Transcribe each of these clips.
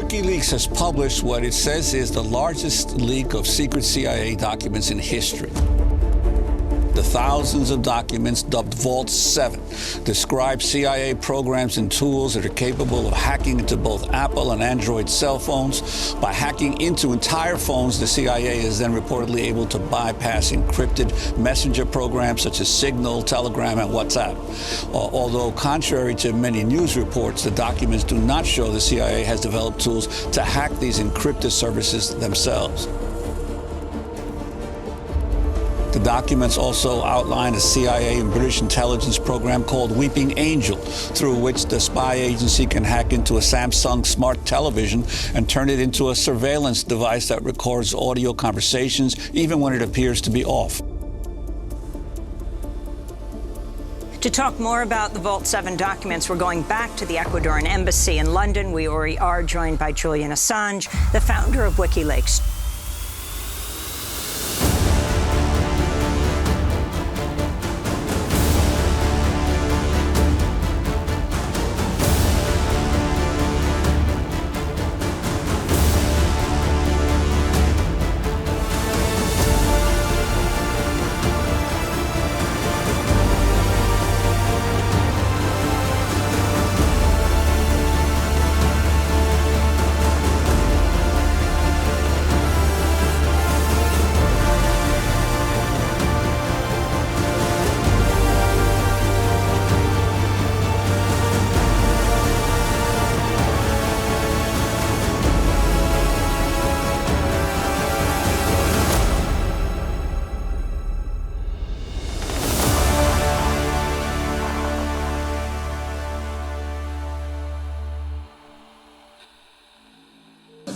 WikiLeaks has published what it says is the largest leak of secret CIA documents in history. The thousands of documents, dubbed Vault 7, describe CIA programs and tools that are capable of hacking into both Apple and Android cell phones. By hacking into entire phones, the CIA is then reportedly able to bypass encrypted messenger programs such as Signal, Telegram, and WhatsApp. Although contrary to many news reports, the documents do not show the CIA has developed tools to hack these encrypted services themselves. The documents also outline a CIA and British intelligence program called Weeping Angel, through which the spy agency can hack into a Samsung smart television and turn it into a surveillance device that records audio conversations, even when it appears to be off. To talk more about the Vault 7 documents, we're going back to the Ecuadorian embassy in London. We already are joined by Julian Assange, the founder of WikiLeaks.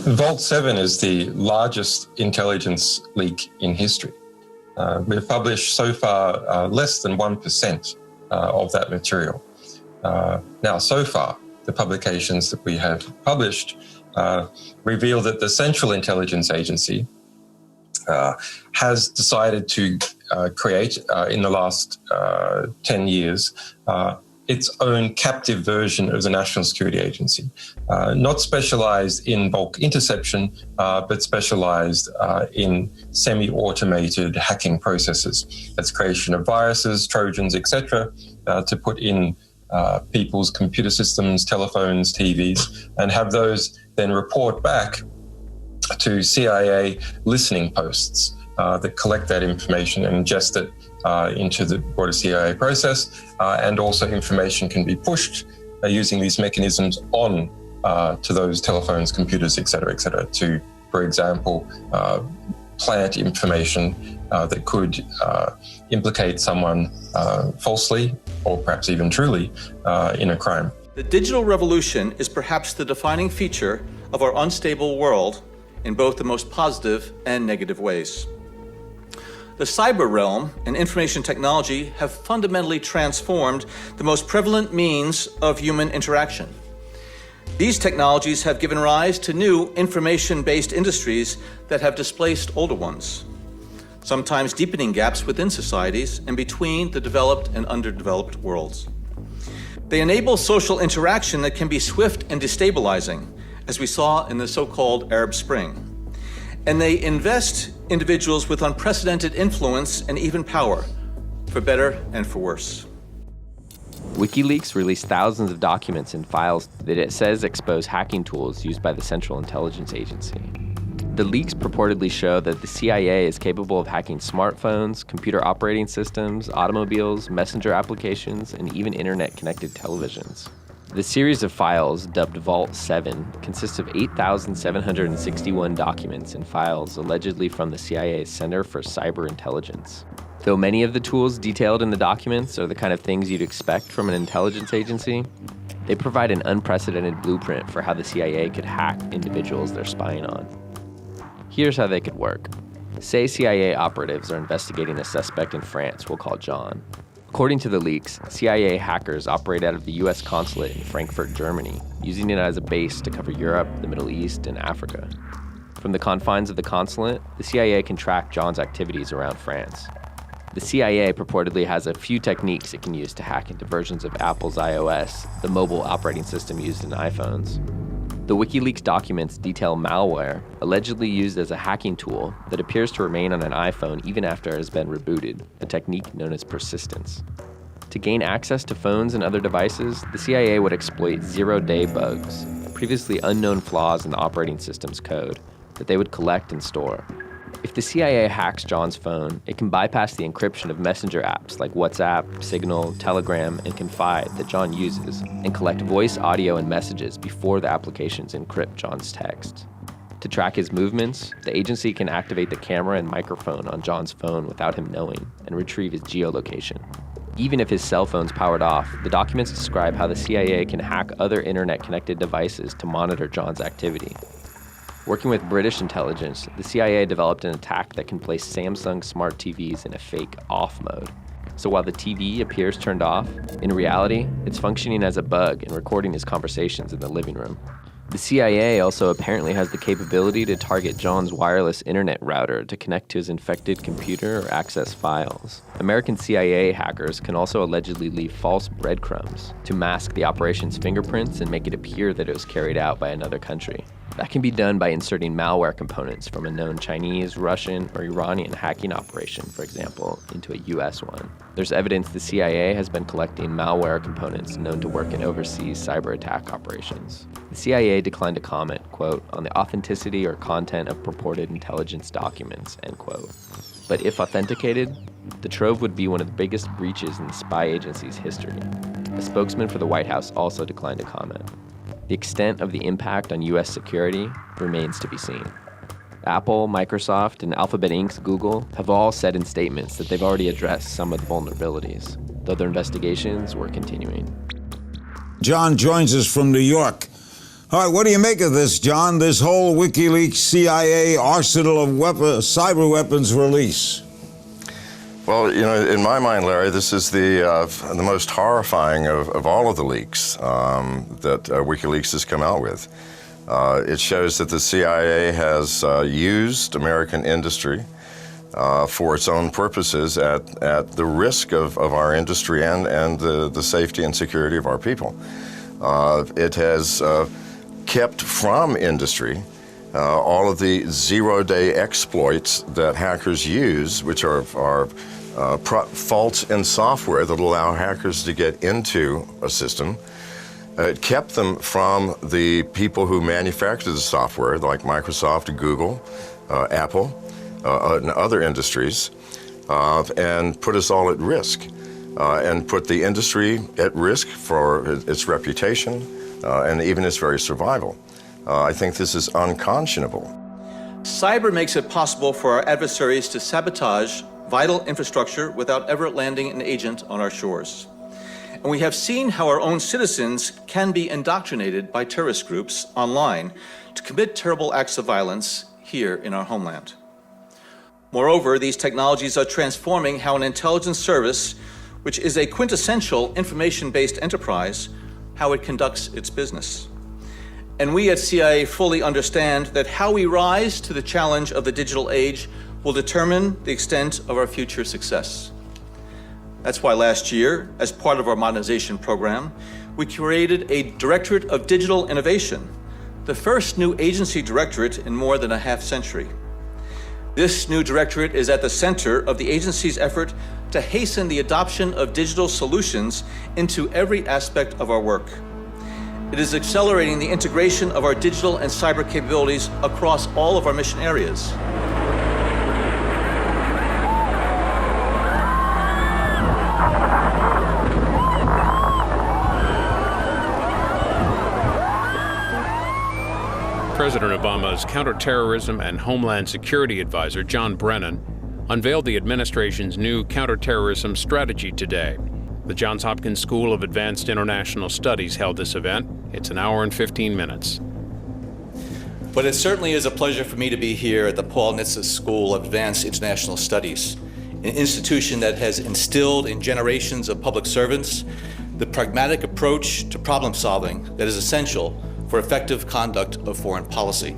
Vault 7 is the largest intelligence leak in history. We've published so far less than 1% of that material. Now, so far, the publications that we have published reveal that the Central Intelligence Agency has decided to create, in the last 10 years, its own captive version of the National Security Agency, not specialized in bulk interception, but specialized in semi-automated hacking processes. That's creation of viruses, Trojans, etc., to put in people's computer systems, telephones, TVs, and have those then report back to CIA listening posts that collect that information and ingest it into the broader CIA process, and also information can be pushed using these mechanisms on to those telephones, computers, et cetera, to, for example, plant information that could implicate someone falsely or perhaps even truly in a crime. The digital revolution is perhaps the defining feature of our unstable world in both the most positive and negative ways. The cyber realm and information technology have fundamentally transformed the most prevalent means of human interaction. These technologies have given rise to new information-based industries that have displaced older ones, sometimes deepening gaps within societies and between the developed and underdeveloped worlds. They enable social interaction that can be swift and destabilizing, as we saw in the so-called Arab Spring. And they invest individuals with unprecedented influence and even power, for better and for worse. WikiLeaks released thousands of documents and files that it says expose hacking tools used by the Central Intelligence Agency. The leaks purportedly show that the CIA is capable of hacking smartphones, computer operating systems, automobiles, messenger applications, and even internet-connected televisions. The series of files, dubbed Vault 7, consists of 8,761 documents and files allegedly from the CIA's Center for Cyber Intelligence. Though many of the tools detailed in the documents are the kind of things you'd expect from an intelligence agency, they provide an unprecedented blueprint for how the CIA could hack individuals they're spying on. Here's how they could work. Say CIA operatives are investigating a suspect in France we'll call John. According to the leaks, CIA hackers operate out of the US consulate in Frankfurt, Germany, using it as a base to cover Europe, the Middle East, and Africa. From the confines of the consulate, the CIA can track John's activities around France. The CIA purportedly has a few techniques it can use to hack into versions of Apple's iOS, the mobile operating system used in iPhones. The WikiLeaks documents detail malware, allegedly used as a hacking tool, that appears to remain on an iPhone even after it has been rebooted, a technique known as persistence. To gain access to phones and other devices, the CIA would exploit zero-day bugs, previously unknown flaws in the operating system's code, that they would collect and store. If the CIA hacks John's phone, it can bypass the encryption of messenger apps like WhatsApp, Signal, Telegram, and Confide that John uses, and collect voice, audio, and messages before the applications encrypt John's text. To track his movements, the agency can activate the camera and microphone on John's phone without him knowing, and retrieve his geolocation. Even if his cell phone's powered off, the documents describe how the CIA can hack other internet-connected devices to monitor John's activity. Working with British intelligence, the CIA developed an attack that can place Samsung smart TVs in a fake off mode. So while the TV appears turned off, in reality, it's functioning as a bug and recording his conversations in the living room. The CIA also apparently has the capability to target John's wireless internet router to connect to his infected computer or access files. American CIA hackers can also allegedly leave false breadcrumbs to mask the operation's fingerprints and make it appear that it was carried out by another country. That can be done by inserting malware components from a known Chinese, Russian, or Iranian hacking operation, for example, into a US one. There's evidence the CIA has been collecting malware components known to work in overseas cyber attack operations. The CIA declined to comment, quote, on the authenticity or content of purported intelligence documents, end quote. But if authenticated, the trove would be one of the biggest breaches in the spy agency's history. A spokesman for the White House also declined to comment. The extent of the impact on U.S. security remains to be seen. Apple, Microsoft, and Alphabet Inc.'s Google have all said in statements that they've already addressed some of the vulnerabilities, though their investigations were continuing. John joins us from New York. All right, what do you make of this, John, this whole WikiLeaks CIA arsenal of cyber weapons release? Well, you know, in my mind, Larry, this is the most horrifying of all of the leaks that WikiLeaks has come out with. It shows that the CIA has used American industry for its own purposes at the risk of our industry and the safety and security of our people. It has kept from industry all of the zero-day exploits that hackers use, which are faults in software that allow hackers to get into a system. It kept them from the people who manufacture the software, like Microsoft, Google, Apple, and other industries, and put us all at risk, and put the industry at risk for its reputation and even its very survival. I think this is unconscionable. Cyber makes it possible for our adversaries to sabotage vital infrastructure without ever landing an agent on our shores. And we have seen how our own citizens can be indoctrinated by terrorist groups online to commit terrible acts of violence here in our homeland. Moreover, these technologies are transforming how an intelligence service, which is a quintessential information-based enterprise, how it conducts its business. And we at CIA fully understand that how we rise to the challenge of the digital age will determine the extent of our future success. That's why last year, as part of our modernization program, we created a Directorate of Digital Innovation, the first new agency directorate in more than a half-century. This new directorate is at the center of the agency's effort to hasten the adoption of digital solutions into every aspect of our work. It is accelerating the integration of our digital and cyber capabilities across all of our mission areas. President Obama's counterterrorism and homeland security advisor, John Brennan, unveiled the administration's new counterterrorism strategy today. The Johns Hopkins School of Advanced International Studies held this event. It's an hour and 15 minutes. But it certainly is a pleasure for me to be here at the Paul Nitze School of Advanced International Studies, an institution that has instilled in generations of public servants the pragmatic approach to problem solving that is essential for effective conduct of foreign policy.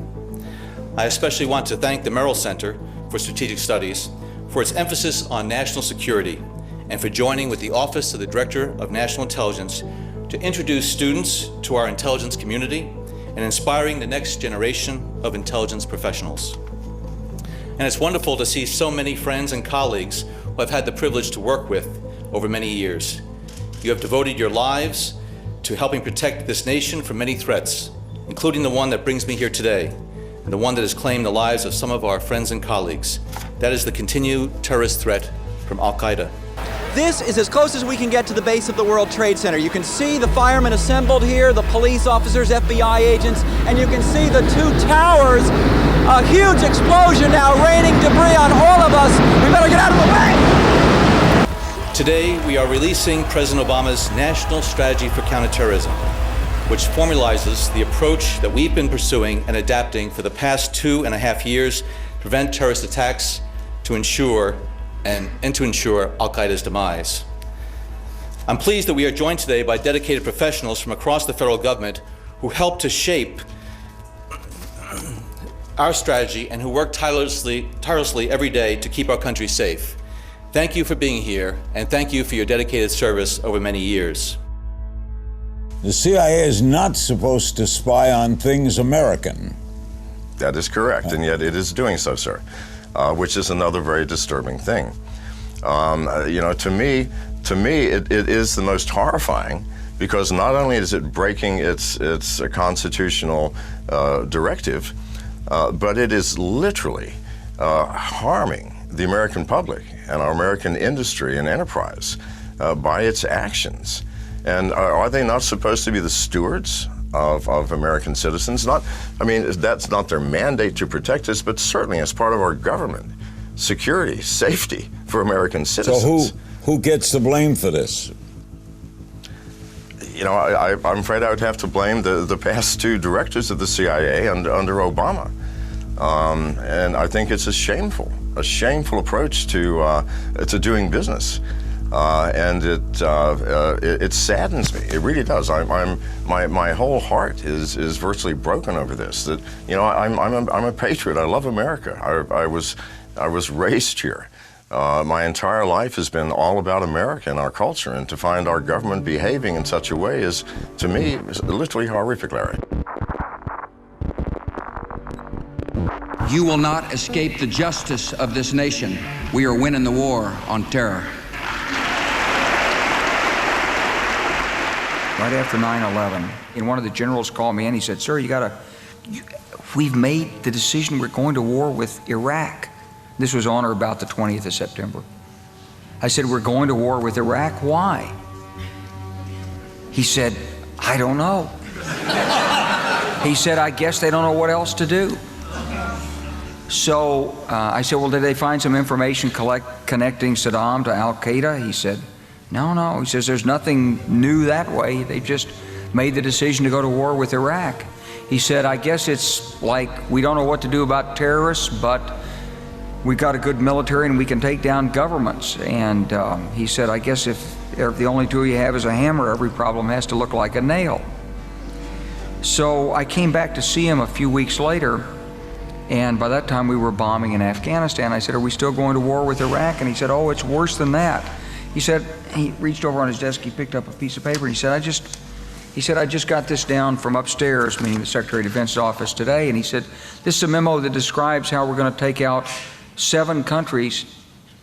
I especially want to thank the Merrill Center for Strategic Studies for its emphasis on national security and for joining with the Office of the Director of National Intelligence to introduce students to our intelligence community and inspiring the next generation of intelligence professionals. And it's wonderful to see so many friends and colleagues who I've had the privilege to work with over many years. You have devoted your lives to helping protect this nation from many threats, including the one that brings me here today, and the one that has claimed the lives of some of our friends and colleagues. That is the continued terrorist threat from Al-Qaeda. This is as close as we can get to the base of the World Trade Center. You can see the firemen assembled here, the police officers, FBI agents, and you can see the two towers. A huge explosion now raining debris on all of us. We better get out of the way! Today, we are releasing President Obama's National Strategy for Counterterrorism, which formalizes the approach that we've been pursuing and adapting for the past 2.5 years to prevent terrorist attacks to ensure Al-Qaeda's demise. I'm pleased that we are joined today by dedicated professionals from across the federal government who helped to shape our strategy and who work tirelessly every day to keep our country safe. Thank you for being here, and thank you for your dedicated service over many years. The CIA is not supposed to spy on things American. That is correct, and yet it is doing so, sir, which is another very disturbing thing. To me, it is the most horrifying, because not only is it breaking its constitutional directive, but it is literally harming the American public and our American industry and enterprise by its actions. And are they not supposed to be the stewards of American citizens? That's not their mandate to protect us, but certainly as part of our government, security, safety for American citizens. So who gets the blame for this? I'm afraid I would have to blame the past two directors of the CIA under Obama. And I think it's a shameful approach to doing business. And it saddens me. It really does. My whole heart is virtually broken over this. That I'm a patriot. I love America. I was raised here. My entire life has been all about America and our culture, and to find our government behaving in such a way is, to me, literally horrific, Larry. You will not escape the justice of this nation. We are winning the war on terror. Right after 9/11, and one of the generals called me and he said, "Sir, we've made the decision. We're going to war with Iraq." This was on or about the 20th of September. I said, "We're going to war with Iraq. Why?" He said, "I don't know." He said, "I guess they don't know what else to do." So I said, "Well, did they find some information connecting Saddam to Al-Qaeda?" He said, No. He says, "There's nothing new that way. They just made the decision to go to war with Iraq." He said, "I guess it's like we don't know what to do about terrorists, but we've got a good military and we can take down governments." And he said, "I guess if the only tool you have is a hammer, every problem has to look like a nail." So I came back to see him a few weeks later, and by that time we were bombing in Afghanistan. I said, "Are we still going to war with Iraq?" And he said, "Oh, it's worse than that." He said, he reached over on his desk, he picked up a piece of paper, and he said, I just got this down from upstairs, meaning the Secretary of Defense's office today, and he said, "This is a memo that describes how we're going to take out 7 countries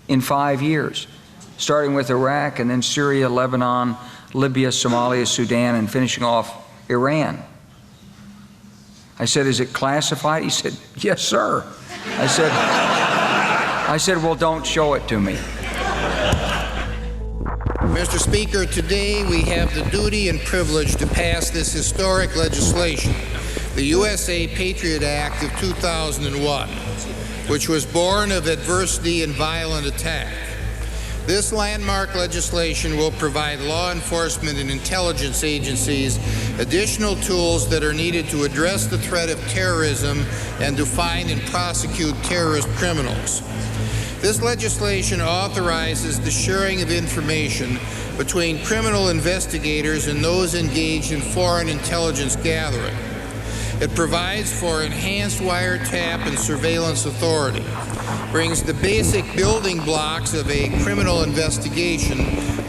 in 5 years, starting with Iraq and then Syria, Lebanon, Libya, Somalia, Sudan, and finishing off Iran." I said, "Is it classified?" He said, "Yes, sir." I said, "Well, don't show it to me." Mr. Speaker, today we have the duty and privilege to pass this historic legislation, the USA Patriot Act of 2001, which was born of adversity and violent attack. This landmark legislation will provide law enforcement and intelligence agencies additional tools that are needed to address the threat of terrorism and to find and prosecute terrorist criminals. This legislation authorizes the sharing of information between criminal investigators and those engaged in foreign intelligence gathering. It provides for enhanced wiretap and surveillance authority, brings the basic building blocks of a criminal investigation,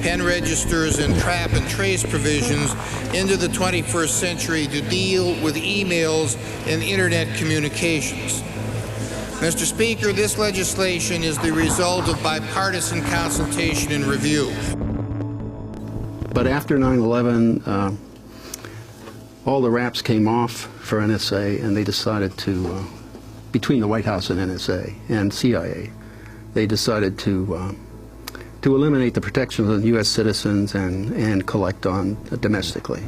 pen registers and trap and trace provisions, into the 21st century to deal with emails and internet communications. Mr. Speaker, this legislation is the result of bipartisan consultation and review. But after 9/11, all the wraps came off for NSA, and they decided to, between the White House and NSA and CIA, they decided to eliminate the protection of U.S. citizens and collect on domestically.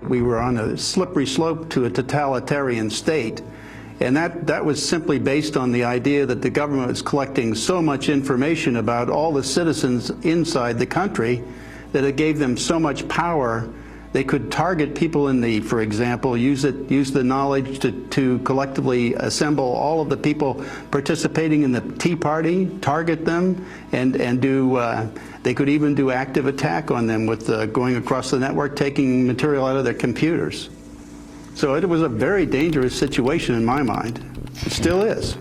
We were on a slippery slope to a totalitarian state, and that was simply based on the idea that the government was collecting so much information about all the citizens inside the country that it gave them so much power. They could target people for example, use the knowledge to collectively assemble all of the people participating in the Tea Party, target them, and they could even do active attack on them with going across the network, taking material out of their computers. So it was a very dangerous situation in my mind. It still is.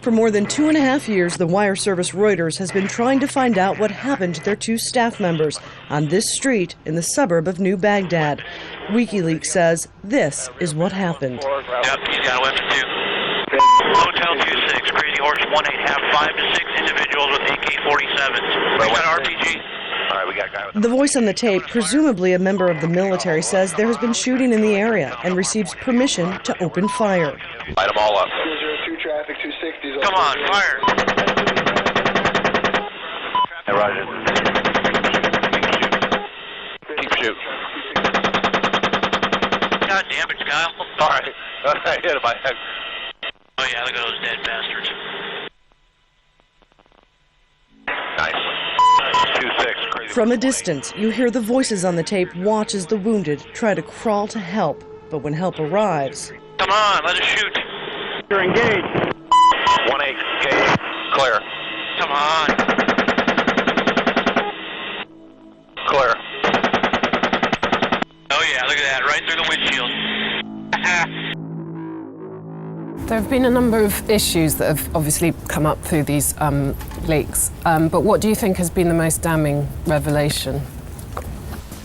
For more than 2.5 years, the wire service Reuters has been trying to find out what happened to their 2 staff members on this street in the suburb of New Baghdad. WikiLeaks says this is what happened. Yep, he's got a weapon too. Hotel 26, Crazy Horse 18, have 5 to 6 individuals with AK-47s. We got RPG. All right, we got a guy with The voice on the tape, presumably a member of the military, says there has been shooting in the area and receives permission to open fire. Light them all up. 202 traffic, 260. Come on, fire. Hey, Roger. Keep shoot. God damn it, Kyle. All right. I hit him by head. Oh, yeah, look at those dead bastards. Nice. 2-6, crazy. From a distance, you hear the voices on the tape watch as the wounded try to crawl to help. But when help arrives... Come on, let us shoot. You're engaged. 1-8, engaged. Clear. Come on. Clear. Oh, yeah, look at that, right through the windshield. There have been a number of issues that have obviously come up through these leaks, but what do you think has been the most damning revelation?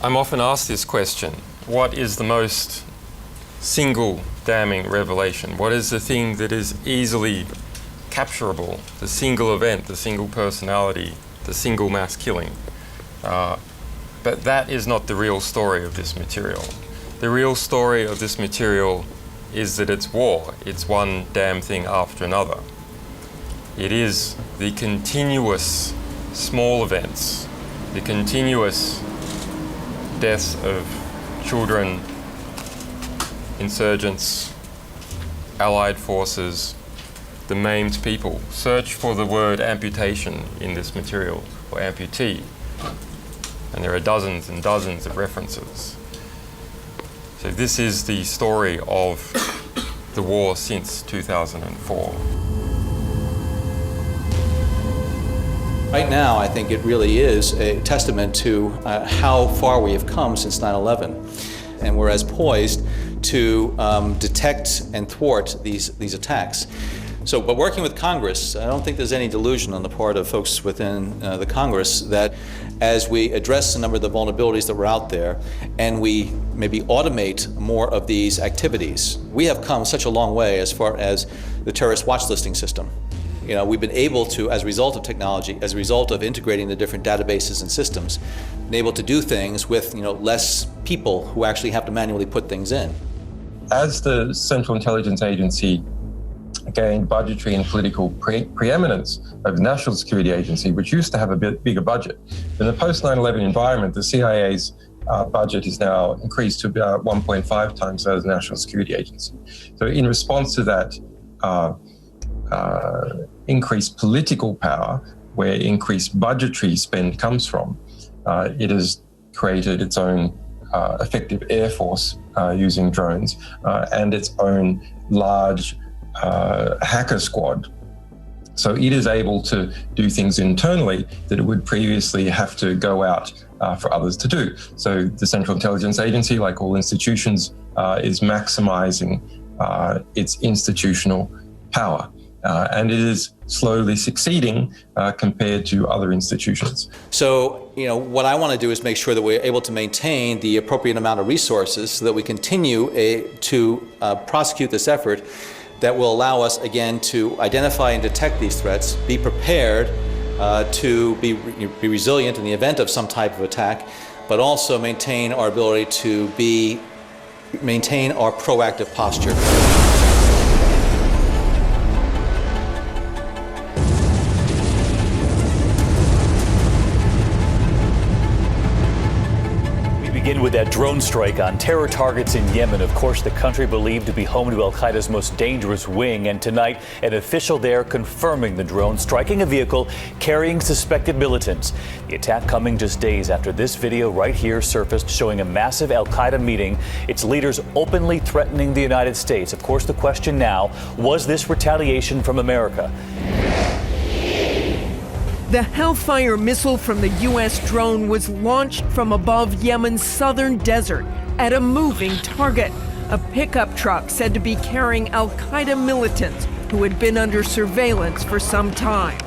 I'm often asked this question: what is the most single damning revelation? What is the thing that is easily capturable, the single event, the single personality, the single mass killing? But that is not the real story of this material. The real story of this material is that it's war. It's one damn thing after another. It is the continuous small events, the continuous deaths of children, insurgents, allied forces, the maimed people. Search for the word amputation in this material, or amputee, and there are dozens and dozens of references. So this is the story of the war since 2004. Right now, I think it really is a testament to how far we have come since 9/11, and we're as poised to detect and thwart these attacks. So, but working with Congress, I don't think there's any delusion on the part of folks within the Congress that as we address a number of the vulnerabilities that were out there and we maybe automate more of these activities, we have come such a long way as far as the terrorist watch listing system. You know, we've been able to, as a result of technology, as a result of integrating the different databases and systems, been able to do things with, less people who actually have to manually put things in. As the Central Intelligence Agency gained budgetary and political preeminence over the National Security Agency, which used to have a bit bigger budget. In the post 9/11 environment, the CIA's budget is now increased to about 1.5 times that of the National Security Agency. So in response to that increased political power, where increased budgetary spend comes from, it has created its own effective air force using drones and its own large hacker squad So it is able to do things internally that it would previously have to go out for others to do. So the Central Intelligence Agency, like all institutions, is maximizing its institutional power. And it is slowly succeeding compared to other institutions. So, what I want to do is make sure that we're able to maintain the appropriate amount of resources so that we continue to prosecute this effort that will allow us, again, to identify and detect these threats, be prepared to be resilient in the event of some type of attack, but also maintain our ability to maintain our proactive posture. Begin with that drone strike on terror targets in Yemen. Of course, the country believed to be home to al-Qaeda's most dangerous wing. And tonight, an official there confirming the drone striking a vehicle carrying suspected militants. The attack coming just days after this video right here surfaced showing a massive al-Qaeda meeting, its leaders openly threatening the United States. Of course, the question now, was this retaliation from America? The Hellfire missile from the U.S. drone was launched from above Yemen's southern desert at a moving target, a pickup truck said to be carrying al-Qaeda militants who had been under surveillance for some time.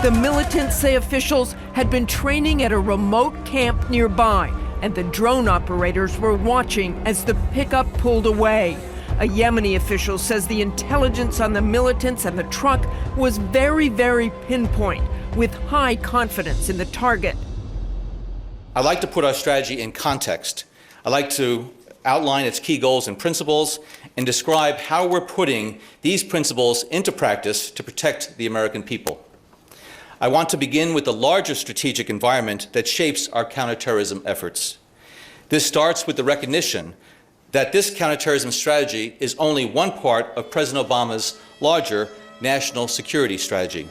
The militants say officials had been training at a remote camp nearby, and the drone operators were watching as the pickup pulled away. A Yemeni official says the intelligence on the militants and the truck was very, very pinpoint, with high confidence in the target. I'd like to put our strategy in context. I'd like to outline its key goals and principles and describe how we're putting these principles into practice to protect the American people. I want to begin with the larger strategic environment that shapes our counterterrorism efforts. This starts with the recognition that this counterterrorism strategy is only one part of President Obama's larger national security strategy.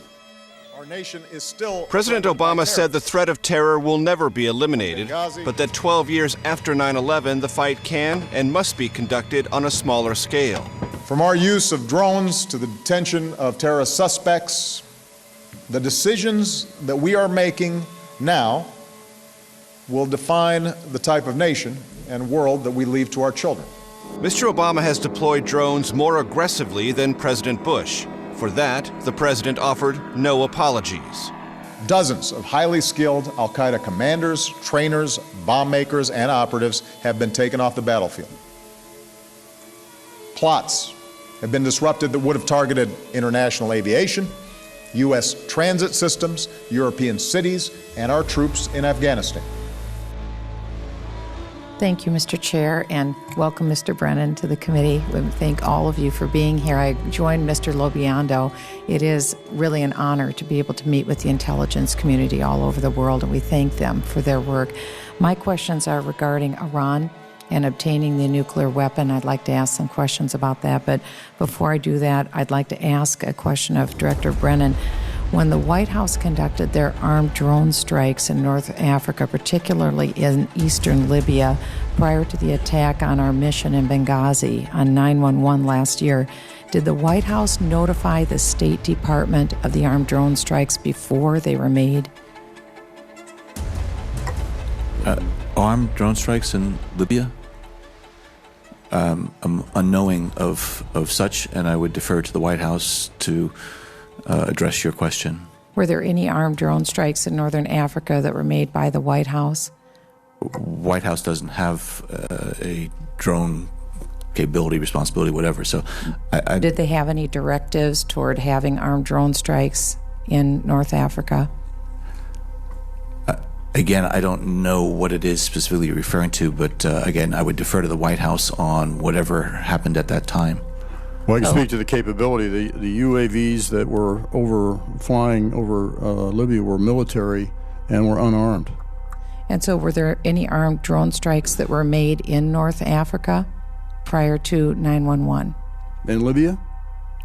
President Obama said the threat of terror will never be eliminated, but that 12 years after 9/11, the fight can and must be conducted on a smaller scale. From our use of drones to the detention of terrorist suspects, the decisions that we are making now will define the type of nation and world that we leave to our children. Mr. Obama has deployed drones more aggressively than President Bush. For that, the president offered no apologies. Dozens of highly skilled al-Qaeda commanders, trainers, bomb makers, and operatives have been taken off the battlefield. Plots have been disrupted that would have targeted international aviation, U.S. transit systems, European cities, and our troops in Afghanistan. Thank you, Mr. Chair, and welcome, Mr. Brennan, to the committee. We thank all of you for being here. I joined Mr. Lobiando. It is really an honor to be able to meet with the intelligence community all over the world, and we thank them for their work. My questions are regarding Iran and obtaining the nuclear weapon. I'd like to ask some questions about that, but before I do that, I'd like to ask a question of Director Brennan. When the White House conducted their armed drone strikes in North Africa, particularly in eastern Libya, prior to the attack on our mission in Benghazi on 9/11 last year, did the White House notify the State Department of the armed drone strikes before they were made? Armed drone strikes in Libya? I'm unknowing of such, and I would defer to the White House to address your question. Were there any armed drone strikes in northern Africa that were made by the White House? White House doesn't have a drone capability, responsibility, whatever. So, Did they have any directives toward having armed drone strikes in North Africa? Again, I don't know what it is specifically you're referring to, but again, I would defer to the White House on whatever happened at that time. Well, I can speak to the capability. The UAVs that were flying over Libya were military and were unarmed. And so were there any armed drone strikes that were made in North Africa prior to 9/11? In Libya?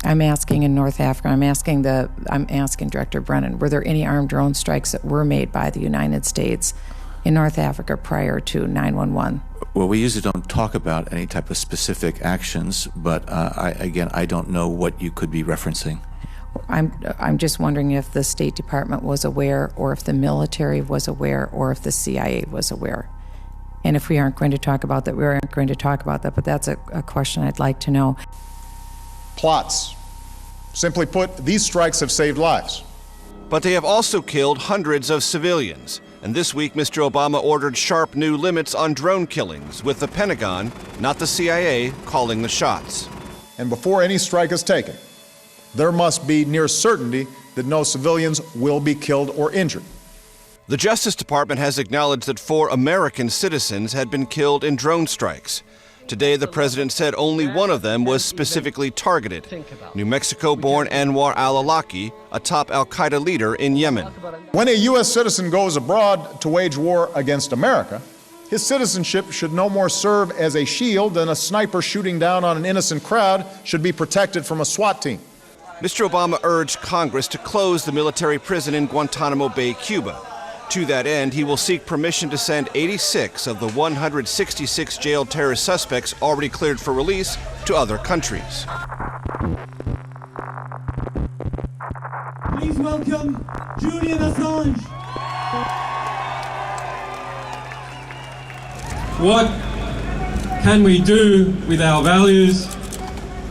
I'm asking in North Africa. I'm asking Director Brennan, were there any armed drone strikes that were made by the United States in North Africa prior to 9/11? Well, we usually don't talk about any type of specific actions, but I don't know what you could be referencing. I'm just wondering if the State Department was aware, or if the military was aware, or if the CIA was aware. And if we aren't going to talk about that, we aren't going to talk about that, but that's a question I'd like to know. Plots. Simply put, these strikes have saved lives. But they have also killed hundreds of civilians. And this week, Mr. Obama ordered sharp new limits on drone killings, with the Pentagon, not the CIA, calling the shots. And before any strike is taken, there must be near certainty that no civilians will be killed or injured. The Justice Department has acknowledged that 4 American citizens had been killed in drone strikes. Today, the president said only one of them was specifically targeted, New Mexico-born Anwar al-Awlaki, a top al-Qaeda leader in Yemen. When a U.S. citizen goes abroad to wage war against America, his citizenship should no more serve as a shield than a sniper shooting down on an innocent crowd should be protected from a SWAT team. Mr. Obama urged Congress to close the military prison in Guantanamo Bay, Cuba. To that end, he will seek permission to send 86 of the 166 jailed terrorist suspects already cleared for release to other countries. Please welcome Julian Assange. What can we do with our values?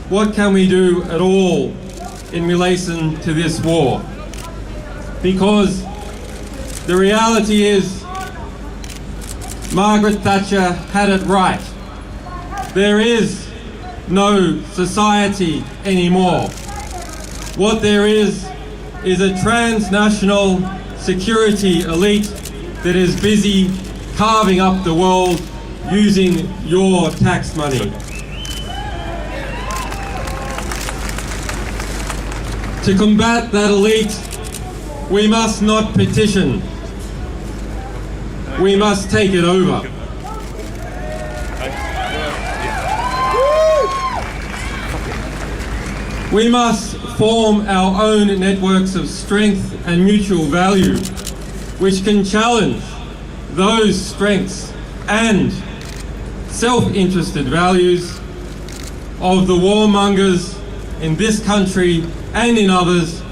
What can we do at all in relation to this war? Because the reality is, Margaret Thatcher had it right. There is no society anymore. What there is a transnational security elite that is busy carving up the world using your tax money. To combat that elite, we must not petition. We must take it over. We must form our own networks of strength and mutual value, which can challenge those strengths and self-interested values of the warmongers in this country and in others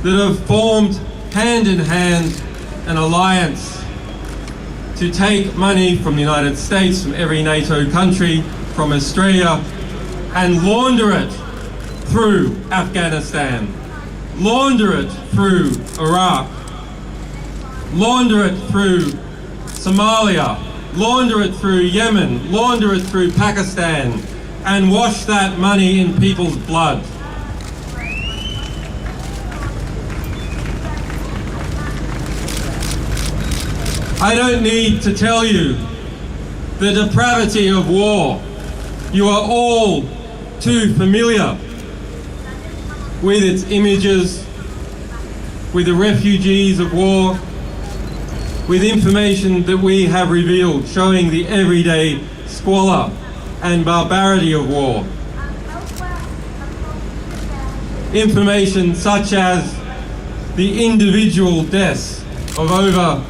that have formed hand in hand an alliance to take money from the United States, from every NATO country, from Australia, and launder it through Afghanistan, launder it through Iraq, launder it through Somalia, launder it through Yemen, launder it through Pakistan, and wash that money in people's blood. I don't need to tell you the depravity of war. You are all too familiar with its images, with the refugees of war, with information that we have revealed showing the everyday squalor and barbarity of war. Information such as the individual deaths of over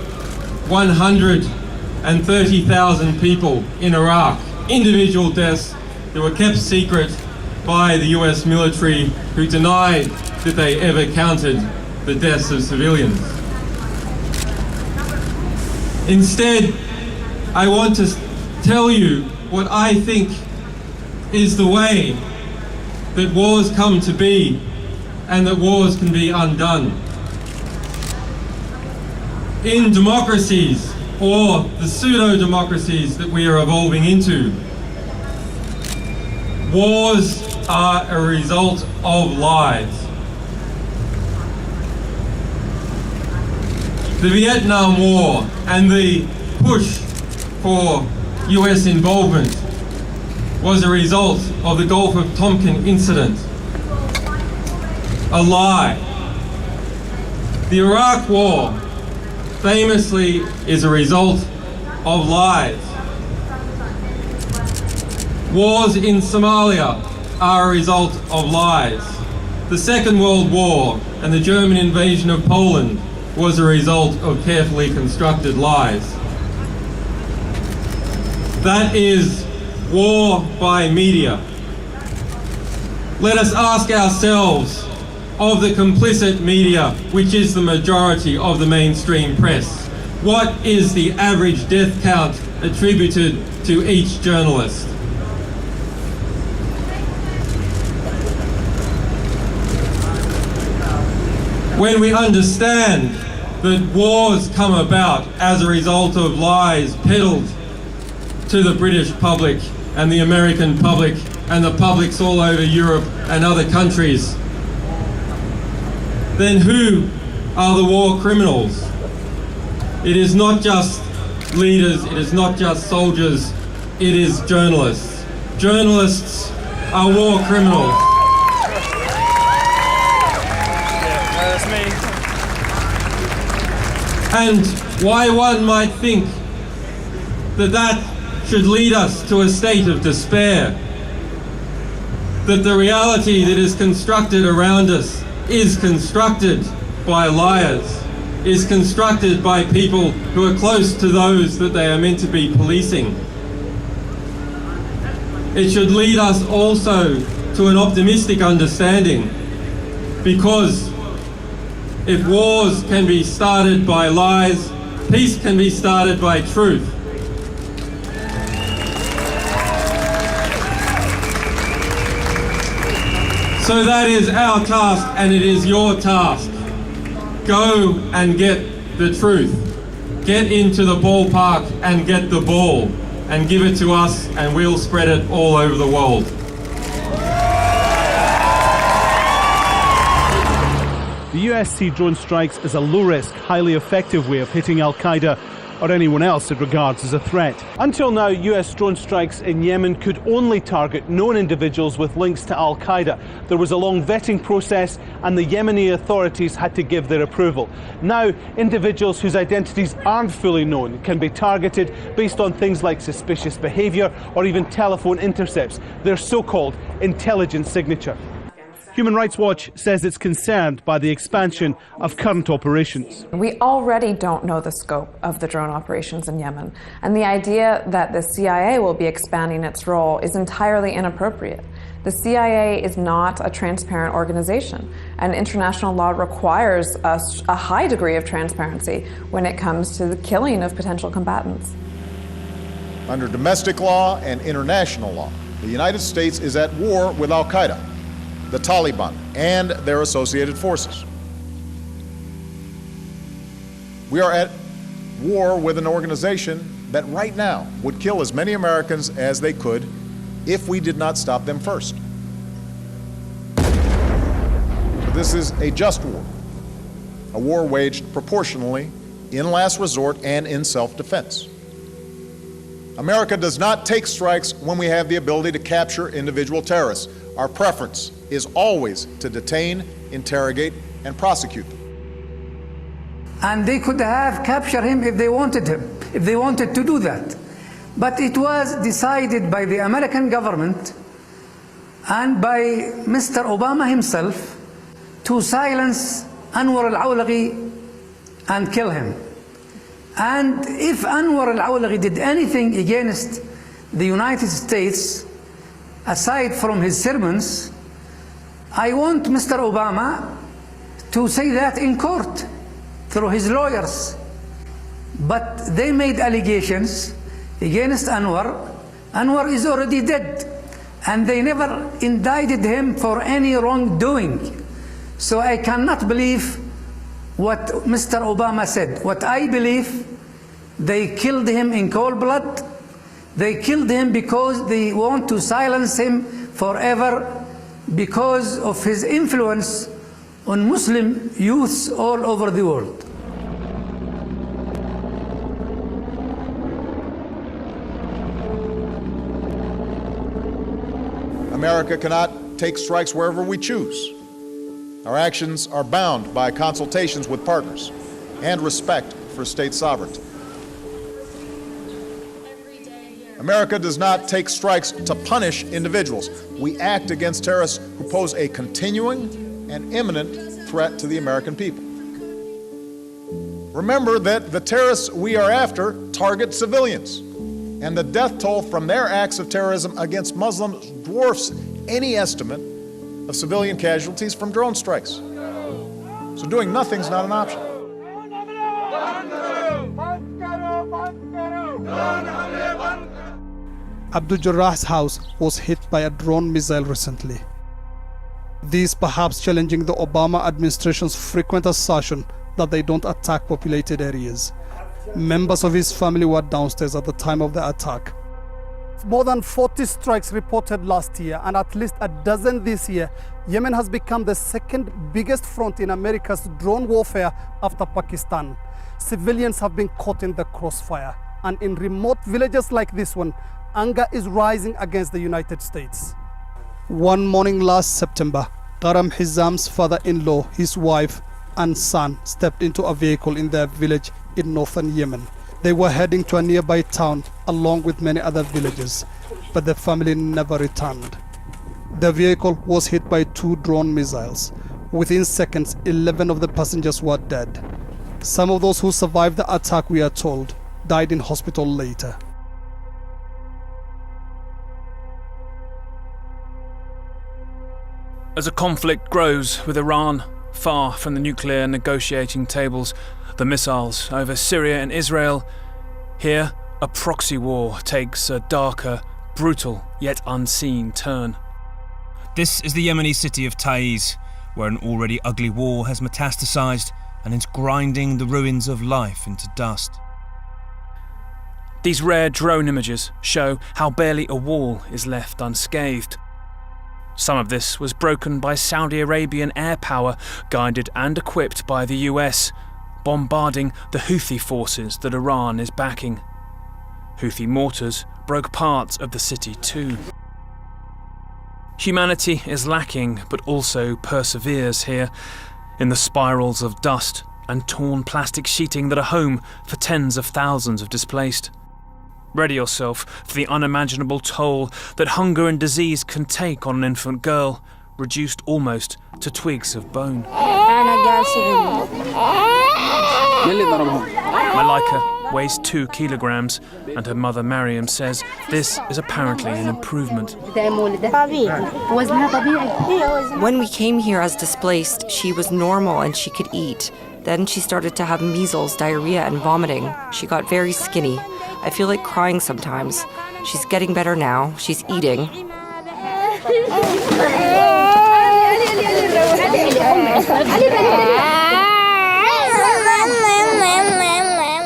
130,000 people in Iraq, individual deaths that were kept secret by the US military, who denied that they ever counted the deaths of civilians. Instead, I want to tell you what I think is the way that wars come to be and that wars can be undone. In democracies, or the pseudo-democracies that we are evolving into, wars are a result of lies. The Vietnam War and the push for US involvement was a result of the Gulf of Tonkin incident. A lie. The Iraq War famously is a result of lies. Wars in Somalia are a result of lies. The Second World War and the German invasion of Poland was a result of carefully constructed lies. That is war by media. Let us ask ourselves of the complicit media, which is the majority of the mainstream press? What is the average death count attributed to each journalist? When we understand that wars come about as a result of lies peddled to the British public and the American public and the publics all over Europe and other countries, then who are the war criminals? It is not just leaders, it is not just soldiers, it is journalists. Journalists are war criminals. That's me. And why one might think that that should lead us to a state of despair, that the reality that is constructed around us is constructed by liars, is constructed by people who are close to those that they are meant to be policing. It should lead us also to an optimistic understanding, because if wars can be started by lies, peace can be started by truth. So that is our task, and it is your task. Go and get the truth. Get into the ballpark and get the ball, and give it to us, and we'll spread it all over the world. The US see drone strikes as a low-risk, highly effective way of hitting Al-Qaeda or anyone else it regards as a threat. Until now, US drone strikes in Yemen could only target known individuals with links to Al-Qaeda. There was a long vetting process, and the Yemeni authorities had to give their approval. Now, individuals whose identities aren't fully known can be targeted based on things like suspicious behaviour or even telephone intercepts, their so-called intelligence signature. Human Rights Watch says it's concerned by the expansion of current operations. We already don't know the scope of the drone operations in Yemen, and the idea that the CIA will be expanding its role is entirely inappropriate. The CIA is not a transparent organization, and international law requires a high degree of transparency when it comes to the killing of potential combatants. Under domestic law and international law, the United States is at war with Al-Qaeda, the Taliban, and their associated forces. We are at war with an organization that right now would kill as many Americans as they could if we did not stop them first. But this is a just war, a war waged proportionally, in last resort, and in self-defense. America does not take strikes when we have the ability to capture individual terrorists. Our preference is always to detain, interrogate, and prosecute them. And they could have captured him, if they wanted to do that. But it was decided by the American government and by Mr. Obama himself to silence Anwar al-Awlaki and kill him. And if Anwar al-Awlaki did anything against the United States, aside from his sermons, I want Mr. Obama to say that in court through his lawyers. But they made allegations against Anwar. Anwar is already dead, and they never indicted him for any wrongdoing. So I cannot believe what Mr. Obama said. What I believe, they killed him in cold blood. They killed him because they want to silence him forever because of his influence on Muslim youths all over the world. America cannot take strikes wherever we choose. Our actions are bound by consultations with partners and respect for state sovereignty. America does not take strikes to punish individuals. We act against terrorists who pose a continuing and imminent threat to the American people. Remember that the terrorists we are after target civilians, and the death toll from their acts of terrorism against Muslims dwarfs any estimate of civilian casualties from drone strikes. So doing nothing's not an option. Abdul Jarrah's house was hit by a drone missile recently. This perhaps challenging the Obama administration's frequent assertion that they don't attack populated areas. Members of his family were downstairs at the time of the attack. More than 40 strikes reported last year and at least a dozen this year. Yemen has become the second biggest front in America's drone warfare after Pakistan. Civilians have been caught in the crossfire, and in remote villages like this one, anger is rising against the United States. One morning last September, Karam Hizam's father-in-law, his wife and son stepped into a vehicle in their village in northern Yemen. They were heading to a nearby town along with many other villages, but the family never returned. The vehicle was hit by 2 drone missiles. Within seconds, 11 of the passengers were dead. Some of those who survived the attack, we are told, died in hospital later. As the conflict grows with Iran far from the nuclear negotiating tables, the missiles over Syria and Israel, here a proxy war takes a darker, brutal yet unseen turn. This is the Yemeni city of Taiz, where an already ugly war has metastasized and is grinding the ruins of life into dust. These rare drone images show how barely a wall is left unscathed. Some of this was broken by Saudi Arabian air power, guided and equipped by the US, bombarding the Houthi forces that Iran is backing. Houthi mortars broke parts of the city too. Humanity is lacking, but also perseveres here, in the spirals of dust and torn plastic sheeting that are home for tens of thousands of displaced. Ready yourself for the unimaginable toll that hunger and disease can take on an infant girl, reduced almost to twigs of bone. Malaika weighs 2 kilograms, and her mother Mariam says this is apparently an improvement. When we came here as displaced, she was normal and she could eat. Then she started to have measles, diarrhea, and vomiting. She got very skinny. I feel like crying sometimes. She's getting better now. She's eating.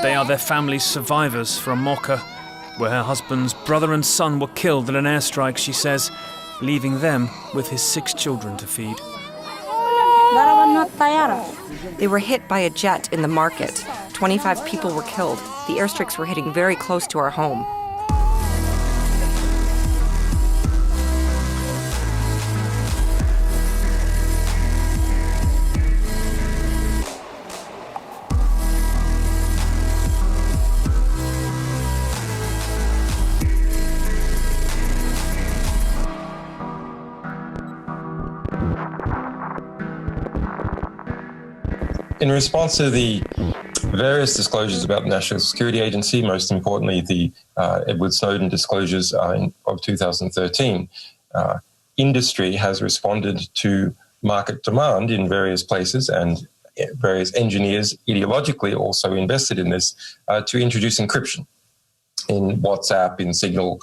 They are their family's survivors from Mocha, where her husband's brother and son were killed in an airstrike, she says, leaving them with his 6 children to feed. They were hit by a jet in the market. 25 people were killed. The airstrikes were hitting very close to our home. In response to the various disclosures about the National Security Agency, most importantly the Edward Snowden disclosures of 2013, industry has responded to market demand in various places, and various engineers ideologically also invested in this to introduce encryption in WhatsApp, in Signal,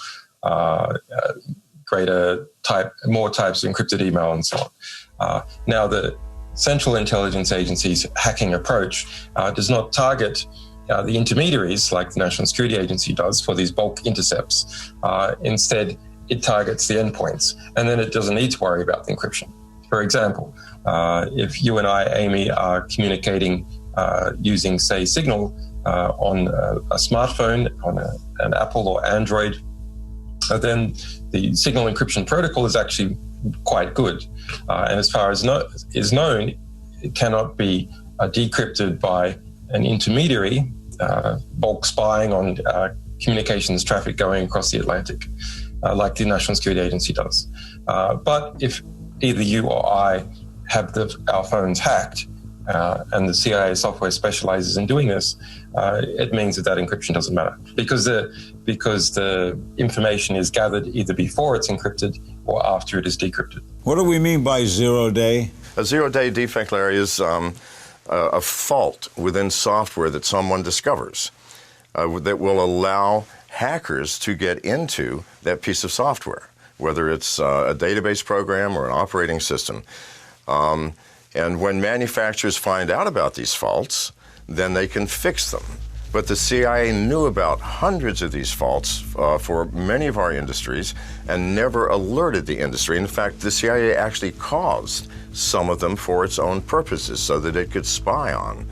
more types of encrypted email and so on. Now the Central Intelligence Agency's hacking approach does not target the intermediaries like the National Security Agency does for these bulk intercepts. Instead, it targets the endpoints, and then it doesn't need to worry about the encryption. For example, if you and I, Amy, are communicating using, say, Signal on a smartphone, on an Apple or Android, then the Signal encryption protocol is actually quite good. And as far as is known, it cannot be decrypted by an intermediary, bulk spying on communications traffic going across the Atlantic, like the National Security Agency does. But if either you or I have our phones hacked, and the CIA software specializes in doing this, it means that encryption doesn't matter because the information is gathered either before it's encrypted or after it is decrypted. What do we mean by 0 day? A 0 day defect, Larry, is a fault within software that someone discovers that will allow hackers to get into that piece of software, whether it's a database program or an operating system. And when manufacturers find out about these faults, then they can fix them. But the CIA knew about hundreds of these faults for many of our industries and never alerted the industry. In fact, the CIA actually caused some of them for its own purposes so that it could spy on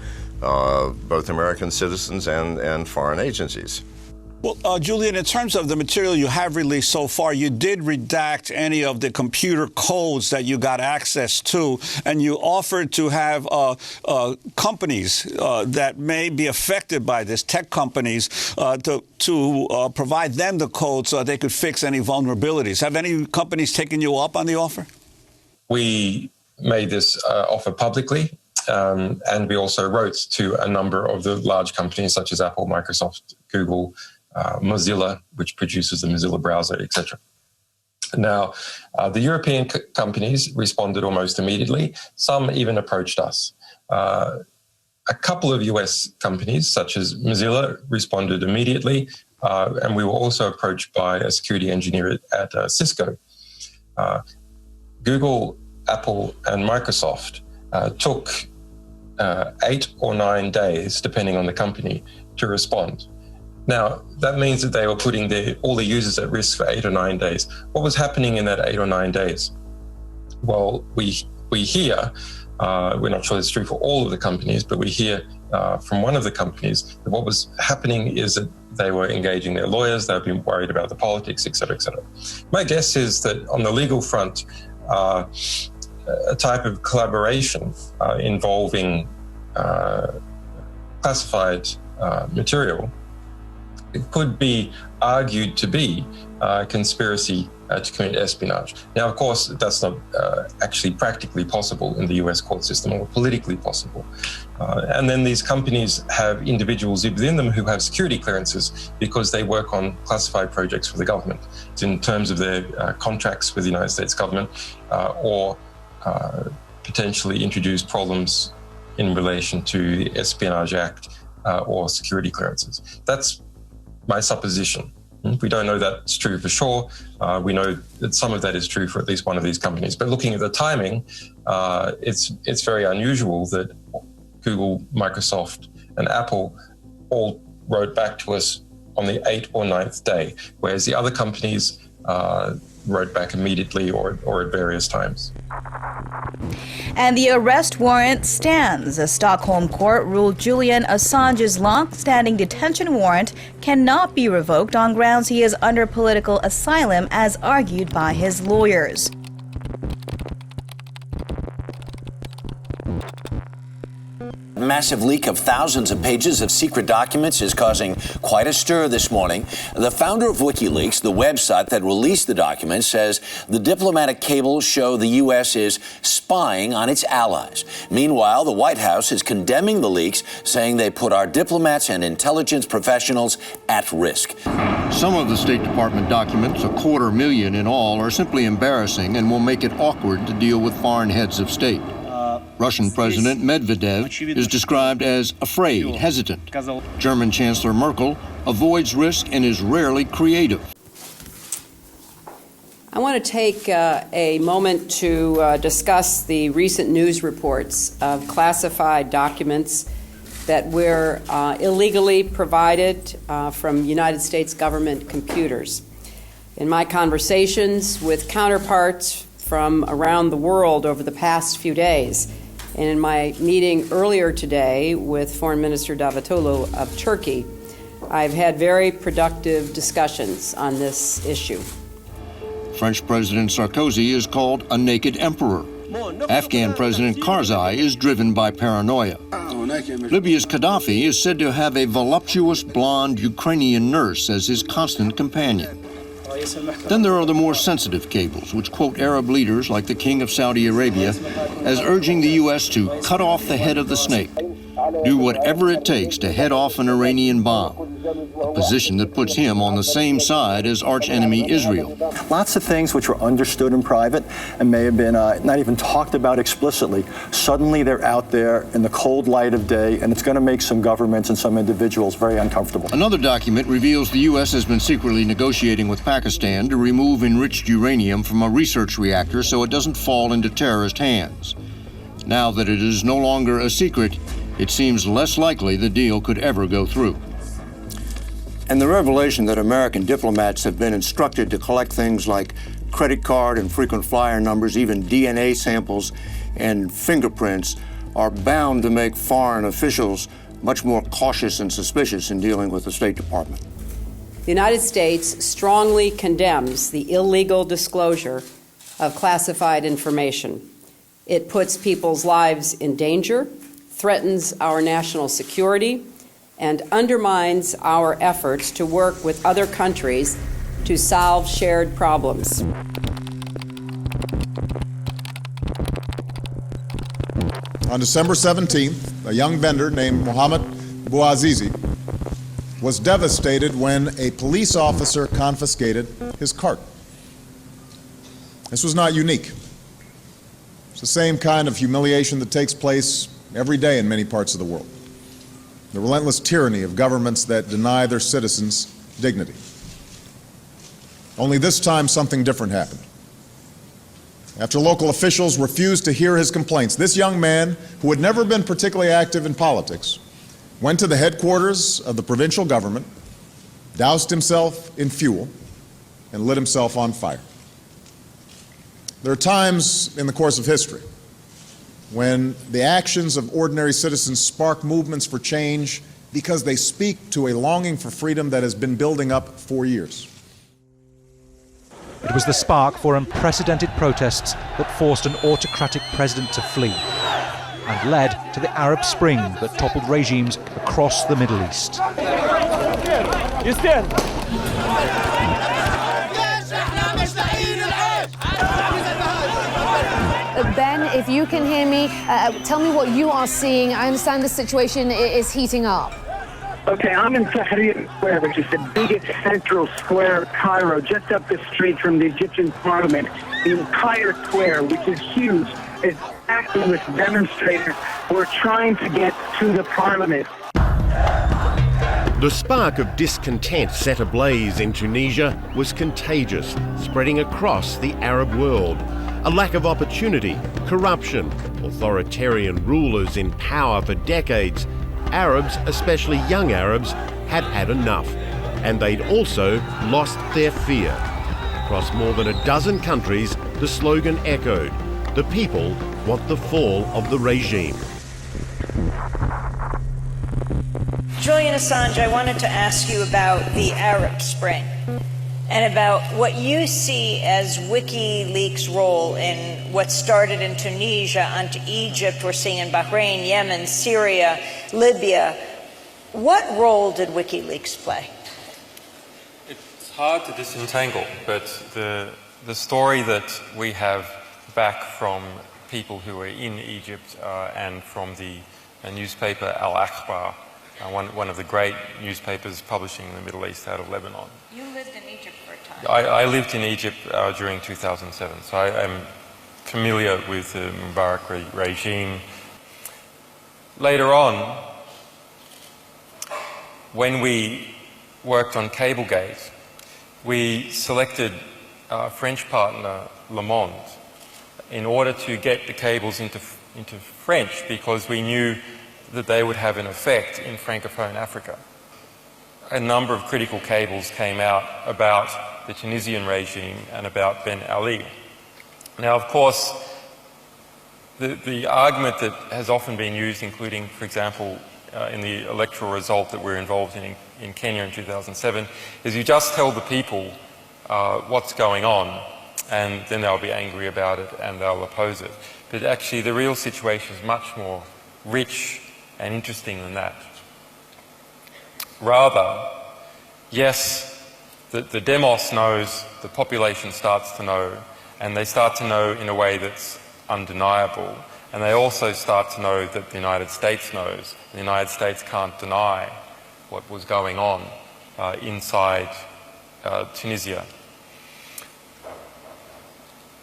both American citizens and foreign agencies. Well, Julian, in terms of the material you have released so far, you did redact any of the computer codes that you got access to, and you offered to have companies that may be affected by this, tech companies, to provide them the code so they could fix any vulnerabilities. Have any companies taken you up on the offer? We made this offer publicly, and we also wrote to a number of the large companies such as Apple, Microsoft, Google, Mozilla, which produces the Mozilla browser, etc. Now, the European companies responded almost immediately. Some even approached us. A couple of US companies, such as Mozilla, responded immediately, and we were also approached by a security engineer at Cisco. Google, Apple, and Microsoft took 8 or 9 days, depending on the company, to respond. Now, that means that they were putting all the users at risk for 8 or 9 days. What was happening in that 8 or 9 days? Well, we hear, we're not sure it's true for all of the companies, but we hear from one of the companies that what was happening is that they were engaging their lawyers, they've been worried about the politics, et cetera, et cetera. My guess is that on the legal front, a type of collaboration involving classified material, it could be argued to be conspiracy to commit espionage. Now, of course, that's not actually practically possible in the US court system or politically possible. And then these companies have individuals within them who have security clearances because they work on classified projects for the government. It's in terms of their contracts with the United States government or potentially introduce problems in relation to the Espionage Act or security clearances. That's my supposition. We don't know that's true for sure. We know that some of that is true for at least one of these companies. But looking at the timing, it's very unusual that Google, Microsoft, and Apple all wrote back to us on the 8th or 9th day, whereas the other companies wrote back immediately or at various times. And the arrest warrant stands. A Stockholm court ruled Julian Assange's long-standing detention warrant cannot be revoked on grounds he is under political asylum, as argued by his lawyers. A massive leak of thousands of pages of secret documents is causing quite a stir this morning. The founder of WikiLeaks, the website that released the documents, says the diplomatic cables show the U.S. is spying on its allies. Meanwhile, the White House is condemning the leaks, saying they put our diplomats and intelligence professionals at risk. Some of the State Department documents, 250,000 in all, are simply embarrassing and will make it awkward to deal with foreign heads of state. Russian President Medvedev is described as afraid, hesitant. German Chancellor Merkel avoids risk and is rarely creative. I want to take a moment to discuss the recent news reports of classified documents that were illegally provided from United States government computers. In my conversations with counterparts from around the world over the past few days, and in my meeting earlier today with Foreign Minister Davutoglu of Turkey, I've had very productive discussions on this issue. French President Sarkozy is called a naked emperor. Afghan President Karzai is driven by paranoia. Libya's Gaddafi is said to have a voluptuous blonde Ukrainian nurse as his constant companion. Then there are the more sensitive cables, which quote Arab leaders like the King of Saudi Arabia as urging the U.S. to cut off the head of the snake, do whatever it takes to head off an Iranian bomb, a position that puts him on the same side as archenemy Israel. Lots of things which were understood in private and may have been not even talked about explicitly. Suddenly they're out there in the cold light of day, and it's going to make some governments and some individuals very uncomfortable. Another document reveals the U.S. has been secretly negotiating with Pakistan to remove enriched uranium from a research reactor so it doesn't fall into terrorist hands. Now that it is no longer a secret, it seems less likely the deal could ever go through. And the revelation that American diplomats have been instructed to collect things like credit card and frequent flyer numbers, even DNA samples and fingerprints, are bound to make foreign officials much more cautious and suspicious in dealing with the State Department. The United States strongly condemns the illegal disclosure of classified information. It puts people's lives in danger, threatens our national security, and undermines our efforts to work with other countries to solve shared problems. On December 17th, a young vendor named Mohammed Bouazizi was devastated when a police officer confiscated his cart. This was not unique. It's the same kind of humiliation that takes place every day in many parts of the world. The relentless tyranny of governments that deny their citizens dignity. Only this time something different happened. After local officials refused to hear his complaints, this young man, who had never been particularly active in politics, went to the headquarters of the provincial government, doused himself in fuel, and lit himself on fire. There are times in the course of history when the actions of ordinary citizens spark movements for change because they speak to a longing for freedom that has been building up for years. It was the spark for unprecedented protests that forced an autocratic president to flee and led to the Arab Spring that toppled regimes across the Middle East. Ben, if you can hear me, tell me what you are seeing. I understand the situation is heating up. Okay, I'm in Tahrir Square, which is the biggest central square of Cairo, just up the street from the Egyptian parliament. The entire square, which is huge, is packed with demonstrators who are trying to get to the parliament. The spark of discontent set ablaze in Tunisia was contagious, spreading across the Arab world. A lack of opportunity, corruption, authoritarian rulers in power for decades. Arabs, especially young Arabs, had had enough, and they'd also lost their fear. Across more than a dozen countries, the slogan echoed, "The people want the fall of the regime." Julian Assange, I wanted to ask you about the Arab Spring and about what you see as WikiLeaks' role in what started in Tunisia onto Egypt, we're seeing in Bahrain, Yemen, Syria, Libya. What role did WikiLeaks play? It's hard to disentangle, but the story that we have back from people who were in Egypt and from the newspaper Al-Akhbar, one of the great newspapers publishing in the Middle East out of Lebanon. You lived in Egypt for a time. I lived in Egypt during 2007, so I am familiar with the Mubarak regime. Later on, when we worked on Cablegate, we selected our French partner Le Monde in order to get the cables into French, because we knew that they would have an effect in Francophone Africa. A number of critical cables came out about the Tunisian regime and about Ben Ali. Now, of course, the argument that has often been used, including, for example, in the electoral result that we're involved in Kenya in 2007, is you just tell the people what's going on, and then they'll be angry about it and they'll oppose it. But actually, the real situation is much more rich and interesting than that. Rather, yes, the demos knows, the population starts to know, and they start to know in a way that's undeniable, And they also start to know that the United States knows. The United States can't deny what was going on inside Tunisia.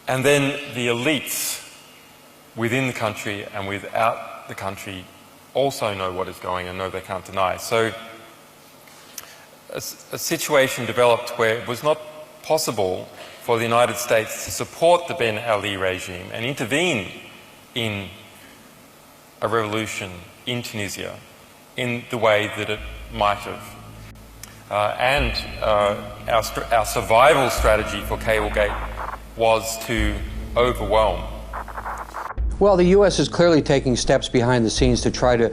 And then the elites within the country and without the country also know what is going on and know they can't deny. So a situation developed where it was not possible for the United States to support the Ben Ali regime and intervene in a revolution in Tunisia in the way that it might have. Our survival strategy for Cablegate was to overwhelm. Well, the U.S. is clearly taking steps behind the scenes to try to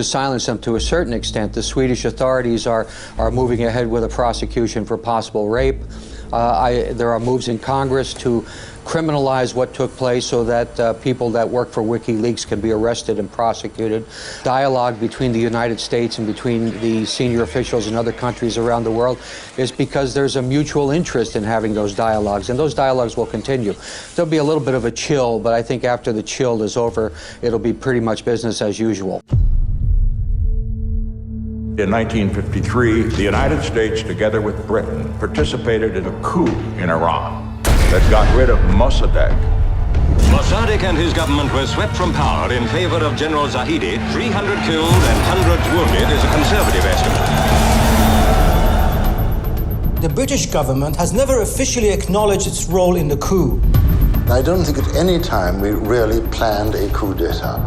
silence them to a certain extent. The Swedish authorities are moving ahead with a prosecution for possible rape. There are moves in Congress to criminalize what took place so that people that work for WikiLeaks can be arrested and prosecuted. Dialogue between the United States and between the senior officials in other countries around the world is because there's a mutual interest in having those dialogues, and those dialogues will continue. There'll be a little bit of a chill, but I think after the chill is over, it'll be pretty much business as usual. In 1953, the United States, together with Britain, participated in a coup in Iran that got rid of Mossadegh. Mossadegh and his government were swept from power in favor of General Zahedi. 300 killed and hundreds wounded is a conservative estimate. The British government has never officially acknowledged its role in the coup. I don't think at any time we really planned a coup d'etat.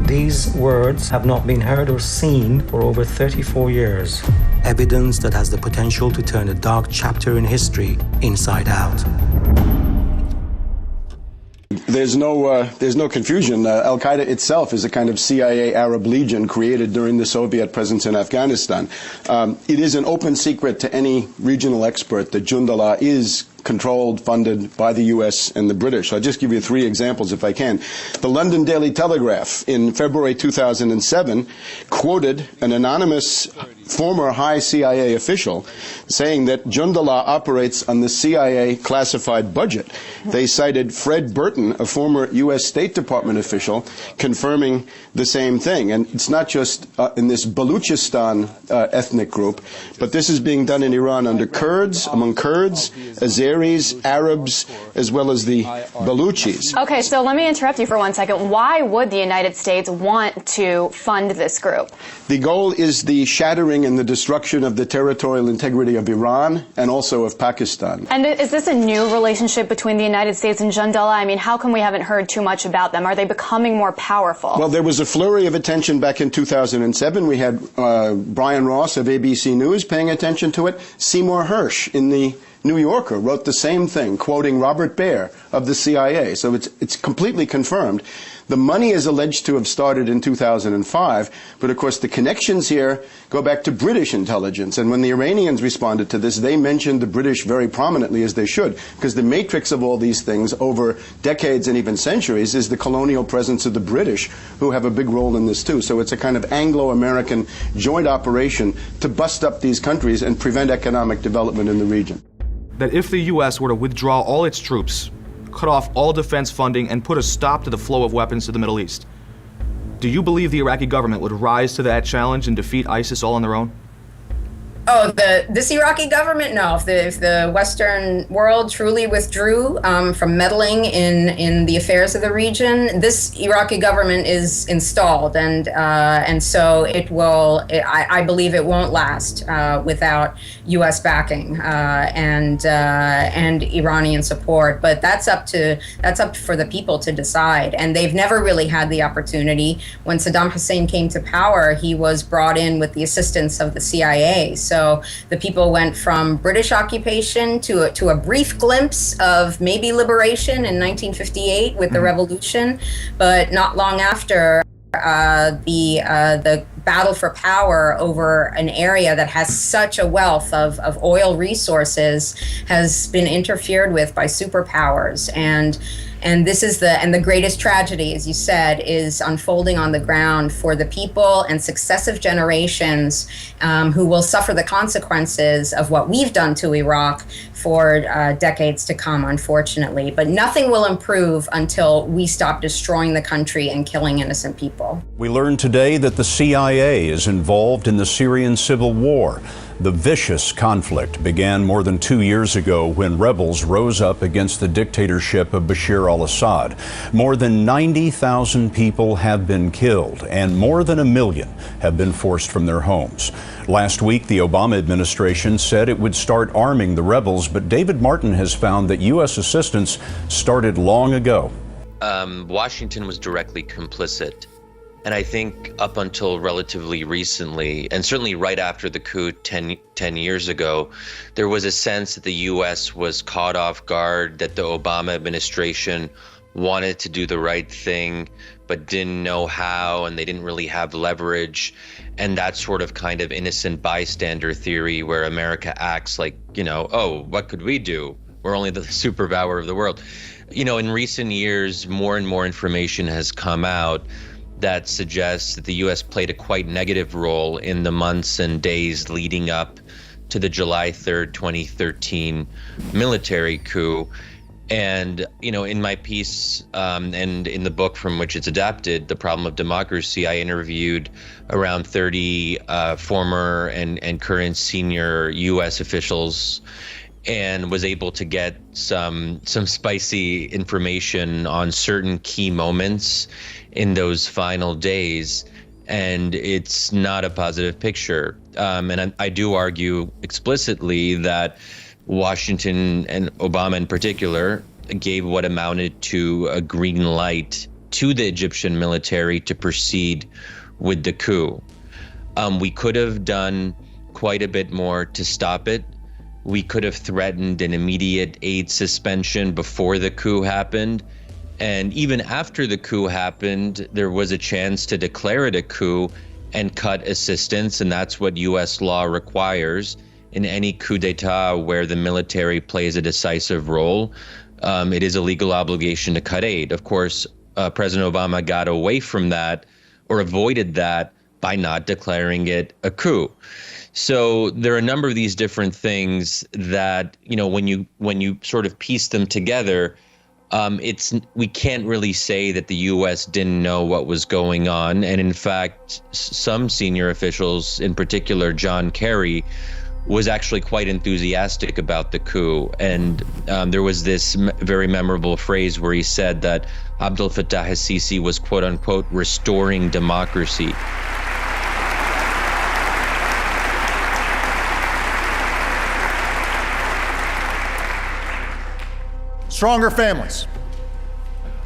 These words have not been heard or seen for over 34 years. Evidence that has the potential to turn a dark chapter in history inside out. There's no confusion. Al-Qaeda itself is a kind of CIA Arab Legion created during the Soviet presence in Afghanistan. It is an open secret to any regional expert that Jundallah is controlled, funded by the U.S. and the British. I'll just give you 3 examples if I can. The London Daily Telegraph in February 2007 quoted an anonymous former high CIA official saying that Jundallah operates on the CIA classified budget. They cited Fred Burton, a former U.S. State Department official, confirming the same thing. And it's not just in this Baluchistan ethnic group, but this is being done in Iran under Kurds, among Kurds, Azeris, Arabs, as well as the Baluchis. Okay, so let me interrupt you for 1 second. Why would the United States want to fund this group? The goal is the shattering and the destruction of the territorial integrity of Iran and also of Pakistan. And is this a new relationship between the United States and Jundallah? I mean, how come we haven't heard too much about them? Are they becoming more powerful? Well, there was a flurry of attention back in 2007. We had Brian Ross of ABC News paying attention to it. Seymour Hersh in the New Yorker wrote the same thing, quoting Robert Baer of the CIA. So it's completely confirmed. The money is alleged to have started in 2005, but of course the connections here go back to British intelligence. And when the Iranians responded to this, they mentioned the British very prominently, as they should, because the matrix of all these things over decades and even centuries is the colonial presence of the British, who have a big role in this too. So it's a kind of Anglo-American joint operation to bust up these countries and prevent economic development in the region. That if the U.S. were to withdraw all its troops, cut off all defense funding, and put a stop to the flow of weapons to the Middle East, do you believe the Iraqi government would rise to that challenge and defeat ISIS all on their own? Oh, this Iraqi government? No. If the Western world truly withdrew from meddling in the affairs of the region, this Iraqi government is installed, and so it will. I believe it won't last without U.S. backing and Iranian support. But that's up for the people to decide, and they've never really had the opportunity. When Saddam Hussein came to power, he was brought in with the assistance of the CIA. So the people went from British occupation to a brief glimpse of maybe liberation in 1958 with the revolution, but not long after, the battle for power over an area that has such a wealth of oil resources has been interfered with by superpowers. And this is the greatest tragedy, as you said, is unfolding on the ground for the people and successive generations who will suffer the consequences of what we've done to Iraq for decades to come, unfortunately. But nothing will improve until we stop destroying the country and killing innocent people. We learned today that the CIA is involved in the Syrian civil war. The vicious conflict began more than 2 years ago when rebels rose up against the dictatorship of Bashar al-Assad. More than 90,000 people have been killed and more than 1 million have been forced from their homes. Last week, the Obama administration said it would start arming the rebels, but David Martin has found that U.S. assistance started long ago. Washington was directly complicit. And I think up until relatively recently, and certainly right after the coup 10 years ago, there was a sense that the U.S. was caught off guard, that the Obama administration wanted to do the right thing, but didn't know how, and they didn't really have leverage. And that sort of kind of innocent bystander theory where America acts like, oh, what could we do? We're only the superpower of the world. In recent years, more and more information has come out that suggests that the U.S. played a quite negative role in the months and days leading up to the July 3rd, 2013 military coup. And, in my piece and in the book from which it's adapted, The Problem of Democracy, I interviewed around 30 former and current senior U.S. officials and was able to get some spicy information on certain key moments in those final days, and it's not a positive picture. And I do argue explicitly that Washington and Obama in particular gave what amounted to a green light to the Egyptian military to proceed with the coup. We could have done quite a bit more to stop it. We could have threatened an immediate aid suspension before the coup happened. And even after the coup happened, there was a chance to declare it a coup and cut assistance. And that's what U.S. law requires in any coup d'etat where the military plays a decisive role. It is a legal obligation to cut aid. Of course, President Obama got away from that or avoided that by not declaring it a coup. So there are a number of these different things that, when you sort of piece them together, we can't really say that the U.S. didn't know what was going on. And in fact, some senior officials, in particular John Kerry, was actually quite enthusiastic about the coup. And there was this very memorable phrase where he said that Abdel Fattah al-Sisi was, quote unquote, restoring democracy. Stronger families,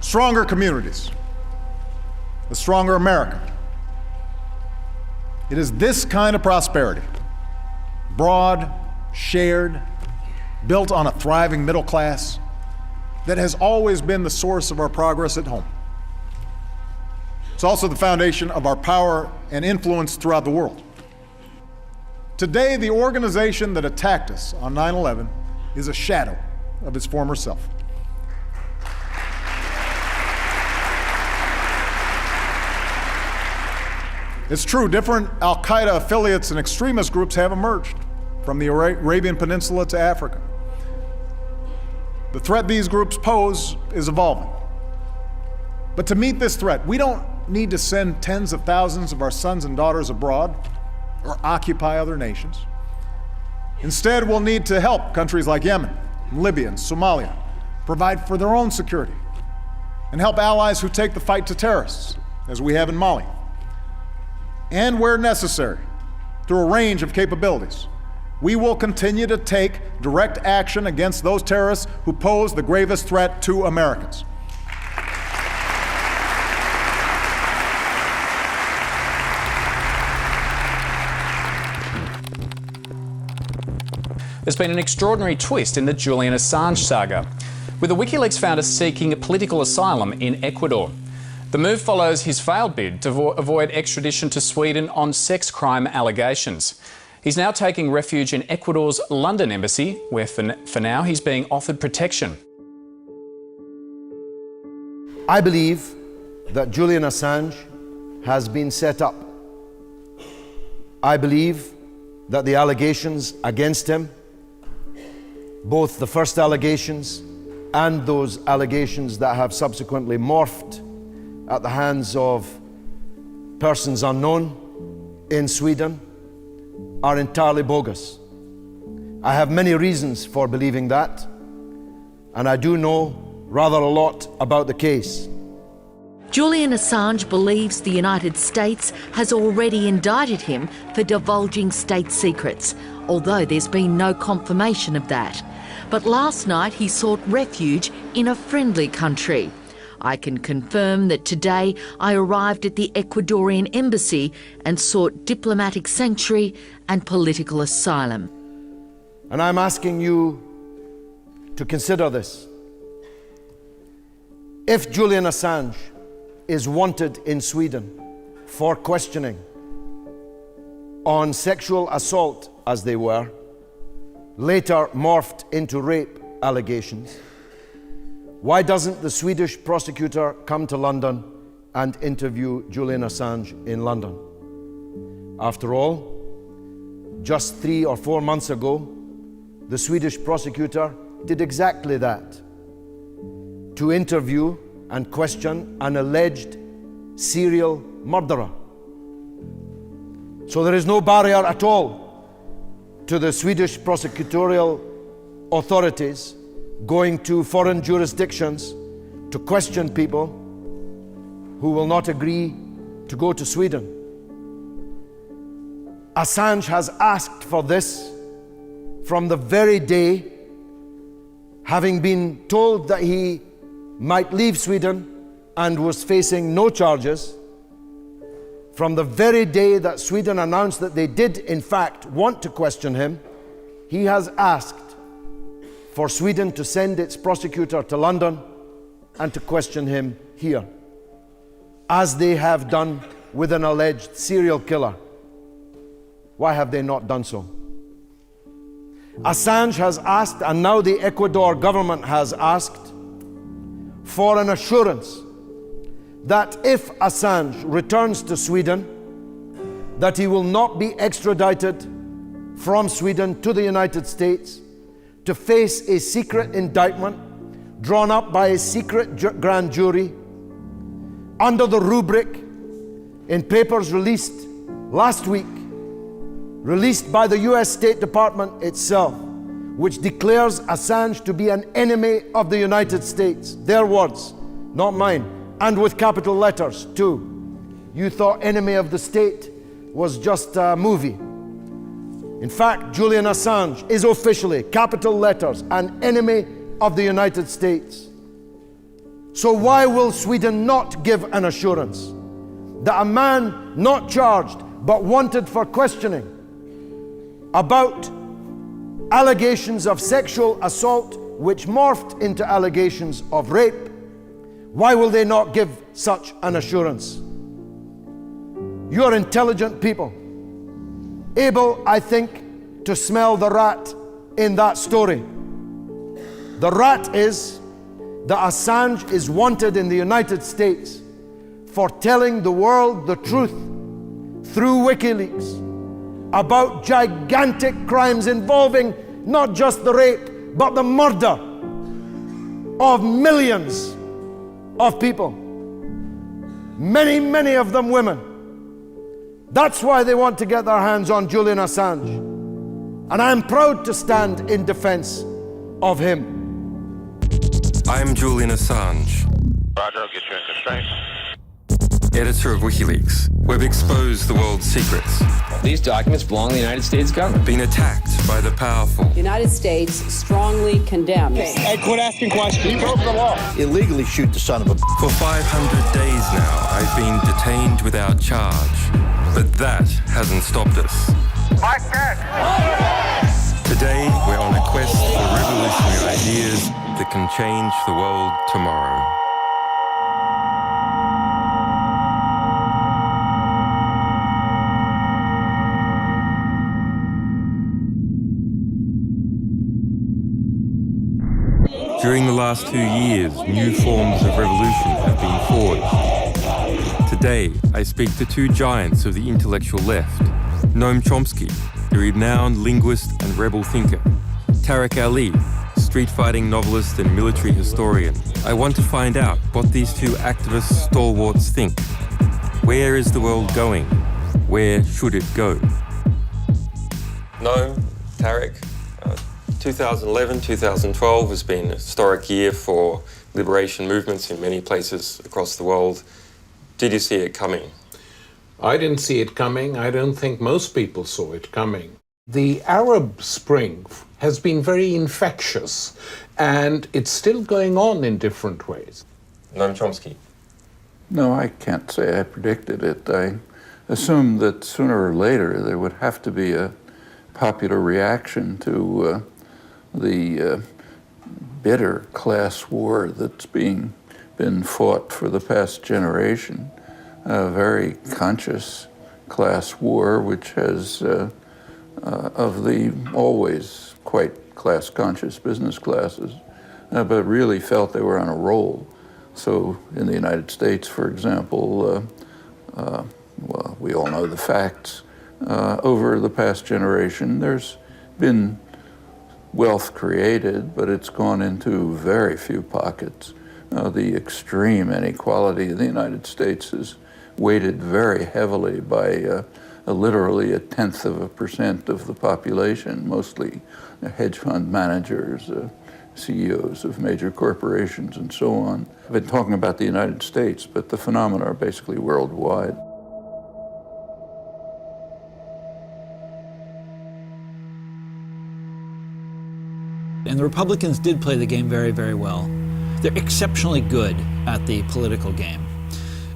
stronger communities, a stronger America. It is this kind of prosperity, broad, shared, built on a thriving middle class, that has always been the source of our progress at home. It's also the foundation of our power and influence throughout the world. Today, the organization that attacked us on 9/11 is a shadow of its former self. It's true, different al-Qaeda affiliates and extremist groups have emerged from the Arabian Peninsula to Africa. The threat these groups pose is evolving. But to meet this threat, we don't need to send tens of thousands of our sons and daughters abroad or occupy other nations. Instead, we'll need to help countries like Yemen, Libya, and Somalia provide for their own security and help allies who take the fight to terrorists, as we have in Mali. And where necessary, through a range of capabilities, we will continue to take direct action against those terrorists who pose the gravest threat to Americans. There's been an extraordinary twist in the Julian Assange saga, with the WikiLeaks founder seeking political asylum in Ecuador. The move follows his failed bid to avoid extradition to Sweden on sex crime allegations. He's now taking refuge in Ecuador's London embassy, where for now he's being offered protection. I believe that Julian Assange has been set up. I believe that the allegations against him, both the first allegations and those allegations that have subsequently morphed at the hands of persons unknown in Sweden, are entirely bogus. I have many reasons for believing that, and I do know rather a lot about the case. Julian Assange believes the United States has already indicted him for divulging state secrets, although there's been no confirmation of that. But last night he sought refuge in a friendly country. I can confirm that today I arrived at the Ecuadorian embassy and sought diplomatic sanctuary and political asylum. And I'm asking you to consider this. If Julian Assange is wanted in Sweden for questioning on sexual assault, as they were, later morphed into rape allegations, why doesn't the Swedish prosecutor come to London and interview Julian Assange in London? After all, just 3 or 4 months ago, the Swedish prosecutor did exactly that, to interview and question an alleged serial murderer. So there is no barrier at all to the Swedish prosecutorial authorities going to foreign jurisdictions to question people who will not agree to go to Sweden. Assange has asked for this from the very day, having been told that he might leave Sweden and was facing no charges. From the very day that Sweden announced that they did in fact want to question him, he has asked for Sweden to send its prosecutor to London and to question him here, as they have done with an alleged serial killer. Why have they not done so? Assange has asked, and now the Ecuador government has asked, for an assurance that if Assange returns to Sweden, that he will not be extradited from Sweden to the United States to face a secret indictment drawn up by a secret grand jury under the rubric in papers released last week, released by the US State Department itself, which declares Assange to be an enemy of the United States. Their words, not mine, and with capital letters too. You thought enemy of the state was just a movie. In fact, Julian Assange is officially, capital letters, an enemy of the United States. So why will Sweden not give an assurance that a man not charged but wanted for questioning about allegations of sexual assault which morphed into allegations of rape, why will they not give such an assurance? You are intelligent people, able, I think, to smell the rat in that story. The rat is that Assange is wanted in the United States for telling the world the truth through WikiLeaks about gigantic crimes involving not just the rape, but the murder of millions of people. Many, many of them women. That's why they want to get their hands on Julian Assange. And I'm proud to stand in defense of him. I'm Julian Assange. Roger, I'll get you in constraint. Editor of WikiLeaks. We've exposed the world's secrets. These documents belong to the United States government. Been attacked by the powerful. The United States strongly condemns. Hey, quit asking questions. He broke the law. Illegally shoot the son of a... For 500 days now, I've been detained without charge. But that hasn't stopped us. Today, we're on a quest for revolutionary ideas that can change the world tomorrow. past 2 years, new forms of revolution have been forged. Today, I speak to two giants of the intellectual left, Noam Chomsky, the renowned linguist and rebel thinker, Tariq Ali, street-fighting novelist and military historian. I want to find out what these two activist stalwarts think. Where is the world going? Where should it go? Noam, Tariq, 2011, 2012 has been a historic year for liberation movements in many places across the world. Did you see it coming? I didn't see it coming. I don't think most people saw it coming. The Arab Spring has been very infectious, and it's still going on in different ways. Noam Chomsky. No, I can't say I predicted it. I assumed that sooner or later there would have to be a popular reaction to the bitter class war that's been fought for the past generation. A very conscious class war, which has, of the always quite class-conscious business classes, but really felt they were on a roll. So in the United States, for example, well, we all know the facts. Over the past generation, there's been wealth created, but it's gone into very few pockets. The extreme inequality in the United States is weighted very heavily by literally 0.1% of the population, mostly hedge fund managers, CEOs of major corporations, and so on. I've been talking about the United States, but the phenomena are basically worldwide. And the Republicans did play the game very, very well. They're exceptionally good at the political game.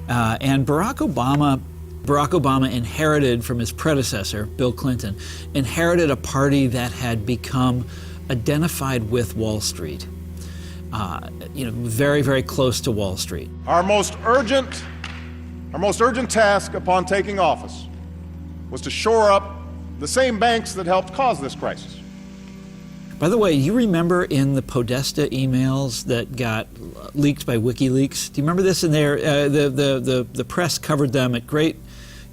And Barack Obama inherited from his predecessor, Bill Clinton, inherited a party that had become identified with Wall Street. Very, very close to Wall Street. Our most urgent task upon taking office was to shore up the same banks that helped cause this crisis. By the way, you remember in the Podesta emails that got leaked by WikiLeaks? Do you remember this in there? The press covered them at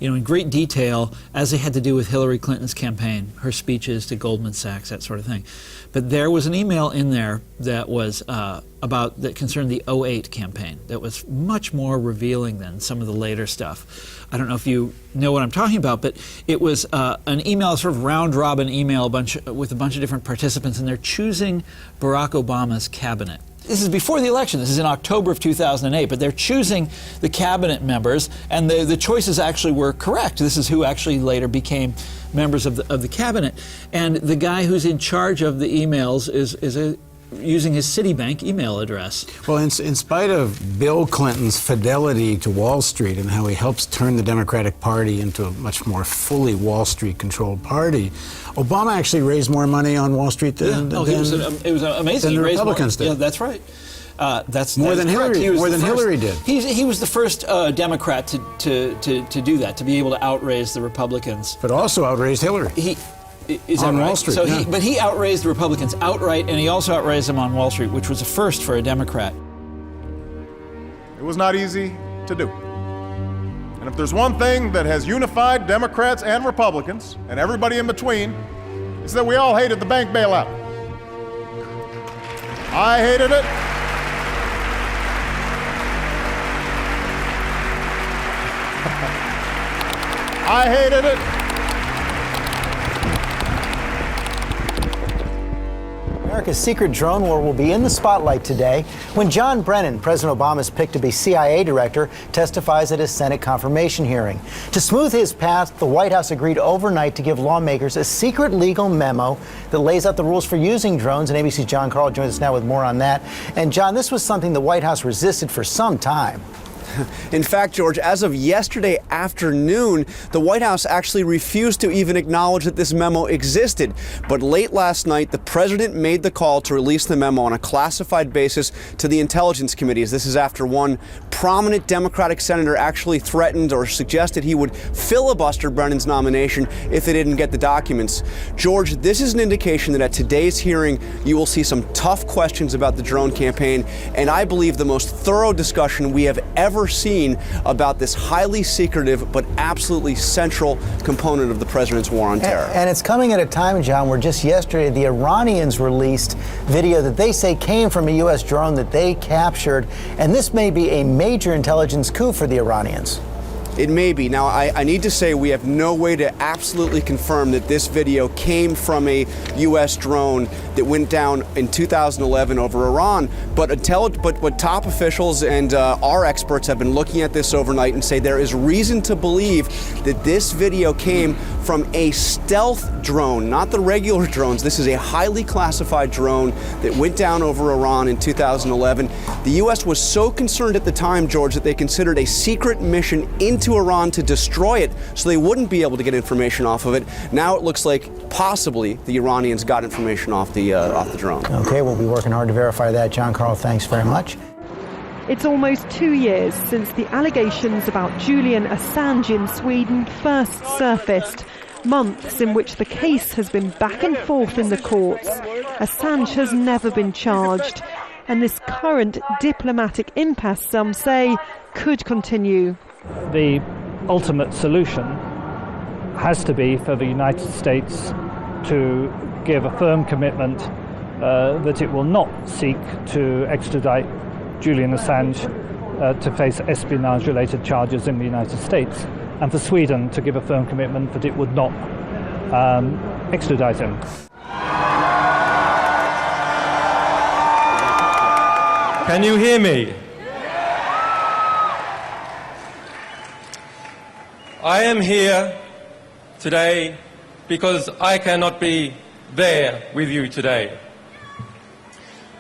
in great detail as they had to do with Hillary Clinton's campaign, her speeches to Goldman Sachs, that sort of thing. But there was an email in there that was that concerned the 2008 campaign that was much more revealing than some of the later stuff. I don't know if you know what I'm talking about, but it was an email, sort of round-robin email with a bunch of different participants, and they're choosing Barack Obama's cabinet. This is before the election. This is in October of 2008, but they're choosing the cabinet members, and the choices actually were correct. This is who actually later became members of the cabinet. And the guy who's in charge of the emails is using his Citibank email address. Well, in spite of Bill Clinton's fidelity to Wall Street and how he helps turn the Democratic Party into a much more fully Wall Street-controlled party, Obama actually raised more money on Wall Street than it was amazing. Than the Republicans did. Yeah, that's right. That's more than Hillary. Hillary did. He was the first Democrat to do that, to be able to outraise the Republicans. But also outraised Hillary. Is on that right? Wall Street. So yeah. But he outraised the Republicans outright, and he also outraised them on Wall Street, which was a first for a Democrat. It was not easy to do. And if there's one thing that has unified Democrats and Republicans, and everybody in between, it's that we all hated the bank bailout. I hated it. I hated it. America's secret drone war will be in the spotlight today when John Brennan, President Obama's pick to be CIA director, testifies at his Senate confirmation hearing. To smooth his path, the White House agreed overnight to give lawmakers a secret legal memo that lays out the rules for using drones. And ABC's John Carl joins us now with more on that. And John, this was something the White House resisted for some time. In fact, George, as of yesterday afternoon, the White House actually refused to even acknowledge that this memo existed. But late last night, the president made the call to release the memo on a classified basis to the Intelligence Committees. This is after one prominent Democratic senator actually threatened or suggested he would filibuster Brennan's nomination if they didn't get the documents. George, this is an indication that at today's hearing, you will see some tough questions about the drone campaign, and I believe the most thorough discussion we have ever seen about this highly secretive but absolutely central component of the president's war on terror. And it's coming at a time, John, where just yesterday the Iranians released video that they say came from a U.S. drone that they captured, and this may be a major intelligence coup for the Iranians. It may be. Now, I need to say we have no way to absolutely confirm that this video came from a U.S. drone that went down in 2011 over Iran. But top officials and our experts have been looking at this overnight and say there is reason to believe that this video came from a stealth drone, not the regular drones. This is a highly classified drone that went down over Iran in 2011. The U.S. was so concerned at the time, George, that they considered a secret mission into Iran to destroy it so they wouldn't be able to get information off of it. Now it looks like possibly the Iranians got information off the drone. Okay, we'll be working hard to verify that. John Carl, thanks very much. It's almost 2 years since the allegations about Julian Assange in Sweden first surfaced. Months in which the case has been back and forth in the courts. Assange has never been charged. And this current diplomatic impasse, some say, could continue. The ultimate solution has to be for the United States to give a firm commitment that it will not seek to extradite Julian Assange to face espionage-related charges in the United States, and for Sweden to give a firm commitment that it would not extradite him. Can you hear me? I am here today because I cannot be there with you today.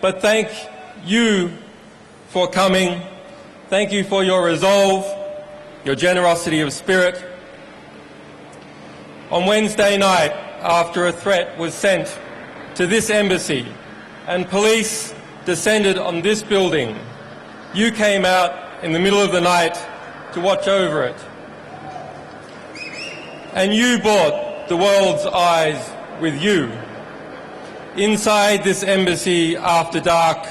But thank you for coming. Thank you for your resolve, your generosity of spirit. On Wednesday night, after a threat was sent to this embassy and police descended on this building, you came out in the middle of the night to watch over it. And you brought the world's eyes with you. Inside this embassy after dark,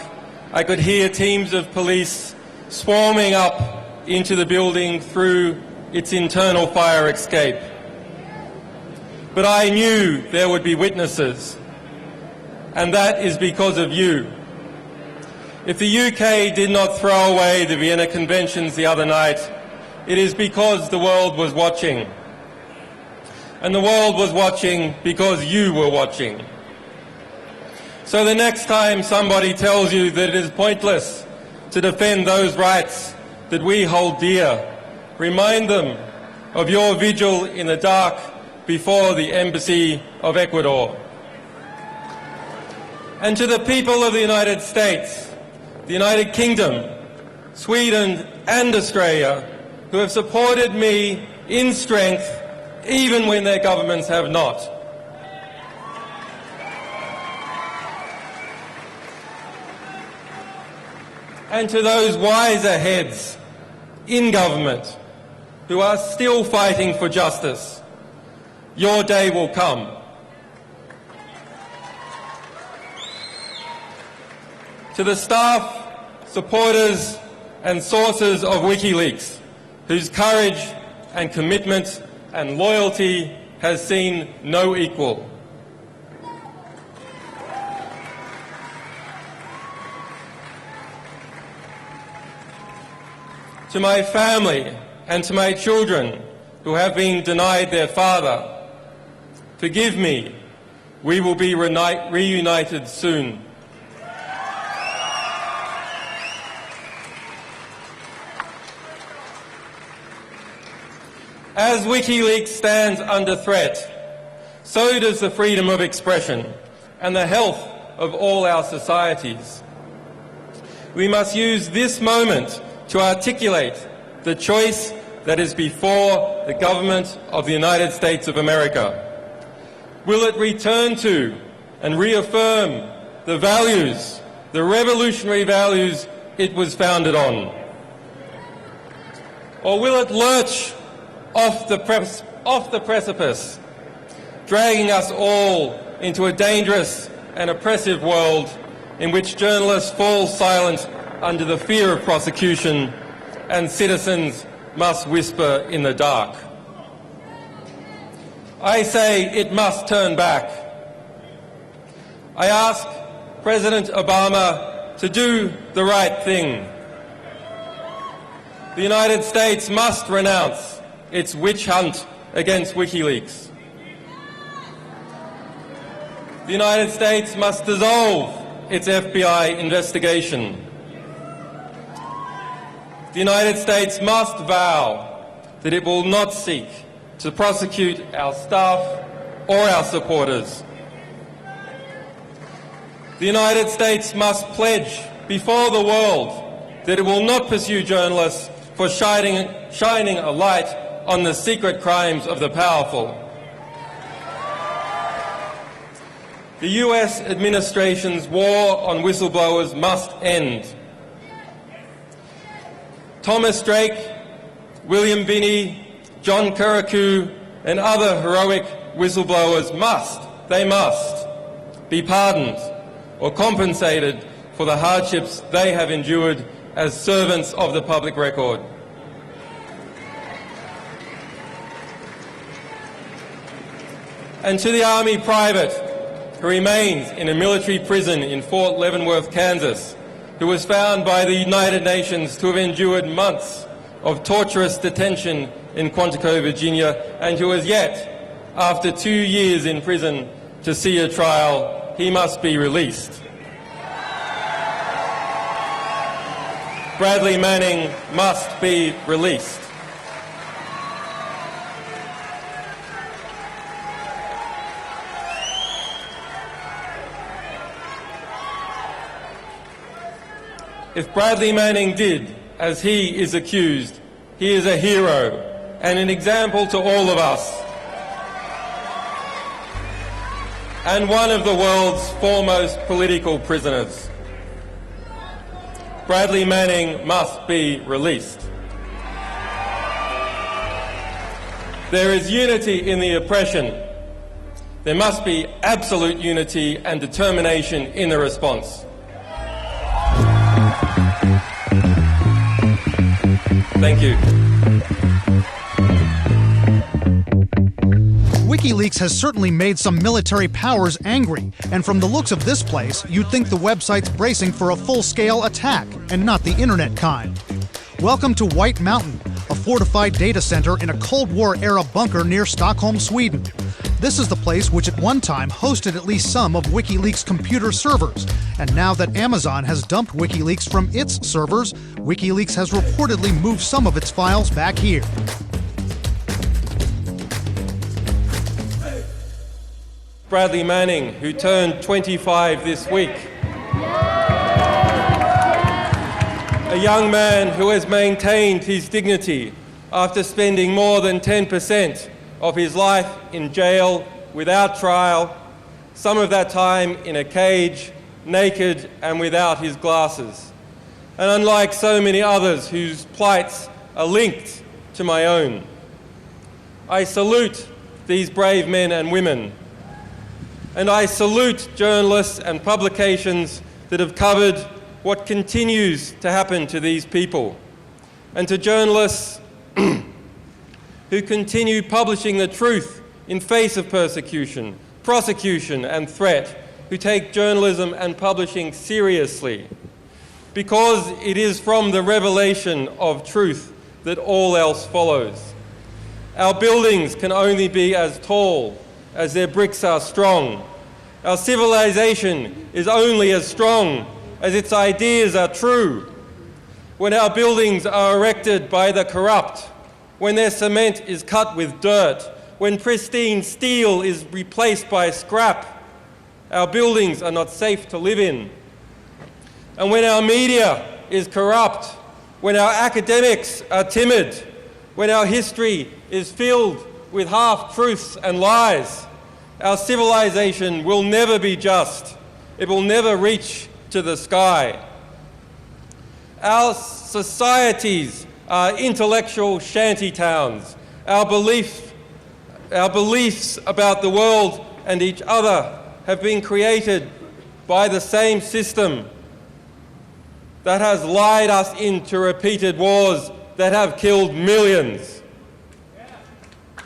I could hear teams of police swarming up into the building through its internal fire escape. But I knew there would be witnesses, and that is because of you. If the UK did not throw away the Vienna Conventions the other night, it is because the world was watching. And the world was watching because you were watching. So the next time somebody tells you that it is pointless to defend those rights that we hold dear, remind them of your vigil in the dark before the Embassy of Ecuador. And to the people of the United States, the United Kingdom, Sweden and Australia, who have supported me in strength even when their governments have not. And to those wiser heads in government who are still fighting for justice, your day will come. To the staff, supporters and sources of WikiLeaks, whose courage and commitment and loyalty has seen no equal. To my family and to my children who have been denied their father, forgive me, we will be reunited soon. As WikiLeaks stands under threat, so does the freedom of expression and the health of all our societies. We must use this moment to articulate the choice that is before the government of the United States of America? Will it return to and reaffirm the values, the revolutionary values it was founded on? Or will it lurch off the precipice, dragging us all into a dangerous and oppressive world in which journalists fall silent under the fear of prosecution and citizens must whisper in the dark? I say it must turn back. I ask President Obama to do the right thing. The United States must renounce its witch hunt against WikiLeaks. The United States must dissolve its FBI investigation. The United States must vow that it will not seek to prosecute our staff or our supporters. The United States must pledge before the world that it will not pursue journalists for shining a light on the secret crimes of the powerful. The US administration's war on whistleblowers must end. Thomas Drake, William Binney, John Kirikou, and other heroic whistleblowers must be pardoned or compensated for the hardships they have endured as servants of the public record. And to the Army private who remains in a military prison in Fort Leavenworth, Kansas, who was found by the United Nations to have endured months of torturous detention in Quantico, Virginia, and who has yet, after 2 years in prison, to see a trial, he must be released. Bradley Manning must be released. If Bradley Manning did as he is accused, he is a hero and an example to all of us, and one of the world's foremost political prisoners. Bradley Manning must be released. There is unity in the oppression. There must be absolute unity and determination in the response. Thank you. WikiLeaks has certainly made some military powers angry, and from the looks of this place, you'd think the website's bracing for a full-scale attack, and not the internet kind. Welcome to White Mountain, a fortified data center in a Cold War-era bunker near Stockholm, Sweden. This is the place which at one time hosted at least some of WikiLeaks' computer servers, and now that Amazon has dumped WikiLeaks from its servers, WikiLeaks has reportedly moved some of its files back here. Bradley Manning, who turned 25 this week. A young man who has maintained his dignity after spending more than 10% of his life in jail without trial, some of that time in a cage, naked and without his glasses. And unlike so many others whose plights are linked to my own, I salute these brave men and women. And I salute journalists and publications that have covered what continues to happen to these people, and to journalists who continue publishing the truth in face of persecution, prosecution and threat, who take journalism and publishing seriously, because it is from the revelation of truth that all else follows. Our buildings can only be as tall as their bricks are strong. Our civilization is only as strong as its ideas are true. When our buildings are erected by the corrupt, when their cement is cut with dirt, when pristine steel is replaced by scrap, our buildings are not safe to live in. And when our media is corrupt, when our academics are timid, when our history is filled with half-truths and lies, our civilization will never be just. It will never reach to the sky. Our societies are intellectual shanty towns. Our beliefs about the world and each other have been created by the same system that has lied us into repeated wars that have killed millions.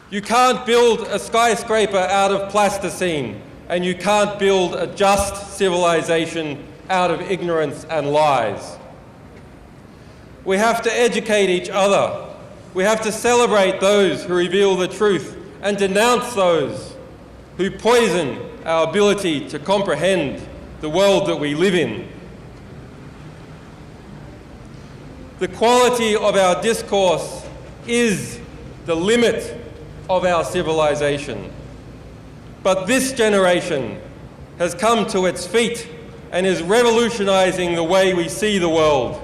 You can't build a skyscraper out of plasticine, and you can't build a just civilization out of ignorance and lies. We have to educate each other. We have to celebrate those who reveal the truth and denounce those who poison our ability to comprehend the world that we live in. The quality of our discourse is the limit of our civilization. But this generation has come to its feet and is revolutionizing the way we see the world.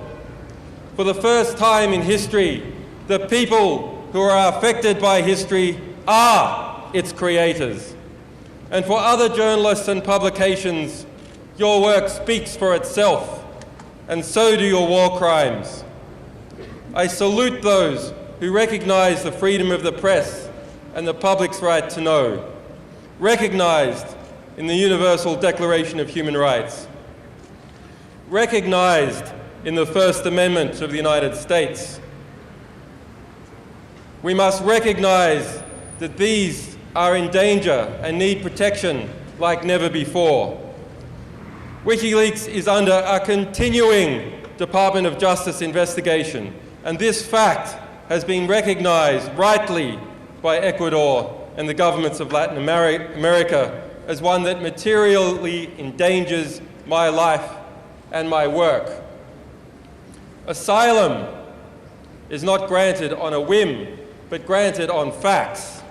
For the first time in history, the people who are affected by history are its creators. And for other journalists and publications, your work speaks for itself, and so do your war crimes. I salute those who recognize the freedom of the press and the public's right to know, recognized in the Universal Declaration of Human Rights, recognized in the First Amendment of the United States. We must recognize that these are in danger and need protection like never before. WikiLeaks is under a continuing Department of Justice investigation, and this fact has been recognized rightly by Ecuador and the governments of Latin America as one that materially endangers my life and my work. Asylum is not granted on a whim, but granted on facts.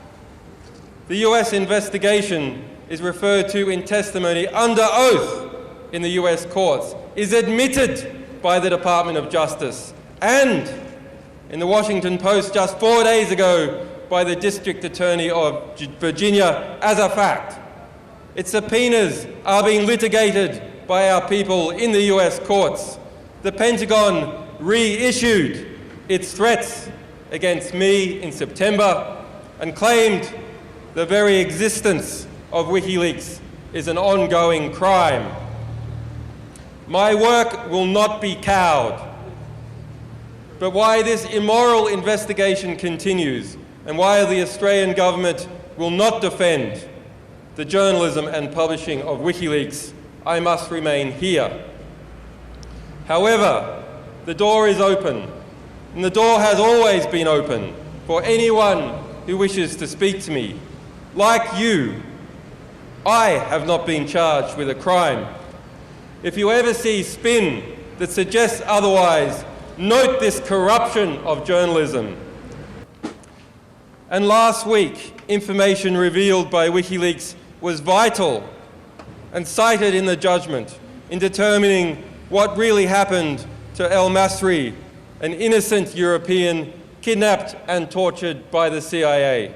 The US investigation is referred to in testimony under oath in the US courts, is admitted by the Department of Justice, and in the Washington Post just 4 days ago by the District Attorney of Virginia as a fact. Its subpoenas are being litigated by our people in the US courts. The Pentagon reissued its threats against me in September and claimed the very existence of WikiLeaks is an ongoing crime. My work will not be cowed. But why this immoral investigation continues and why the Australian government will not defend the journalism and publishing of WikiLeaks, I must remain here. However, the door is open, and the door has always been open for anyone who wishes to speak to me. Like you, I have not been charged with a crime. If you ever see spin that suggests otherwise, note this corruption of journalism. And last week, information revealed by WikiLeaks was vital and cited in the judgment in determining what really happened to El Masri, an innocent European kidnapped and tortured by the CIA.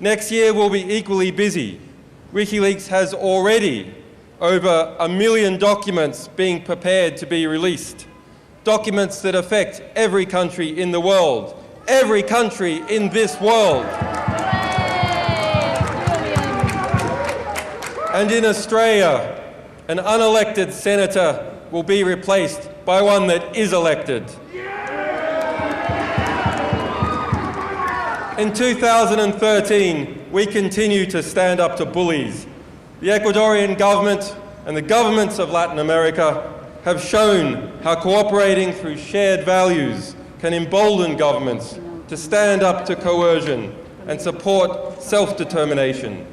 Next year will be equally busy. WikiLeaks has already over 1 million documents being prepared to be released. Documents that affect every country in the world. Every country in this world. And in Australia, an unelected senator will be replaced by one that is elected. In 2013, we continue to stand up to bullies. The Ecuadorian government and the governments of Latin America have shown how cooperating through shared values can embolden governments to stand up to coercion and support self-determination.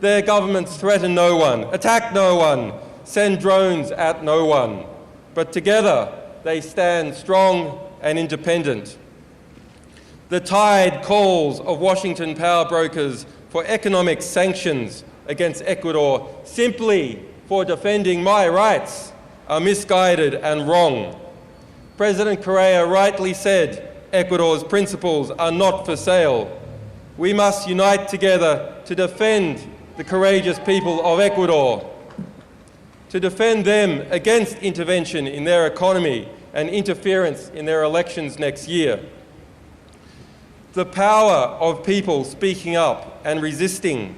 Their governments threaten no one, attack no one, send drones at no one, but together they stand strong and independent. The tide calls of Washington power brokers for economic sanctions against Ecuador simply for defending my rights are misguided and wrong. President Correa rightly said Ecuador's principles are not for sale. We must unite together to defend the courageous people of Ecuador, to defend them against intervention in their economy and interference in their elections next year. The power of people speaking up and resisting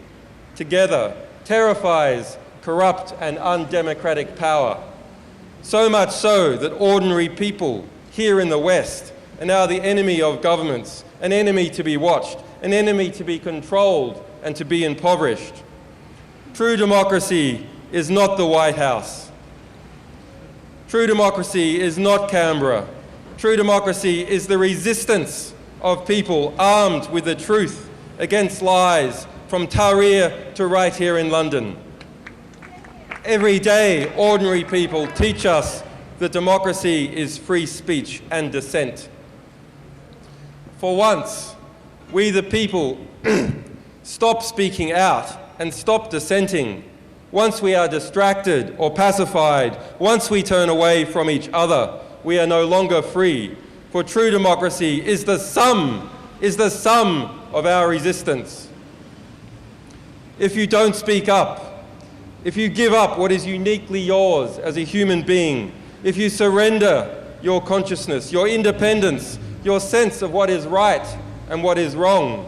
together terrifies corrupt and undemocratic power. So much so that ordinary people here in the West are now the enemy of governments, an enemy to be watched, an enemy to be controlled and to be impoverished. True democracy is not the White House. True democracy is not Canberra. True democracy is the resistance of people armed with the truth against lies from Tahrir to right here in London. Every day, ordinary people teach us that democracy is free speech and dissent. For once, we the people stop speaking out and stop dissenting. Once we are distracted or pacified, once we turn away from each other, we are no longer free. For true democracy is the sum of our resistance. If you don't speak up, if you give up what is uniquely yours as a human being, if you surrender your consciousness, your independence, your sense of what is right and what is wrong,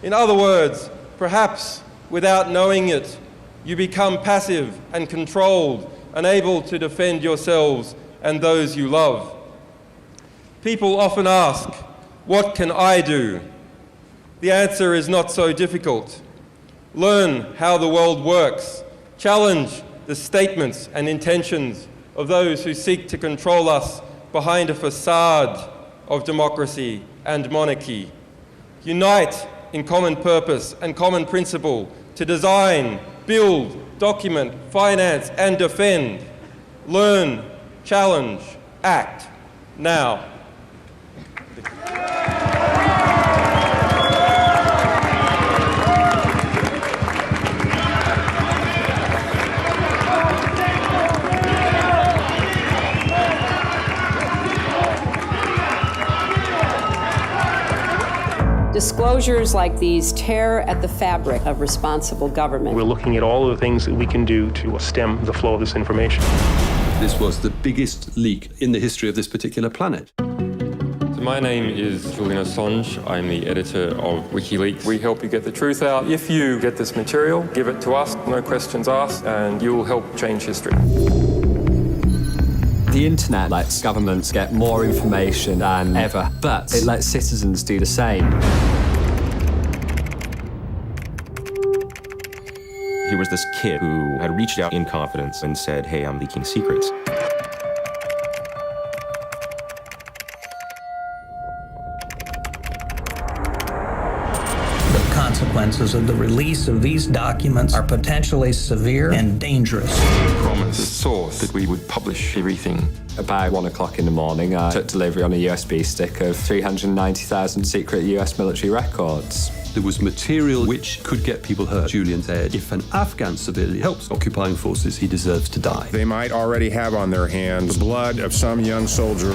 in other words, perhaps without knowing it, you become passive and controlled, unable to defend yourselves and those you love. People often ask, what can I do? The answer is not so difficult. Learn how the world works. Challenge the statements and intentions of those who seek to control us behind a facade of democracy and monarchy. Unite in common purpose and common principle to design, build, document, finance, and defend. Learn, challenge, act now. Disclosures like these tear at the fabric of responsible government. We're looking at all of the things that we can do to stem the flow of this information. This was the biggest leak in the history of this particular planet. So my name is Julian Assange. I'm the editor of WikiLeaks. We help you get the truth out. If you get this material, give it to us, no questions asked, and you'll help change history. The internet lets governments get more information than ever, but it lets citizens do the same. Here was this kid who had reached out in confidence and said, hey, I'm leaking secrets. The consequences of the release of these documents are potentially severe and dangerous. We promised the source that we would publish everything. About 1 o'clock in the morning, I took delivery on a USB stick of 390,000 secret US military records. There was material which could get people hurt. Julian said, if an Afghan civilian helps occupying forces, he deserves to die. They might already have on their hands the blood of some young soldier.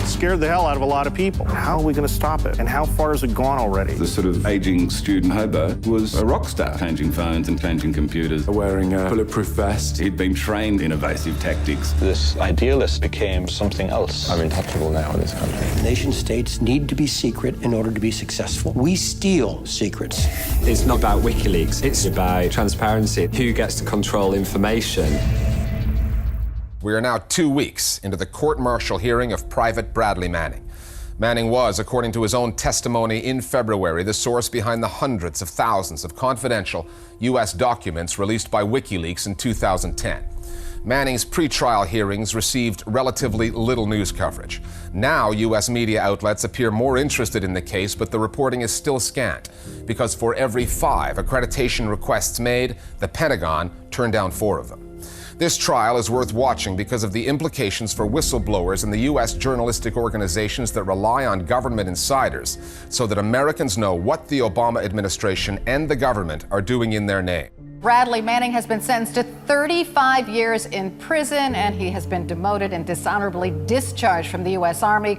Scared the hell out of a lot of people. How are we going to stop it? And how far has it gone already? The sort of aging student hobo was a rock star, changing phones and changing computers. Wearing a bulletproof vest. He'd been trained in evasive tactics. This idealist became something else. I'm untouchable now in this country. Nation states need to be secret in order to be successful. We steal secrets. It's not about WikiLeaks, it's about transparency. Who gets to control information? We are now 2 weeks into the court-martial hearing of Private Bradley Manning. Manning was, according to his own testimony in February, the source behind the hundreds of thousands of confidential U.S. documents released by WikiLeaks in 2010. Manning's pre-trial hearings received relatively little news coverage. Now, U.S. media outlets appear more interested in the case, but the reporting is still scant, because for every 5 accreditation requests made, the Pentagon turned down 4 of them. This trial is worth watching because of the implications for whistleblowers and the U.S. journalistic organizations that rely on government insiders so that Americans know what the Obama administration and the government are doing in their name. Bradley Manning has been sentenced to 35 years in prison, and he has been demoted and dishonorably discharged from the U.S. Army.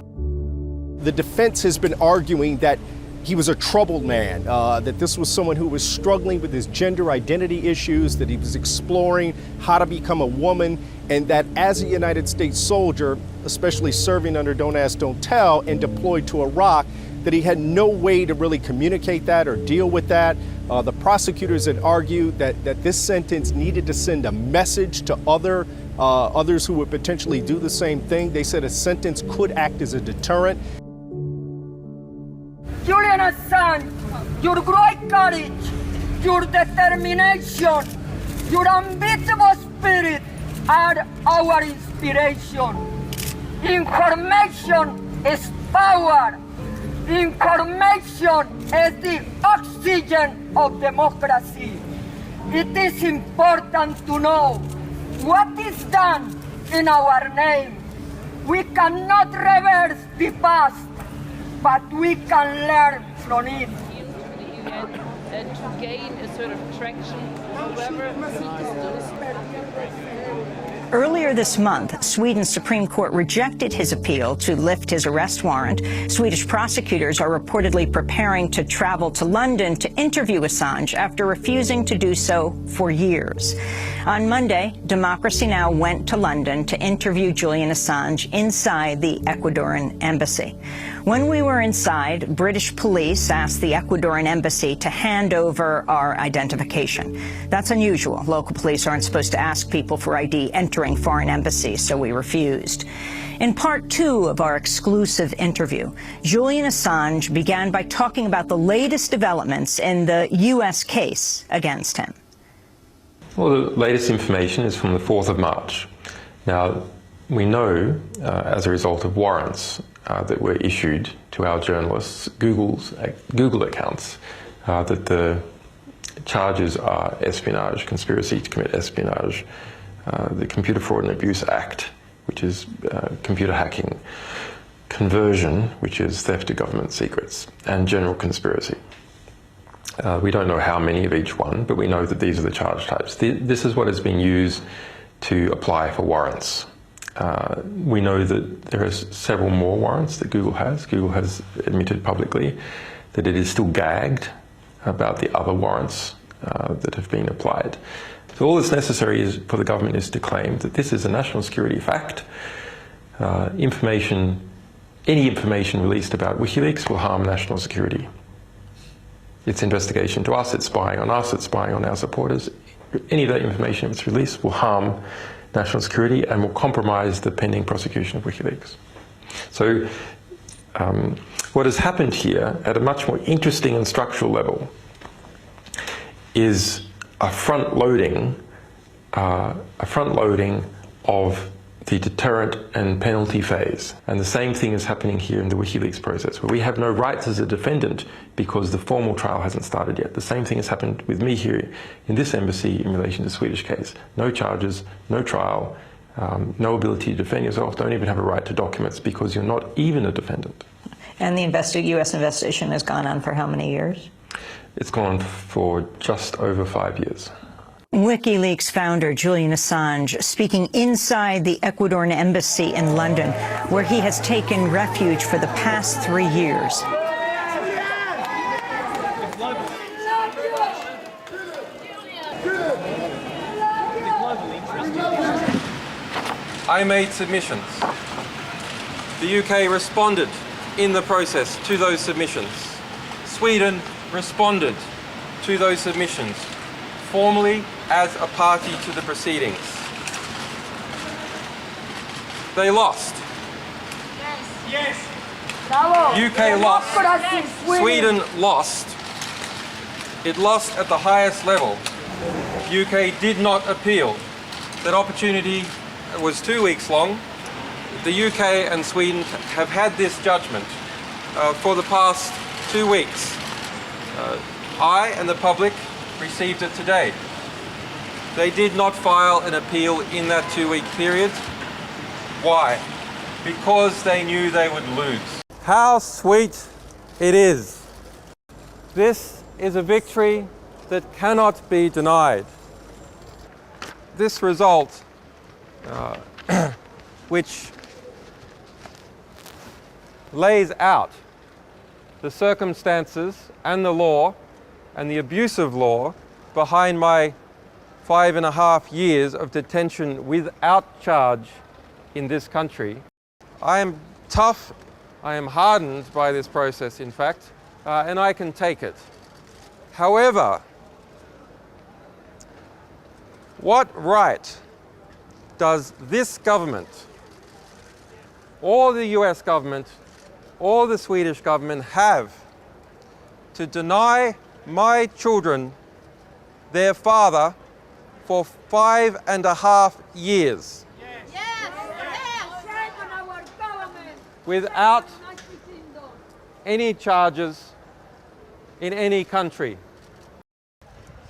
The defense has been arguing that he was a troubled man, that this was someone who was struggling with his gender identity issues, that he was exploring how to become a woman, and that as a United States soldier, especially serving under Don't Ask, Don't Tell, and deployed to Iraq, that he had no way to really communicate that or deal with that. The prosecutors had argued that this sentence needed to send a message to others who would potentially do the same thing. They said a sentence could act as a deterrent. Julian Assange, your great courage, your determination, your unbeatable spirit are our inspiration. Information is power. Information is the oxygen of democracy. It is important to know what is done in our name. We cannot reverse the past, but we can learn from it. To gain a sort of traction, however. Earlier this month, Sweden's Supreme Court rejected his appeal to lift his arrest warrant. Swedish prosecutors are reportedly preparing to travel to London to interview Assange after refusing to do so for years. On Monday, Democracy Now! Went to London to interview Julian Assange inside the Ecuadorian embassy. When we were inside, British police asked the Ecuadorian embassy to hand over our identification. That's unusual. Local police aren't supposed to ask people for ID entering foreign embassies, so we refused. In part two of our exclusive interview, Julian Assange began by talking about the latest developments in the U.S. case against him. Well, the latest information is from the 4th of March. Now, we know, as a result of warrants that were issued to our journalists, Google accounts, that the charges are espionage, conspiracy to commit espionage, the Computer Fraud and Abuse Act, which is computer hacking, conversion, which is theft of government secrets, and general conspiracy. We don't know how many of each one, but we know that these are the charge types. This is what has been used to apply for warrants. We know that there are several more warrants that Google has. Google has admitted publicly that it is still gagged about the other warrants that have been applied. So all that's necessary is for the government is to claim that this is a national security fact. Any information released about WikiLeaks will harm national security. It's investigation to us, it's spying on us, it's spying on our supporters. Any of that information, if it's released, will harm national security and will compromise the pending prosecution of WikiLeaks. So what has happened here at a much more interesting and structural level is a front-loading of the deterrent and penalty phase. And the same thing is happening here in the WikiLeaks process, where we have no rights as a defendant because the formal trial hasn't started yet. The same thing has happened with me here in this embassy in relation to the Swedish case. No charges, no trial, no ability to defend yourself, don't even have a right to documents because you're not even a defendant. And the U.S. investigation has gone on for how many years? It's gone on for just over 5 years. WikiLeaks founder Julian Assange speaking inside the Ecuadorian embassy in London, where he has taken refuge for the past 3 years. I made submissions. The UK responded in the process to those submissions. Sweden responded to those submissions formally as a party to the proceedings. They lost. Yes. UK lost. Sweden lost. It lost at the highest level. UK did not appeal. That opportunity was 2 weeks long. The UK and Sweden have had this judgment for the past 2 weeks. I and the public received it today. They did not file an appeal in that 2-week period. Why? Because they knew they would lose. How sweet it is. This is a victory that cannot be denied. This result, which lays out the circumstances and the law and the abuse of law behind my 5.5 years of detention without charge in this country. I am tough, I am hardened by this process, in fact, and I can take it. However, what right does this government, or the US government, or the Swedish government have to deny my children their father for 5.5 years without any charges in any country?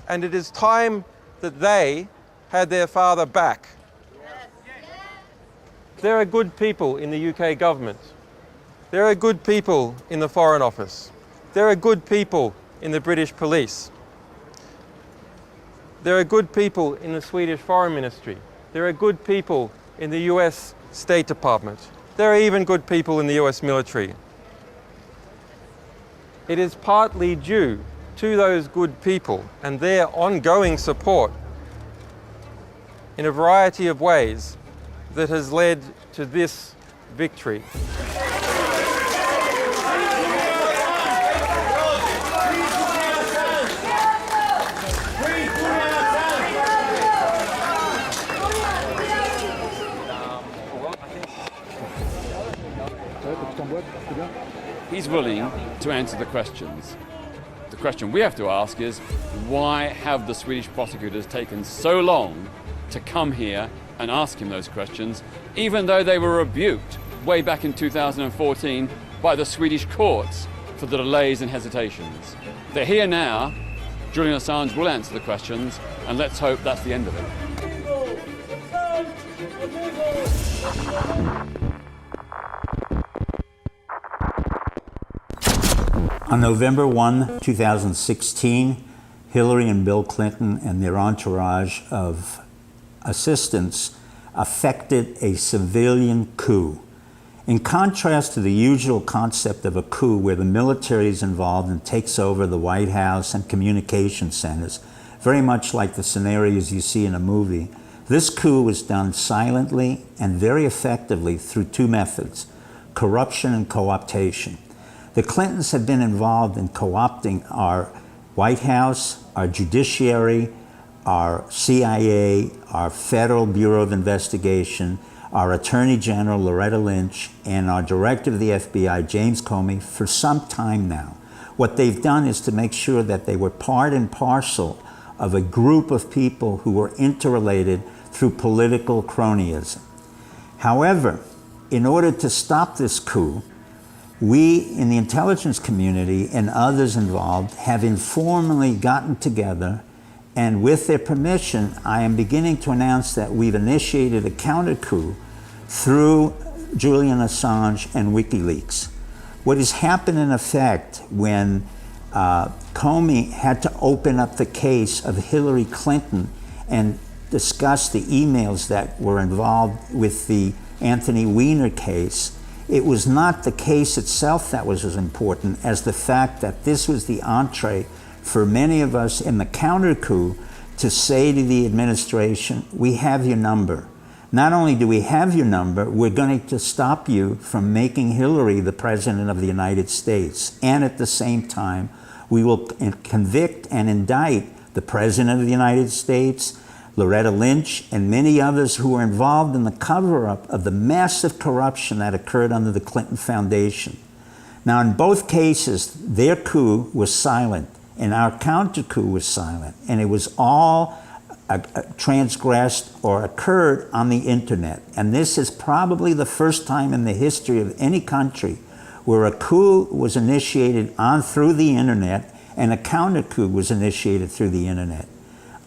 And it is time that they had their father back. There are good people in the UK government. There are good people in the Foreign Office. There are good people in the British police. There are good people in the Swedish Foreign Ministry. There are good people in the US State Department. There are even good people in the US military. It is partly due to those good people and their ongoing support in a variety of ways that has led to this victory. He's willing to answer the questions. The question we have to ask is, why have the Swedish prosecutors taken so long to come here and ask him those questions, even though they were rebuked way back in 2014 by the Swedish courts for the delays and hesitations? They're here now. Julian Assange will answer the questions, and let's hope that's the end of it. On November 1, 2016, Hillary and Bill Clinton and their entourage of assistants effected a civilian coup. In contrast to the usual concept of a coup where the military is involved and takes over the White House and communication centers, very much like the scenarios you see in a movie, this coup was done silently and very effectively through two methods: corruption and co-optation. The Clintons have been involved in co-opting our White House, our judiciary, our CIA, our Federal Bureau of Investigation, our Attorney General, Loretta Lynch, and our Director of the FBI, James Comey, for some time now. What they've done is to make sure that they were part and parcel of a group of people who were interrelated through political cronyism. However, in order to stop this coup, we in the intelligence community and others involved have informally gotten together, and with their permission, I am beginning to announce that we've initiated a counter coup through Julian Assange and WikiLeaks. What has happened in effect when Comey had to open up the case of Hillary Clinton and discuss the emails that were involved with the Anthony Weiner case, it was not the case itself that was as important as the fact that this was the entree for many of us in the counter coup to say to the administration, we have your number. Not only do we have your number, we're going to stop you from making Hillary the President of the United States. And at the same time, we will convict and indict the President of the United States, Loretta Lynch, and many others who were involved in the cover-up of the massive corruption that occurred under the Clinton Foundation. Now, in both cases, their coup was silent, and our counter-coup was silent, and it was all transgressed or occurred on the internet. And this is probably the first time in the history of any country where a coup was initiated through the internet and a counter-coup was initiated through the internet.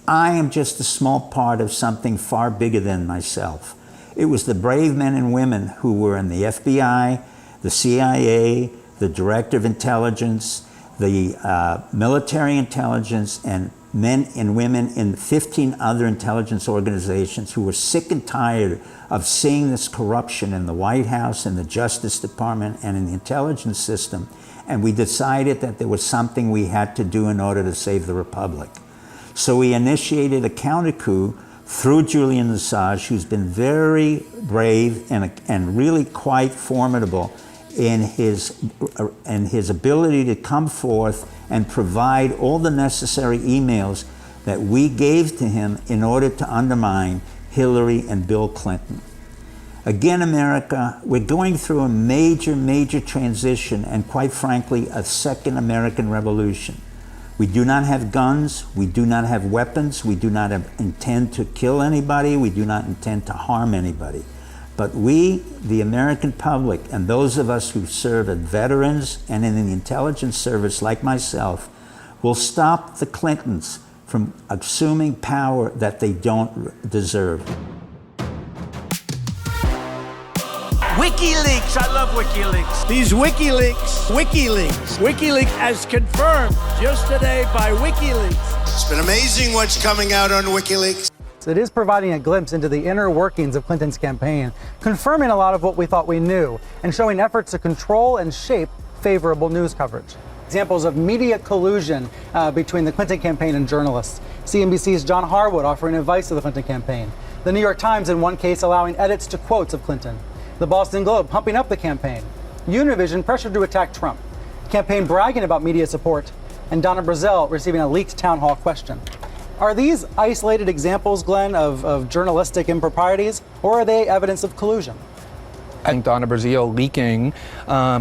I am just a small part of something far bigger than myself. It was the brave men and women who were in the FBI, the CIA, the Director of Intelligence, the military intelligence, and men and women in 15 other intelligence organizations who were sick and tired of seeing this corruption in the White House, in the Justice Department, and in the intelligence system. And we decided that there was something we had to do in order to save the Republic. So we initiated a counter-coup through Julian Assange, who's been very brave and really quite formidable in his ability to come forth and provide all the necessary emails that we gave to him in order to undermine Hillary and Bill Clinton. Again, America, we're going through a major, major transition and, quite frankly, a second American Revolution. We do not have guns, we do not have weapons, we do not intend to kill anybody, we do not intend to harm anybody. But we, the American public, and those of us who serve as veterans and in the intelligence service like myself, will stop the Clintons from assuming power that they don't deserve. WikiLeaks, I love WikiLeaks. These WikiLeaks as confirmed just today by WikiLeaks. It's been amazing what's coming out on WikiLeaks. It is providing a glimpse into the inner workings of Clinton's campaign, confirming a lot of what we thought we knew, and showing efforts to control and shape favorable news coverage. Examples of media collusion between the Clinton campaign and journalists. CNBC's John Harwood offering advice to the Clinton campaign. The New York Times, in one case, allowing edits to quotes of Clinton. The Boston Globe pumping up the campaign. Univision pressured to attack Trump. Campaign bragging about media support. And Donna Brazile receiving a leaked town hall question. Are these isolated examples, Glenn, of journalistic improprieties, or are they evidence of collusion? I think Donna Brazile leaking,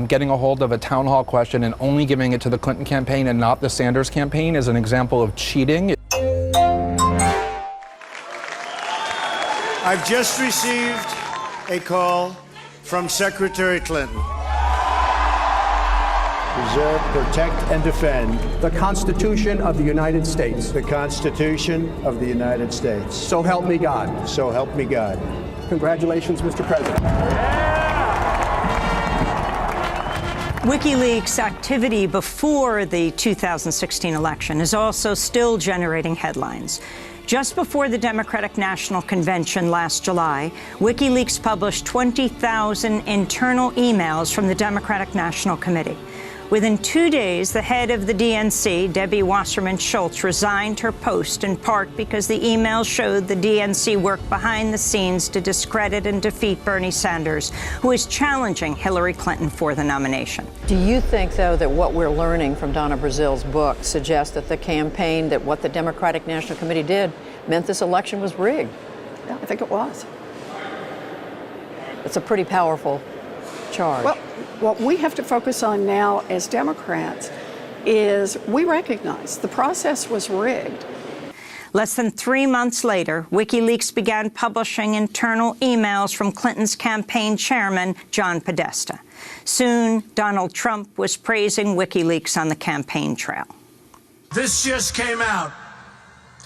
getting a hold of a town hall question and only giving it to the Clinton campaign and not the Sanders campaign is an example of cheating. I've just received a call from Secretary Clinton. Preserve, protect, and defend the Constitution of the United States. The Constitution of the United States. So help me God. So help me God. Congratulations, Mr. President. WikiLeaks activity before the 2016 election is also still generating headlines. Just before the Democratic National Convention last July, WikiLeaks published 20,000 internal emails from the Democratic National Committee. Within 2 days, the head of the DNC, Debbie Wasserman Schultz, resigned her post in part because the emails showed the DNC worked behind the scenes to discredit and defeat Bernie Sanders, who is challenging Hillary Clinton for the nomination. Do you think, though, that what we're learning from Donna Brazile's book suggests that the campaign, that what the Democratic National Committee did, meant this election was rigged? Yeah, I think it was. It's a pretty powerful charge. Well, what we have to focus on now as Democrats is we recognize the process was rigged. Less than 3 months later, WikiLeaks began publishing internal emails from Clinton's campaign chairman, John Podesta. Soon, Donald Trump was praising WikiLeaks on the campaign trail. This just came out.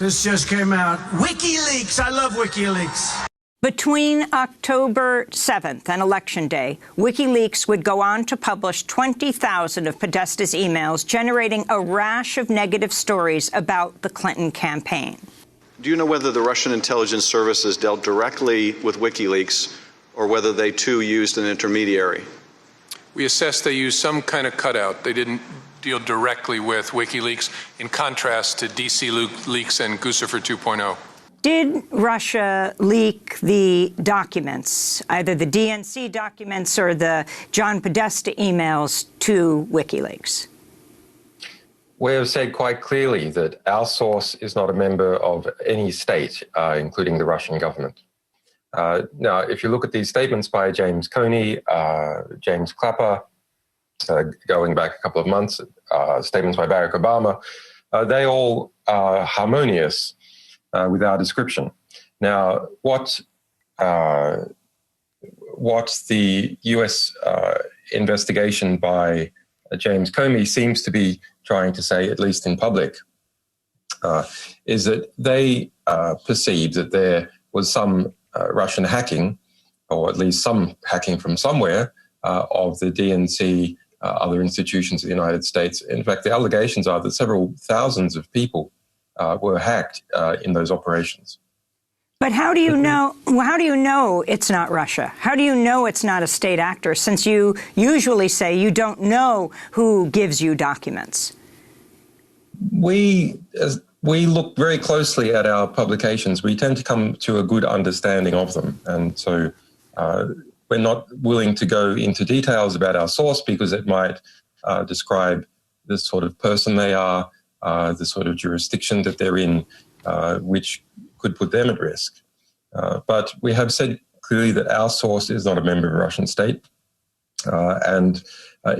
WikiLeaks, I love WikiLeaks. Between October 7th and Election Day, WikiLeaks would go on to publish 20,000 of Podesta's emails, generating a rash of negative stories about the Clinton campaign. Do you know whether the Russian intelligence services dealt directly with WikiLeaks or whether they, too, used an intermediary? We assessed they used some kind of cutout. They didn't deal directly with WikiLeaks, in contrast to DC Leaks and Guccifer 2.0. Did Russia leak the documents, either the DNC documents or the John Podesta emails, to WikiLeaks? We have said quite clearly that our source is not a member of any state, including the Russian government. Now, if you look at these statements by James Comey, James Clapper, going back a couple of months, statements by Barack Obama, they all are harmonious with our description. Now, what the U.S. investigation by James Comey seems to be trying to say, at least in public, is that they perceived that there was some Russian hacking, or at least some hacking from somewhere, of the DNC, other institutions of the United States. In fact, the allegations are that several thousands of people were hacked in those operations. But how do you know? How do you know it's not Russia? How do you know it's not a state actor? Since you usually say you don't know who gives you documents. We look very closely at our publications. We tend to come to a good understanding of them, and so we're not willing to go into details about our source because it might describe the sort of person they are, the sort of jurisdiction that they're in, which could put them at risk. But we have said clearly that our source is not a member of a Russian state, and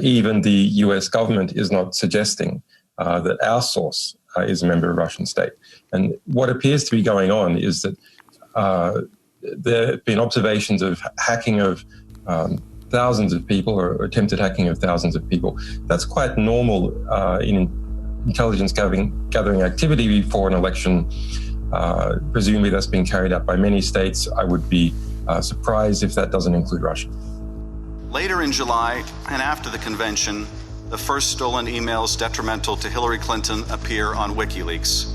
even the US government is not suggesting that our source is a member of a Russian state. And what appears to be going on is that there have been observations of hacking of thousands of people or attempted hacking of thousands of people. That's quite normal in intelligence gathering activity before an election. Presumably that's being carried out by many states. I would be surprised if that doesn't include Russia. Later in July and after the convention, the first stolen emails detrimental to Hillary Clinton appear on WikiLeaks.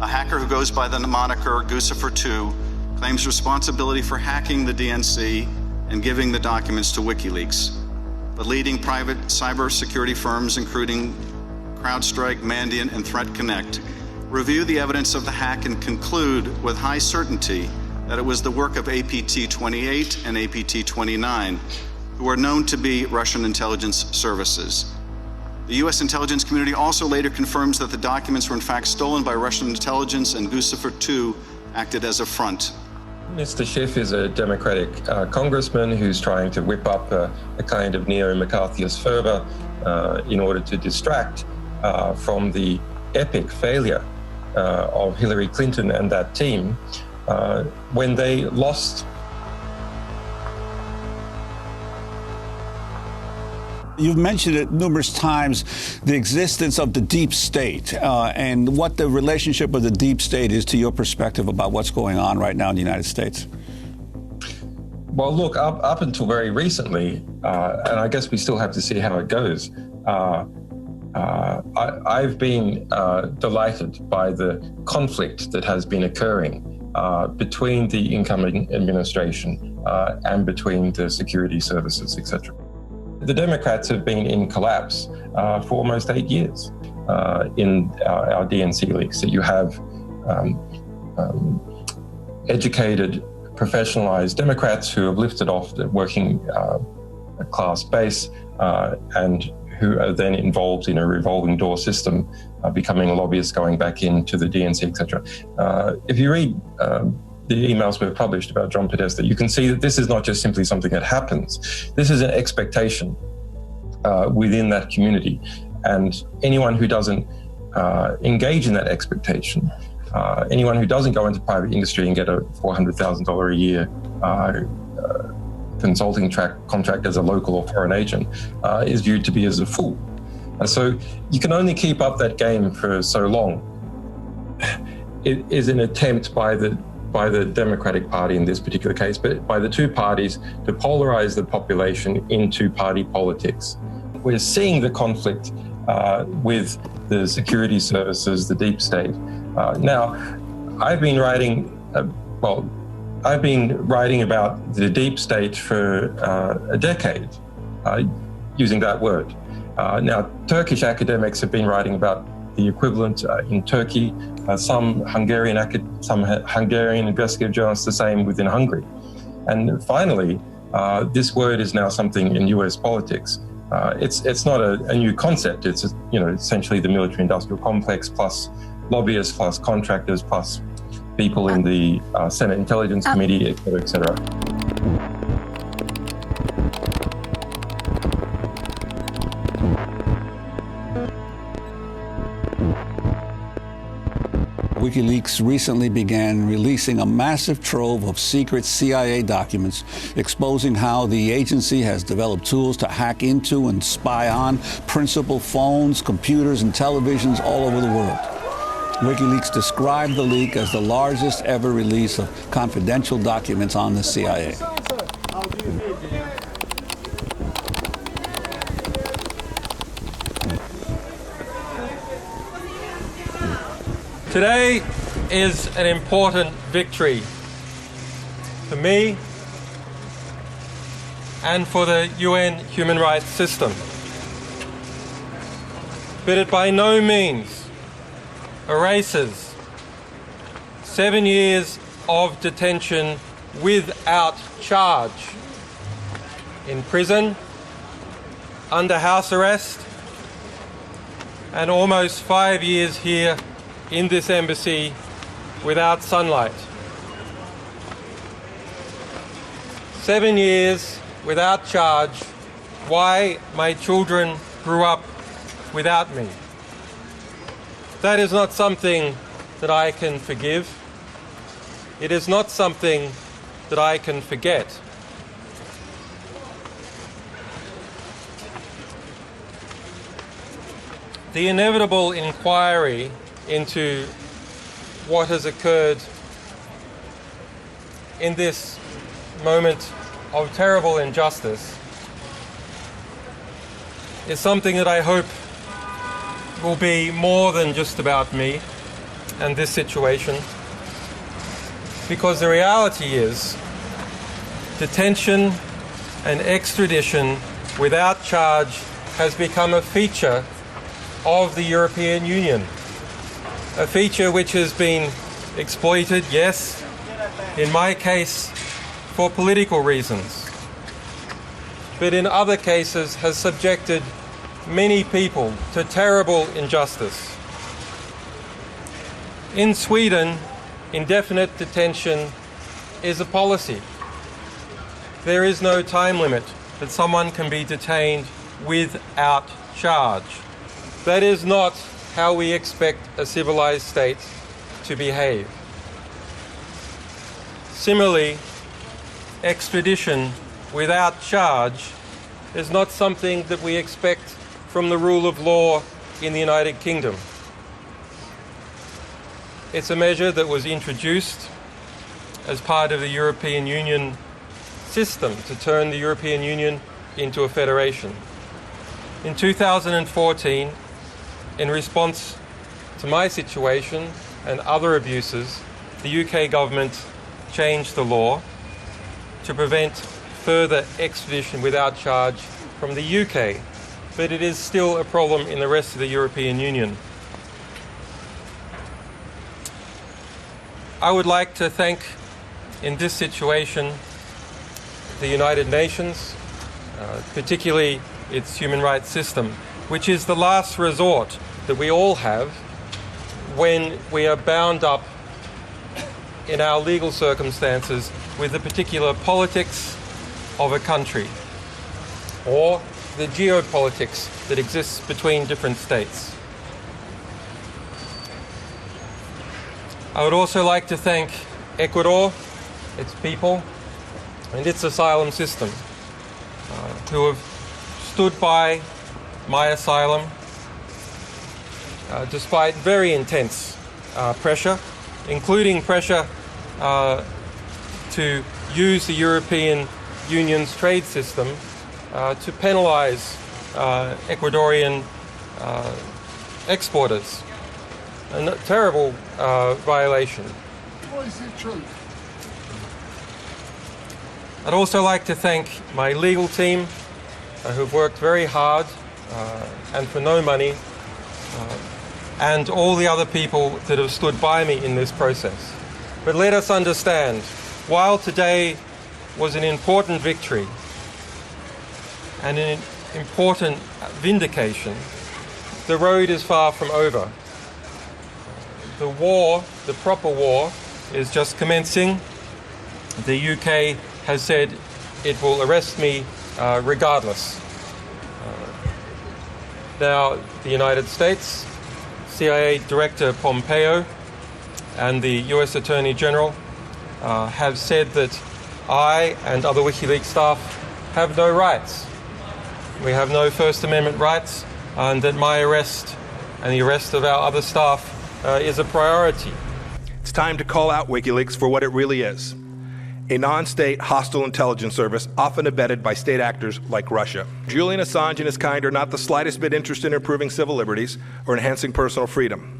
A hacker who goes by the moniker Guccifer2 claims responsibility for hacking the DNC and giving the documents to WikiLeaks. But leading private cybersecurity firms, including CrowdStrike, Mandiant, and ThreatConnect, review the evidence of the hack and conclude with high certainty that it was the work of APT-28 and APT-29, who are known to be Russian intelligence services. The U.S. intelligence community also later confirms that the documents were in fact stolen by Russian intelligence and Guccifer2 acted as a front. Mr. Schiff is a Democratic congressman who's trying to whip up a kind of neo-McCarthyist fervor in order to distract from the epic failure of Hillary Clinton and that team when they lost. You've mentioned it numerous times, the existence of the deep state and what the relationship of the deep state is to your perspective about what's going on right now in the United States. Well, look, up until very recently, and I guess we still have to see how it goes, I've been delighted by the conflict that has been occurring between the incoming administration and between the security services, etc. The Democrats have been in collapse for almost 8 years in our DNC leaks. That you have educated, professionalized Democrats who have lifted off the working class base and who are then involved in a revolving door system, becoming lobbyists, going back into the DNC, etc. If you read the emails we've published about John Podesta, you can see that this is not just simply something that happens. This is an expectation within that community. And anyone who doesn't engage in that expectation, anyone who doesn't go into private industry and get a $400,000 a year consulting contract as a local or foreign agent is viewed to be as a fool. So you can only keep up that game for so long. It is an attempt by the Democratic Party in this particular case, but by the two parties to polarize the population into party politics. We're seeing the conflict with the security services, the deep state. Now, I've been writing about the deep state for a decade, using that word. Now, Turkish academics have been writing about the equivalent in Turkey, some Hungarian investigative journalists the same within Hungary. And finally, this word is now something in US politics. It's not a new concept. It's essentially the military-industrial complex plus lobbyists plus contractors plus people in the Senate Intelligence Committee, et cetera, et cetera. WikiLeaks recently began releasing a massive trove of secret CIA documents exposing how the agency has developed tools to hack into and spy on principal phones, computers, and televisions all over the world. WikiLeaks described the leak as the largest ever release of confidential documents on the CIA. Today is an important victory for me and for the UN human rights system. But it by no means erases 7 years of detention without charge in prison, under house arrest, and almost 5 years here in this embassy without sunlight. 7 years without charge, why my children grew up without me. That is not something that I can forgive. It is not something that I can forget. The inevitable inquiry into what has occurred in this moment of terrible injustice is something that I hope will be more than just about me and this situation, because the reality is detention and extradition without charge has become a feature of the European Union, a feature which has been exploited, yes, in my case, for political reasons, but in other cases has subjected many people to terrible injustice. In Sweden, indefinite detention is a policy. There is no time limit that someone can be detained without charge. That is not how we expect a civilized state to behave. Similarly, extradition without charge is not something that we expect from the rule of law in the United Kingdom. It's a measure that was introduced as part of the European Union system to turn the European Union into a federation. In 2014, in response to my situation and other abuses, the UK government changed the law to prevent further extradition without charge from the UK, but it is still a problem in the rest of the European Union. I would like to thank, in this situation, the United Nations, particularly its human rights system, which is the last resort that we all have when we are bound up in our legal circumstances with the particular politics of a country or the geopolitics that exists between different states. I would also like to thank Ecuador, its people, and its asylum system, who have stood by my asylum despite very intense pressure, including pressure to use the European Union's trade system to penalize Ecuadorian exporters. A terrible violation. What is the truth? I'd also like to thank my legal team who've worked very hard and for no money, and all the other people that have stood by me in this process. But let us understand, while today was an important victory and an important vindication, the road is far from over. The war, the proper war, is just commencing. The UK has said it will arrest me regardless. Now, the United States, CIA Director Pompeo, and the US Attorney General have said that I and other WikiLeaks staff have no rights. We have no First Amendment rights, and that my arrest and the arrest of our other staff is a priority. It's time to call out WikiLeaks for what it really is: a non-state hostile intelligence service often abetted by state actors like Russia. Julian Assange and his kind are not the slightest bit interested in improving civil liberties or enhancing personal freedom.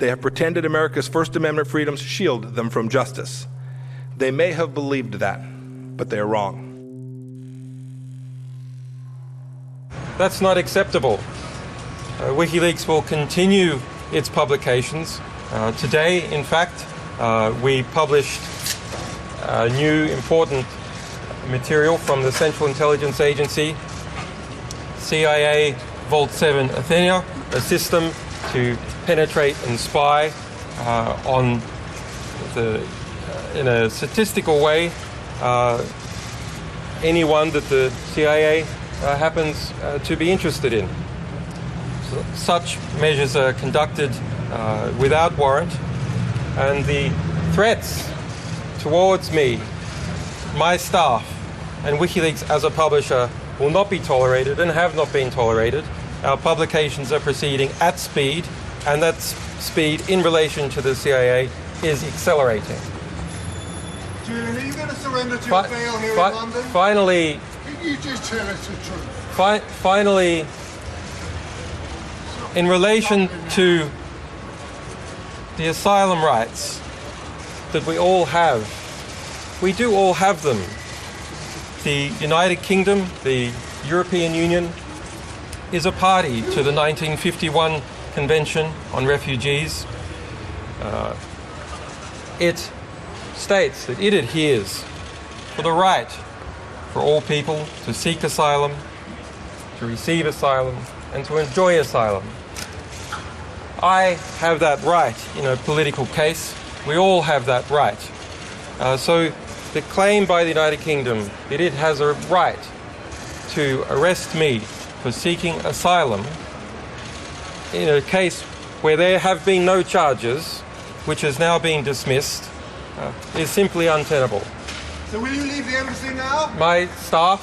They have pretended America's First Amendment freedoms shield them from justice. They may have believed that, but they are wrong. That's not acceptable. WikiLeaks will continue its publications. Today, in fact, we published new important material from the Central Intelligence Agency, CIA Vault 7 Athena, a system to penetrate and spy in a statistical way anyone that the CIA happens to be interested in. Such measures are conducted without warrant, and the threats towards me, my staff, and WikiLeaks as a publisher will not be tolerated and have not been tolerated. Our publications are proceeding at speed, and that speed in relation to the CIA is accelerating. Julian, are you going to surrender to your bail here in London? Finally, Can you just tell us the truth? Finally, in relation to the asylum rights that we all have, we do all have them. The United Kingdom, the European Union, is a party to the 1951 Convention on Refugees. It states that it adheres to the right for all people to seek asylum, to receive asylum, and to enjoy asylum. I have that right in a political case. We all have that right. So the claim by the United Kingdom that it has a right to arrest me for seeking asylum in a case where there have been no charges, which has now been dismissed, is simply untenable. So will you leave the embassy now? My staff,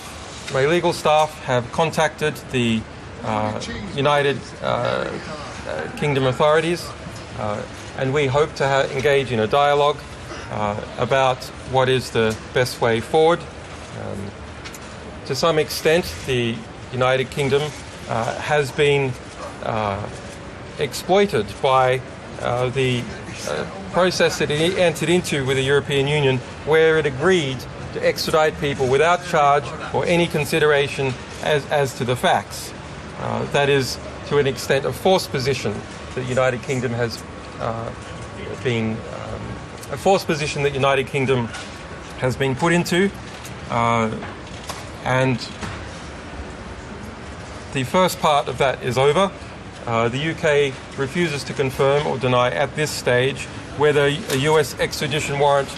my legal staff, have contacted the United Kingdom authorities, and we hope to engage in a dialogue about what is the best way forward. To some extent, the United Kingdom has been exploited by the process that it entered into with the European Union, where it agreed to extradite people without charge or any consideration as to the facts. That is, to an extent, a forced position that the United Kingdom has been put into, and the first part of that is over. The UK refuses to confirm or deny at this stage whether a US extradition warrant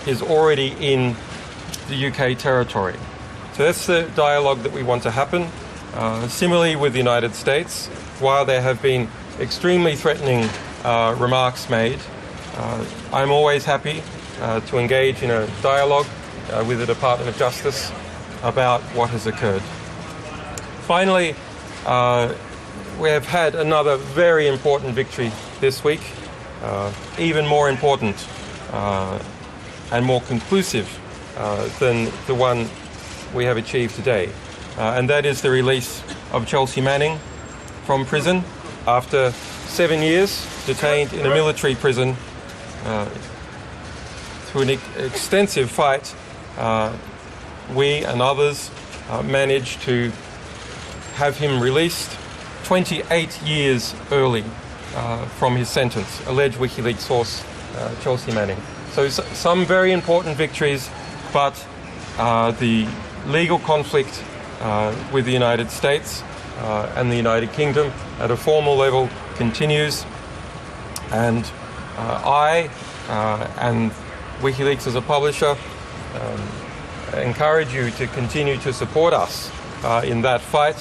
is already in the UK territory. So that's the dialogue that we want to happen. Similarly with the United States, while there have been extremely threatening remarks made, I'm always happy to engage in a dialogue with the Department of Justice about what has occurred. Finally, we have had another very important victory this week, even more important and more conclusive than the one we have achieved today. And that is the release of Chelsea Manning from prison after 7 years detained in a military prison. Through an extensive fight, we and others managed to have him released 28 years early from his sentence, alleged WikiLeaks source Chelsea Manning. So some very important victories, but the legal conflict with the United States and the United Kingdom at a formal level continues, and I and WikiLeaks as a publisher encourage you to continue to support us in that fight.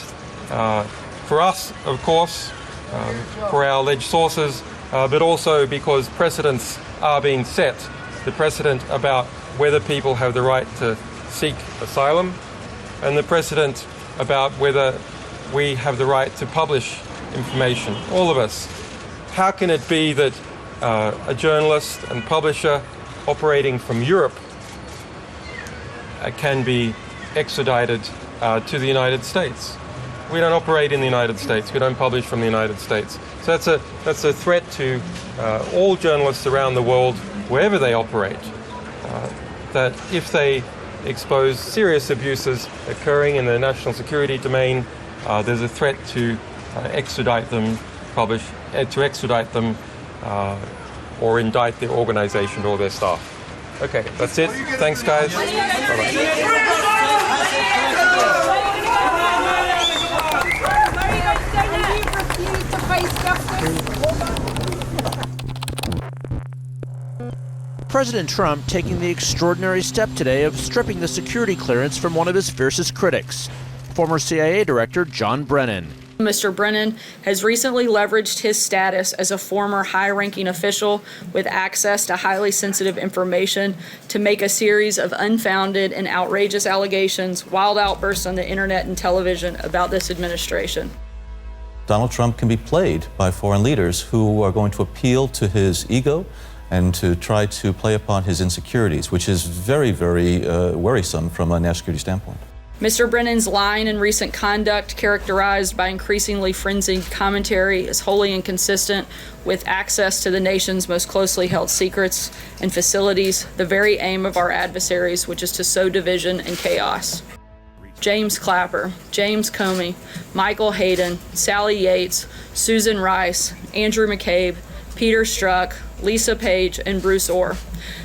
For us, of course, for our alleged sources, but also because precedents are being set. The precedent about whether people have the right to seek asylum, and the precedent about whether we have the right to publish information, all of us. How can it be that a journalist and publisher operating from Europe can be extradited to the United States? we don't operate in the United States. We don't publish from the United States. So that's a threat to all journalists around the world, wherever they operate, that if they expose serious abuses occurring in the national security domain, there's a threat to extradite them, or indict their organization or their staff. Okay, that's it. Thanks, guys. Bye-bye. President Trump taking the extraordinary step today of stripping the security clearance from one of his fiercest critics, former CIA Director John Brennan. Mr. Brennan has recently leveraged his status as a former high-ranking official with access to highly sensitive information to make a series of unfounded and outrageous allegations, wild outbursts on the internet and television about this administration. Donald Trump can be played by foreign leaders who are going to appeal to his ego and to try to play upon his insecurities, which is very, very worrisome from a national security standpoint. Mr. Brennan's line and recent conduct, characterized by increasingly frenzied commentary, is wholly inconsistent with access to the nation's most closely held secrets and facilities, the very aim of our adversaries, which is to sow division and chaos. James Clapper, James Comey, Michael Hayden, Sally Yates, Susan Rice, Andrew McCabe, Peter Strzok, Lisa Page, and Bruce Orr.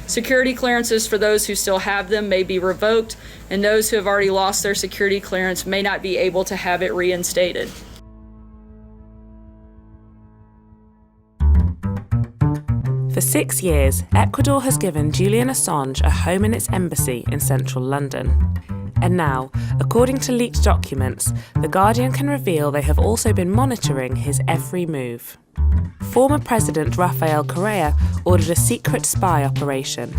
Security clearances for those who still have them may be revoked, and those who have already lost their security clearance may not be able to have it reinstated. For 6 years, Ecuador has given Julian Assange a home in its embassy in central London. And now, according to leaked documents, The Guardian can reveal they have also been monitoring his every move. Former President Rafael Correa ordered a secret spy operation.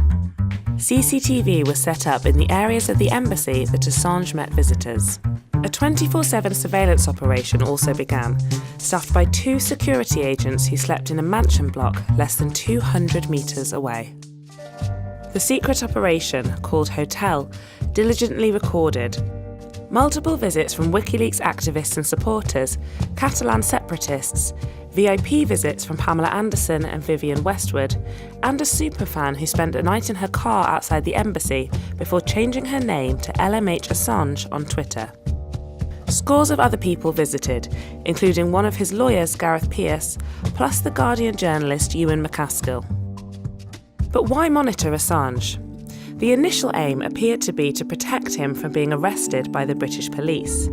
CCTV was set up in the areas of the embassy that Assange met visitors. A 24/7 surveillance operation also began, staffed by 2 security agents who slept in a mansion block less than 200 metres away. The secret operation, called Hotel, diligently recorded multiple visits from WikiLeaks activists and supporters, Catalan separatists, VIP visits from Pamela Anderson and Vivienne Westwood, and a superfan who spent a night in her car outside the embassy before changing her name to LMH Assange on Twitter. Scores of other people visited, including one of his lawyers, Gareth Pearce, plus the Guardian journalist Ewan McCaskill. But why monitor Assange? The initial aim appeared to be to protect him from being arrested by the British police.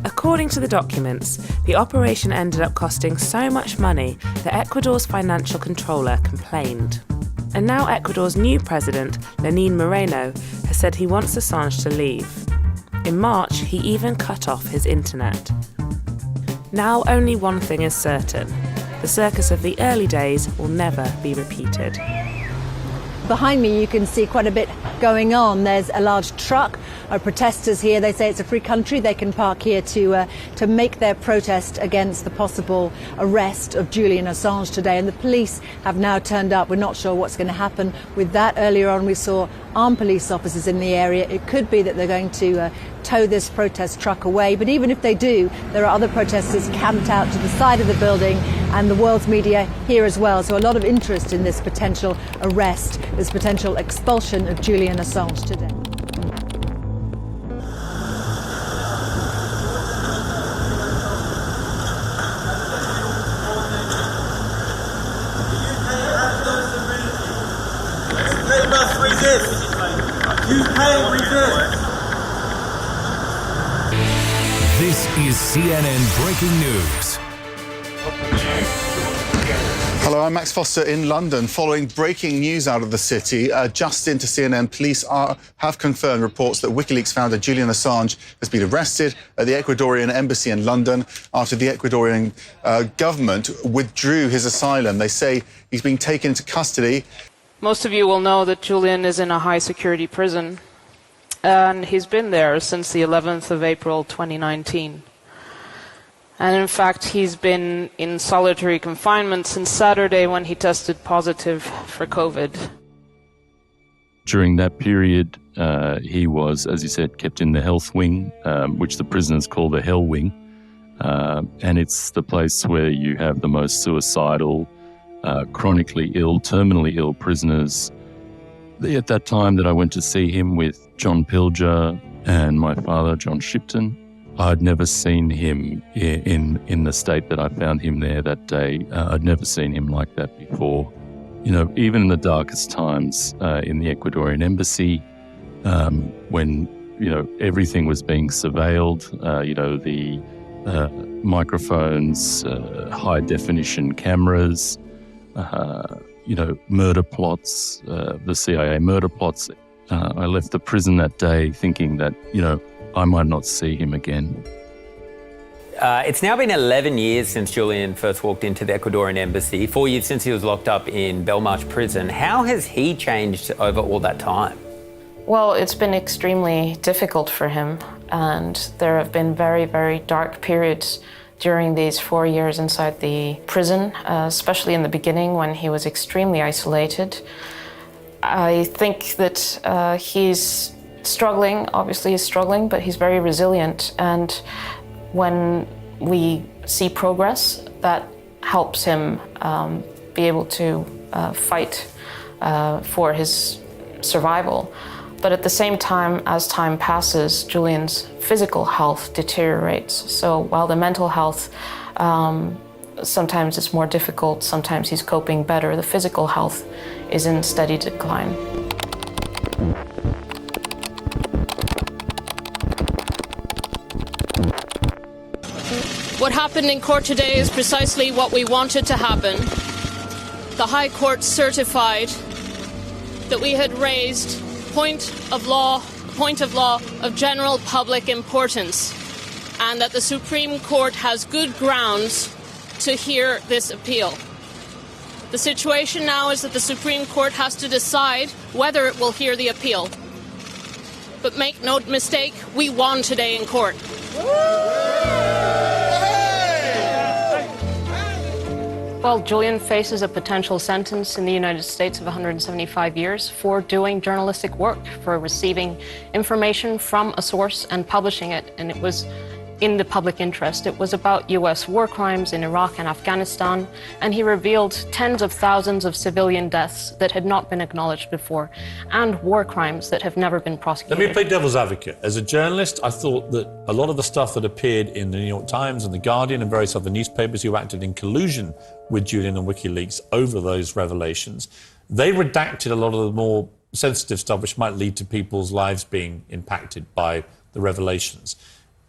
According to the documents, the operation ended up costing so much money that Ecuador's financial controller complained. And now Ecuador's new president, Lenin Moreno, has said he wants Assange to leave. In March, he even cut off his internet. Now only one thing is certain: the circus of the early days will never be repeated. Behind me you can see quite a bit going on. There's a large truck of protesters here. They say it's a free country. They can park here to make their protest against the possible arrest of Julian Assange today. And the police have now turned up. We're not sure what's going to happen with that. Earlier on we saw armed police officers in the area. It could be that they're going to tow this protest truck away. But even if they do, there are other protesters camped out to the side of the building, and the world's media here as well. So a lot of interest in this potential arrest, this potential expulsion of Julian Assange today. They must resist. UK resist. This is CNN Breaking News. Hello, I'm Max Foster in London. Following breaking news out of the city, just into CNN, police have confirmed reports that WikiLeaks founder Julian Assange has been arrested at the Ecuadorian embassy in London after the Ecuadorian government withdrew his asylum. They say he's being taken into custody. Most of you will know that Julian is in a high-security prison, and he's been there since the 11th of April 2019. And in fact, he's been in solitary confinement since Saturday when he tested positive for COVID. During that period, he was, as you said, kept in the health wing, which the prisoners call the hell wing. and it's the place where you have the most suicidal, chronically ill, terminally ill prisoners. At that time that I went to see him with John Pilger and my father, John Shipton, I'd never seen him in the state that I found him there that day. I'd never seen him like that before. You know, even in the darkest times in the Ecuadorian embassy, when, you know, everything was being surveilled, you know, the microphones, high-definition cameras, you know, murder plots, the CIA murder plots. I left the prison that day thinking that, you know, I might not see him again. It's now been 11 years since Julian first walked into the Ecuadorian embassy, 4 years since he was locked up in Belmarsh prison. How has he changed over all that time? Well, it's been extremely difficult for him, and there have been very, very dark periods during these 4 years inside the prison, especially in the beginning when he was extremely isolated. I think that he's struggling, obviously he's struggling, but he's very resilient, and when we see progress, that helps him be able to fight for his survival. But at the same time, as time passes, Julian's physical health deteriorates. So while the mental health, sometimes it's more difficult, sometimes he's coping better, the physical health is in steady decline. What happened in court today is precisely what we wanted to happen. The High Court certified that we had raised point of law of general public importance, and that the Supreme Court has good grounds to hear this appeal. The situation now is that the Supreme Court has to decide whether it will hear the appeal. But make no mistake, we won today in court. Well, Julian faces a potential sentence in the United States of 175 years for doing journalistic work, for receiving information from a source and publishing it, and it was in the public interest. It was about U.S. war crimes in Iraq and Afghanistan, and he revealed tens of thousands of civilian deaths that had not been acknowledged before, and war crimes that have never been prosecuted. Let me play devil's advocate. As a journalist, I thought that a lot of the stuff that appeared in the New York Times and the Guardian and various other newspapers who acted in collusion with Julian and WikiLeaks over those revelations, they redacted a lot of the more sensitive stuff which might lead to people's lives being impacted by the revelations.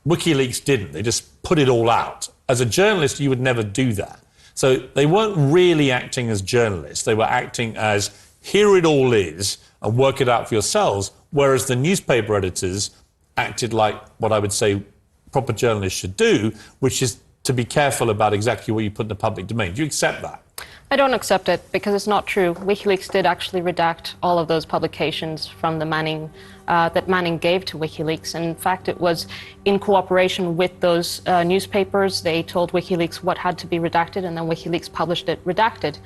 WikiLeaks didn't. They just put it all out. As a journalist, you would never do that. So they weren't really acting as journalists. They were acting as, here it all is, and work it out for yourselves, whereas the newspaper editors acted like what I would say proper journalists should do, which is to be careful about exactly what you put in the public domain. Do you accept that? I don't accept it because it's not true. WikiLeaks did actually redact all of those publications from the that Manning gave to WikiLeaks. And in fact, it was in cooperation with those newspapers. They told WikiLeaks what had to be redacted, and then WikiLeaks published it redacted.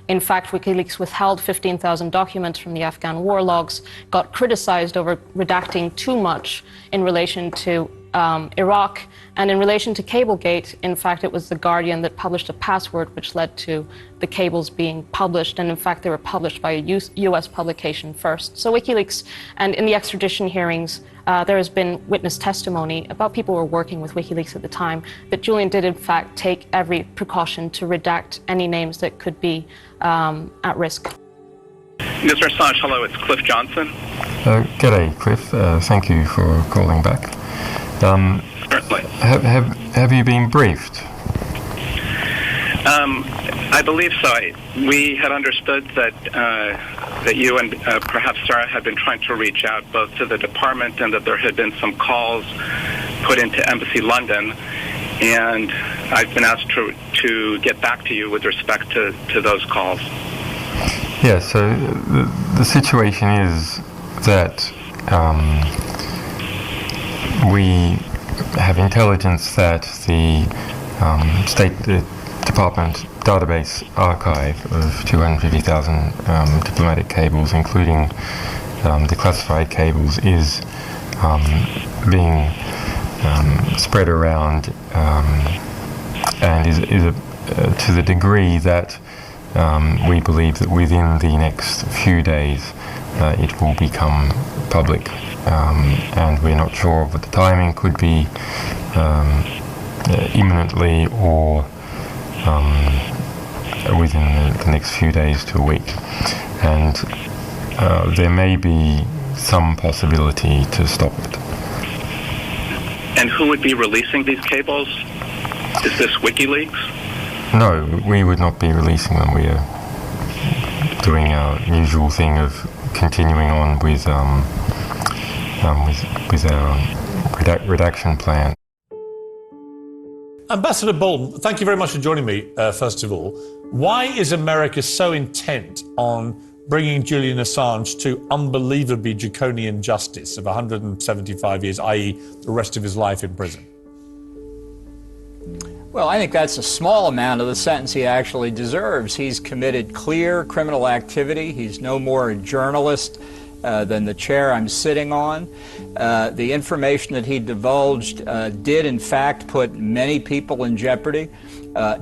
In fact, WikiLeaks withheld 15,000 documents from the Afghan war logs, got criticized over redacting too much in relation to Iraq, and in relation to Cablegate, in fact, it was The Guardian that published a password which led to the cables being published, and in fact, they were published by a US publication first. So WikiLeaks, and in the extradition hearings, there has been witness testimony about people who were working with WikiLeaks at the time, that Julian did in fact take every precaution to redact any names that could be at risk. Mr. Assange, hello, it's Cliff Johnson. G'day, Cliff. Thank you for calling back. Certainly. Have you been briefed? I believe so. We had understood that that you and perhaps Sarah had been trying to reach out both to the department and that there had been some calls put into Embassy London, and I've been asked to get back to you with respect to those calls. Yeah, so the situation is that we have intelligence that the State Department database archive of 250,000 diplomatic cables, including declassified cables, is being spread around and is to the degree that we believe that within the next few days it will become public, and we're not sure of what the timing could be, imminently or within the next few days to a week. And there may be some possibility to stop it. And who would be releasing these cables? Is this WikiLeaks? No, we would not be releasing them. We are doing our usual thing of continuing on with our redaction plan. Ambassador Bolton, thank you very much for joining me, first of all. Why is America so intent on bringing Julian Assange to unbelievably draconian justice of 175 years, i.e. the rest of his life in prison? Well, I think that's a small amount of the sentence he actually deserves. He's committed clear criminal activity. He's no more a journalist than the chair I'm sitting on. The information that he divulged did, in fact, put many people in jeopardy.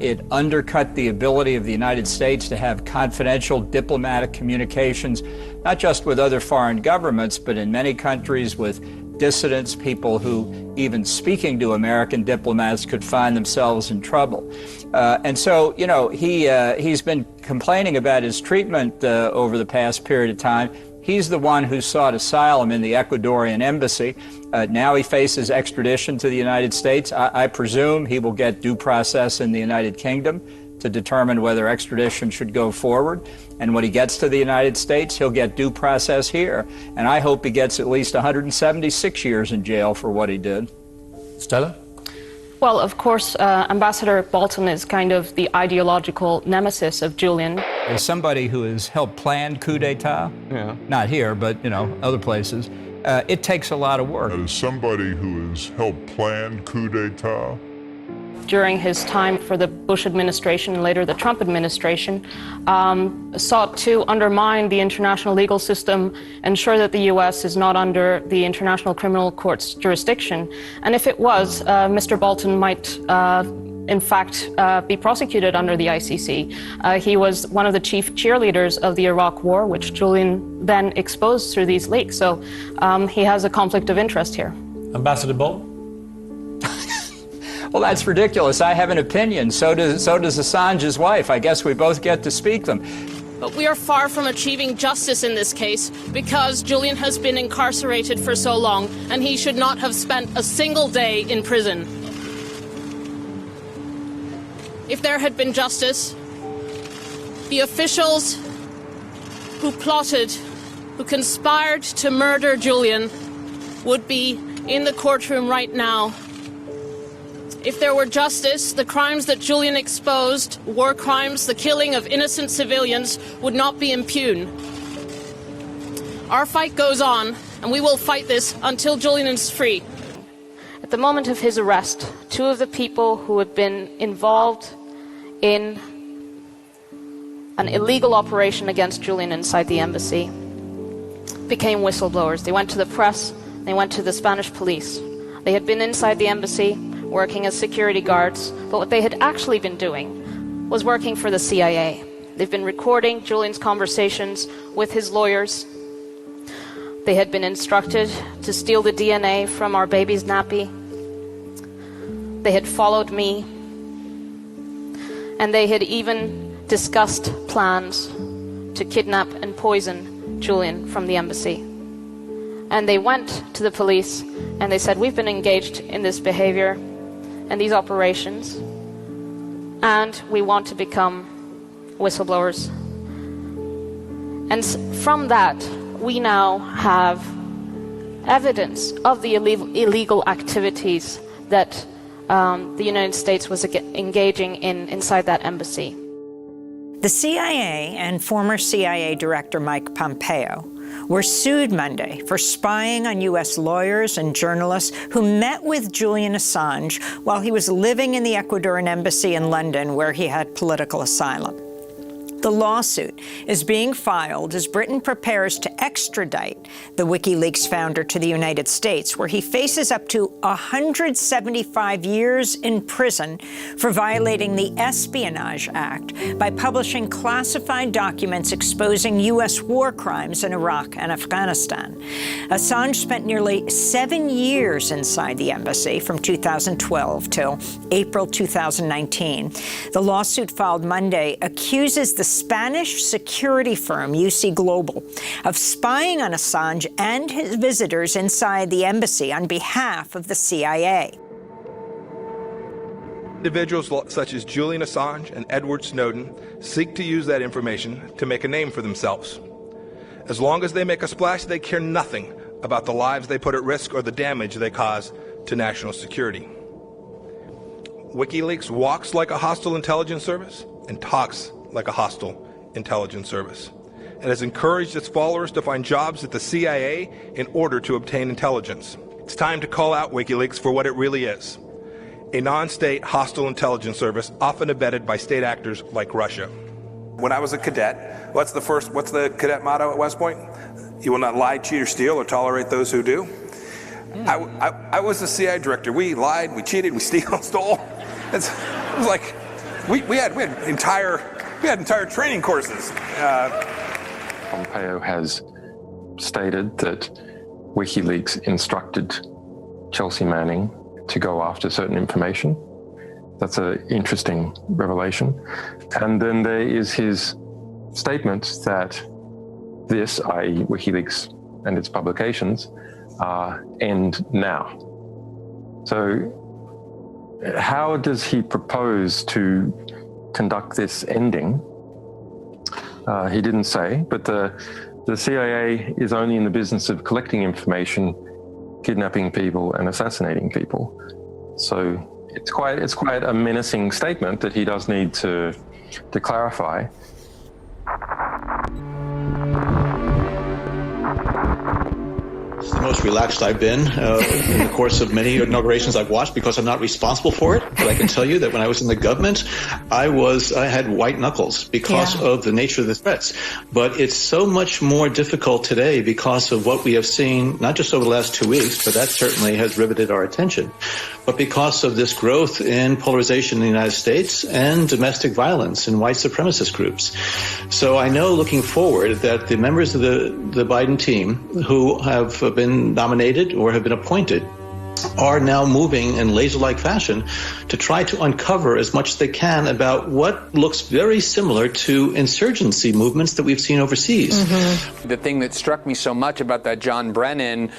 It undercut the ability of the United States to have confidential diplomatic communications, not just with other foreign governments, but in many countries with dissidents, people who, even speaking to American diplomats, could find themselves in trouble. And so, you know, he's been complaining about his treatment over the past period of time. He's the one who sought asylum in the Ecuadorian embassy. Now he faces extradition to the United States. I presume he will get due process in the United Kingdom to determine whether extradition should go forward. And when he gets to the United States, he'll get due process here. And I hope he gets at least 176 years in jail for what he did. Stella? Well, of course, Ambassador Bolton is kind of the ideological nemesis of Julian. As somebody who has helped plan coup d'etat, not here, but, you know, other places, it takes a lot of work. As somebody who has helped plan coup d'etat, during his time for the Bush administration and later the Trump administration, sought to undermine the international legal system, ensure that the U.S. is not under the International Criminal Court's jurisdiction. And if it was, Mr. Bolton might, in fact, be prosecuted under the ICC. He was one of the chief cheerleaders of the Iraq War, which Julian then exposed through these leaks. So he has a conflict of interest here. Ambassador Bolton? Well, that's ridiculous. I have an opinion. So does Assange's wife. I guess we both get to speak them. But we are far from achieving justice in this case because Julian has been incarcerated for so long and he should not have spent a single day in prison. If there had been justice, the officials who plotted, who conspired to murder Julian would be in the courtroom right now. If there were justice, the crimes that Julian exposed, war crimes, the killing of innocent civilians, would not be impugned. Our fight goes on, and we will fight this until Julian is free. At the moment of his arrest, two of the people who had been involved in an illegal operation against Julian inside the embassy became whistleblowers. They went to the press, they went to the Spanish police. They had been inside the embassy working as security guards, but what they had actually been doing was working for the CIA. They've been recording Julian's conversations with his lawyers. They had been instructed to steal the DNA from our baby's nappy. They had followed me. And they had even discussed plans to kidnap and poison Julian from the embassy. And they went to the police and they said, we've been engaged in this behavior and these operations, and we want to become whistleblowers. And from that, we now have evidence of the illegal activities that the United States was engaging in inside that embassy. The CIA and former CIA Director Mike Pompeo were sued Monday for spying on U.S. lawyers and journalists who met with Julian Assange while he was living in the Ecuadorian embassy in London, where he had political asylum. The lawsuit is being filed as Britain prepares to extradite the WikiLeaks founder to the United States, where he faces up to 175 years in prison for violating the Espionage Act by publishing classified documents exposing U.S. war crimes in Iraq and Afghanistan. Assange spent nearly 7 years inside the embassy from 2012 till April 2019. The lawsuit filed Monday accuses the Spanish security firm UC Global of spying on Assange and his visitors inside the embassy on behalf of the CIA. Individuals such as Julian Assange and Edward Snowden seek to use that information to make a name for themselves. As long as they make a splash, they care nothing about the lives they put at risk or the damage they cause to national security. WikiLeaks walks like a hostile intelligence service and talks like a hostile intelligence service, and has encouraged its followers to find jobs at the CIA in order to obtain intelligence. It's time to call out WikiLeaks for what it really is: a non-state hostile intelligence service, often abetted by state actors like Russia. When I was a cadet, what's the cadet motto at West Point? You will not lie, cheat, or steal, or tolerate those who do. I was the CIA director. We lied, we cheated, we stole. It was like we had entire training courses. Pompeo has stated that WikiLeaks instructed Chelsea Manning to go after certain information. That's an interesting revelation. And then there is his statement that this, i.e. WikiLeaks and its publications, end now. So how does he propose to conduct this ending? He didn't say, but the CIA is only in the business of collecting information, kidnapping people and assassinating people. So it's quite a menacing statement that he does need to clarify. It's the most relaxed I've been in the course of many inaugurations I've watched, because I'm not responsible for it. But I can tell you that when I was in the government, I had white knuckles because of the nature of the threats. But it's so much more difficult today because of what we have seen, not just over the last 2 weeks, but that certainly has riveted our attention, but because of this growth in polarization in the United States and domestic violence in white supremacist groups. So I know, looking forward, that the members of the Biden team who have been nominated or have been appointed are now moving in laser-like fashion to try to uncover as much as they can about what looks very similar to insurgency movements that we've seen overseas. Mm-hmm. The thing that struck me so much about that John Brennan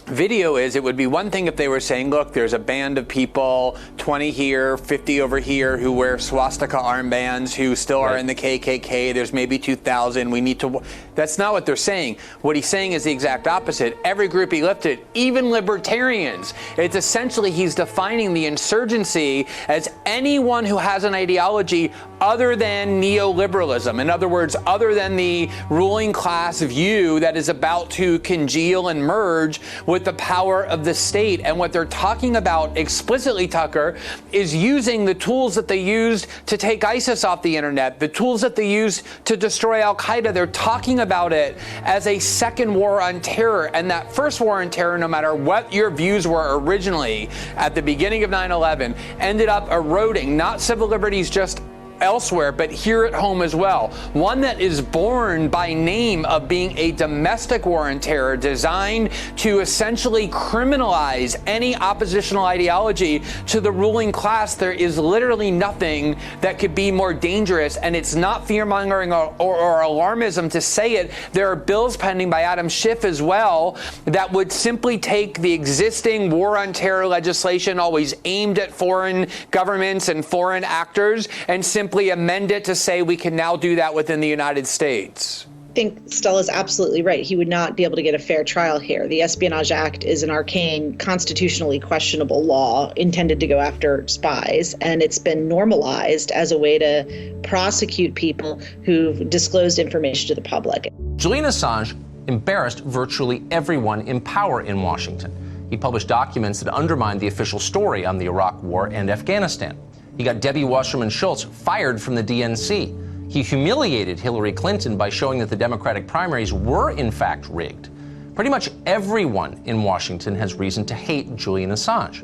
video is, it would be one thing if they were saying, look, there's a band of people, 20 here, 50 over here, who wear swastika armbands, who still are in the KKK. There's maybe 2,000. We need to. That's not what they're saying. What he's saying is the exact opposite. Every group he lifted, even libertarians. It's essentially, he's defining the insurgency as anyone who has an ideology other than neoliberalism. In other words, other than the ruling class view that is about to congeal and merge with the power of the state. And what they're talking about explicitly, Tucker, is using the tools that they used to take ISIS off the internet, the tools that they used to destroy Al-Qaeda. They're talking about it as a second war on terror. And that first war on terror, no matter what your views were originally at the beginning of 9/11, ended up eroding not civil liberties just elsewhere, but here at home as well. One that is born by name of being a domestic war on terror designed to essentially criminalize any oppositional ideology to the ruling class. There is literally nothing that could be more dangerous, and it's not fear-mongering or alarmism to say it. There are bills pending by Adam Schiff as well that would simply take the existing war on terror legislation, always aimed at foreign governments and foreign actors, and simply amend it to say we can now do that within the United States. I think Stella's absolutely right. He would not be able to get a fair trial here. The Espionage Act is an arcane, constitutionally questionable law intended to go after spies, and it's been normalized as a way to prosecute people who've disclosed information to the public. Julian Assange embarrassed virtually everyone in power in Washington. He published documents that undermined the official story on the Iraq War and Afghanistan. He got Debbie Wasserman Schultz fired from the DNC. He humiliated Hillary Clinton by showing that the Democratic primaries were in fact rigged. Pretty much everyone in Washington has reason to hate Julian Assange.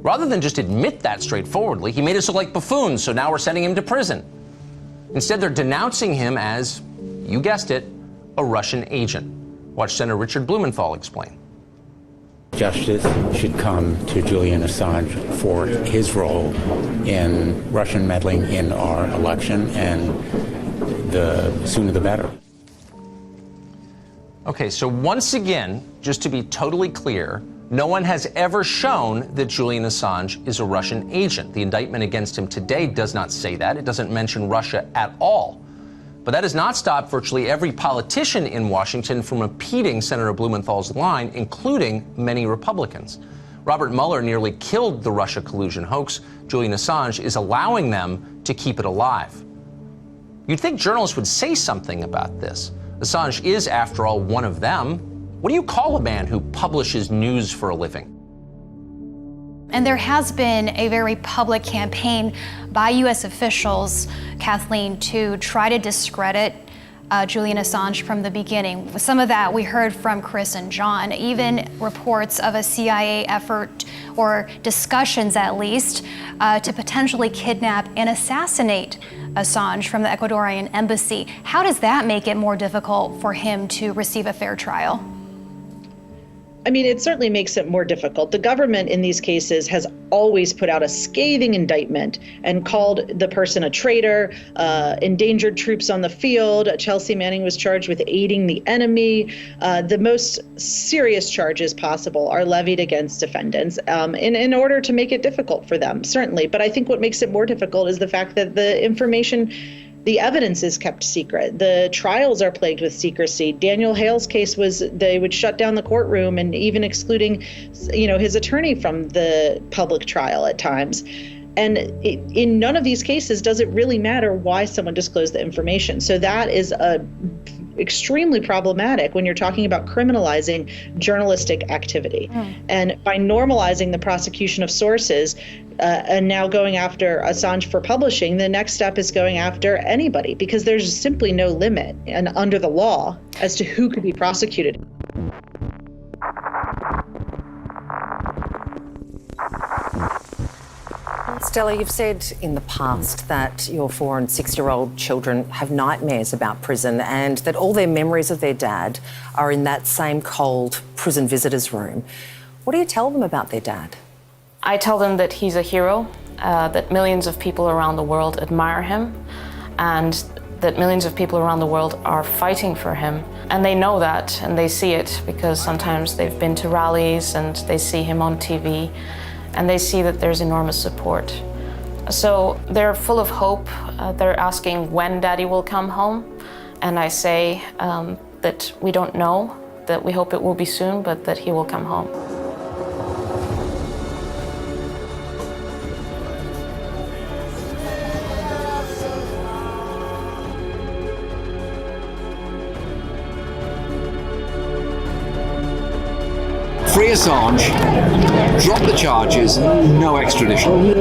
Rather than just admit that straightforwardly, he made us look like buffoons, so now we're sending him to prison. Instead, they're denouncing him as, you guessed it, a Russian agent. Watch Senator Richard Blumenthal explain. Justice should come to Julian Assange for his role in Russian meddling in our election, and the sooner the better. Okay, so once again, just to be totally clear, no one has ever shown that Julian Assange is a Russian agent. The indictment against him today does not say that. It doesn't mention Russia at all. But that has not stopped virtually every politician in Washington from repeating Senator Blumenthal's line, including many Republicans. Robert Mueller nearly killed the Russia collusion hoax. Julian Assange is allowing them to keep it alive. You'd think journalists would say something about this. Assange is, after all, one of them. What do you call a man who publishes news for a living? And there has been a very public campaign by U.S. officials, Kathleen, to try to discredit Julian Assange from the beginning. Some of that we heard from Chris and John, even reports of a CIA effort, or discussions at least, to potentially kidnap and assassinate Assange from the Ecuadorian embassy. How does that make it more difficult for him to receive a fair trial? I mean, it certainly makes it more difficult. The government in these cases has always put out a scathing indictment and called the person a traitor, endangered troops on the field. Chelsea Manning was charged with aiding the enemy. The most serious charges possible are levied against defendants in order to make it difficult for them, certainly. But I think what makes it more difficult is the fact that the evidence is kept secret. The trials are plagued with secrecy. Daniel Hale's case was they would shut down the courtroom and even excluding, his attorney from the public trial at times. And in none of these cases does it really matter why someone disclosed the information. So that is extremely problematic when you're talking about criminalizing journalistic activity. And by normalizing the prosecution of sources and now going after Assange for publishing, the next step is going after anybody, because there's simply no limit and under the law as to who could be prosecuted. Stella, you've said in the past that your 4- and 6-year-old children have nightmares about prison and that all their memories of their dad are in that same cold prison visitors' room. What do you tell them about their dad? I tell them that he's a hero, that millions of people around the world admire him, and that millions of people around the world are fighting for him. And they know that, and they see it, because sometimes they've been to rallies and they see him on TV, and they see that there's enormous support. So they're full of hope. They're asking when Daddy will come home, and I say that we don't know, that we hope it will be soon, but that he will come home. Free Assange, drop the charges, no extradition.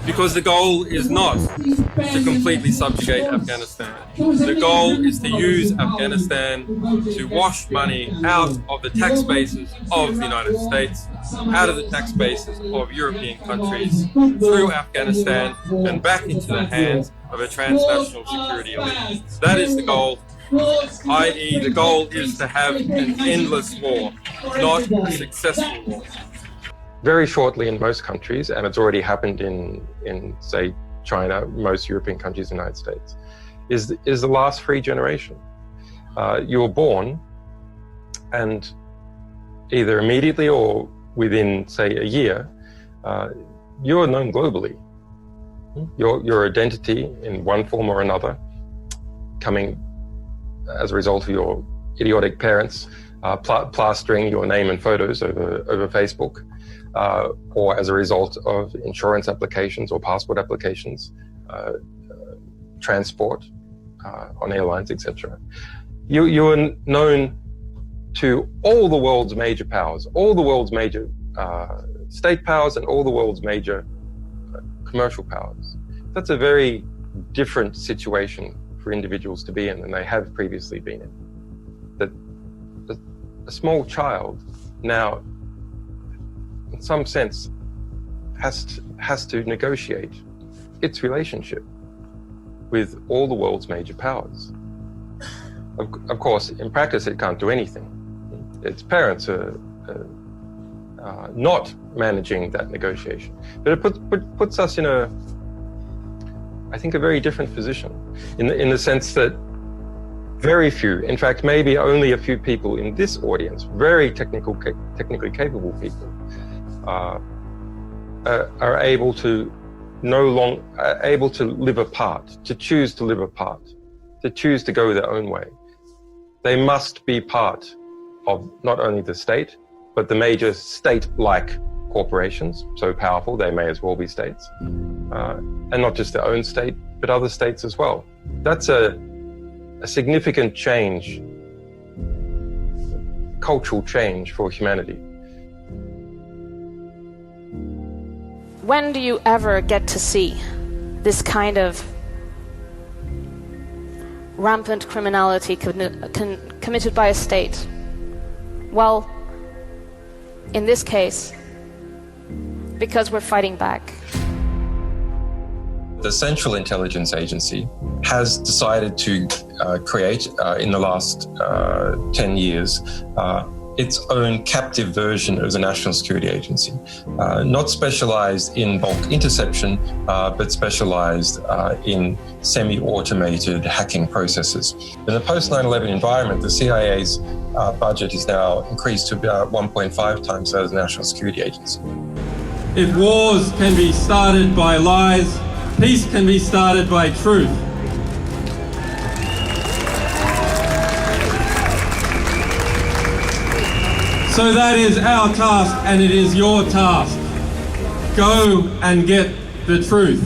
Because the goal is not to completely subjugate Afghanistan. The goal is to use Afghanistan to wash money out of the tax bases of the United States, out of the tax bases of European countries, through Afghanistan and back into the hands of a transnational security elite. That is the goal, i.e. the goal is to have an endless war, not a successful war. Very shortly in most countries, and it's already happened in say, China, most European countries, the United States, is the last free generation. You were born, and either immediately or within, say, a year, you are known globally. Your identity in one form or another, coming as a result of your idiotic parents plastering your name and photos over Facebook, or as a result of insurance applications or passport applications, transport on airlines, etc. You are known to all the world's major powers, all the world's major state powers, and all the world's major commercial powers. That's a very different situation for individuals to be in than they have previously been in. That a small child now, in some sense, has to negotiate its relationship with all the world's major powers. Of course, in practice, it can't do anything. Its parents are not managing that negotiation. But it puts us in I think, a very different position in the sense that very few, in fact, maybe only a few people in this audience, very technically capable people, are able to live apart, to choose to live apart, to choose to go their own way. They must be part of not only the state, but the major state-like corporations, so powerful they may as well be states, and not just their own state, but other states as well. That's a significant change, cultural change for humanity. When do you ever get to see this kind of rampant criminality committed by a state? Well, in this case, because we're fighting back. The Central Intelligence Agency has decided to create, in the last 10 years, its own captive version of the National Security Agency, not specialized in bulk interception, but specialized in semi-automated hacking processes. In the post-9/11 environment, the CIA's budget is now increased to about 1.5 times that of the National Security Agency. If wars can be started by lies, peace can be started by truth. So that is our task, and it is your task. Go and get the truth.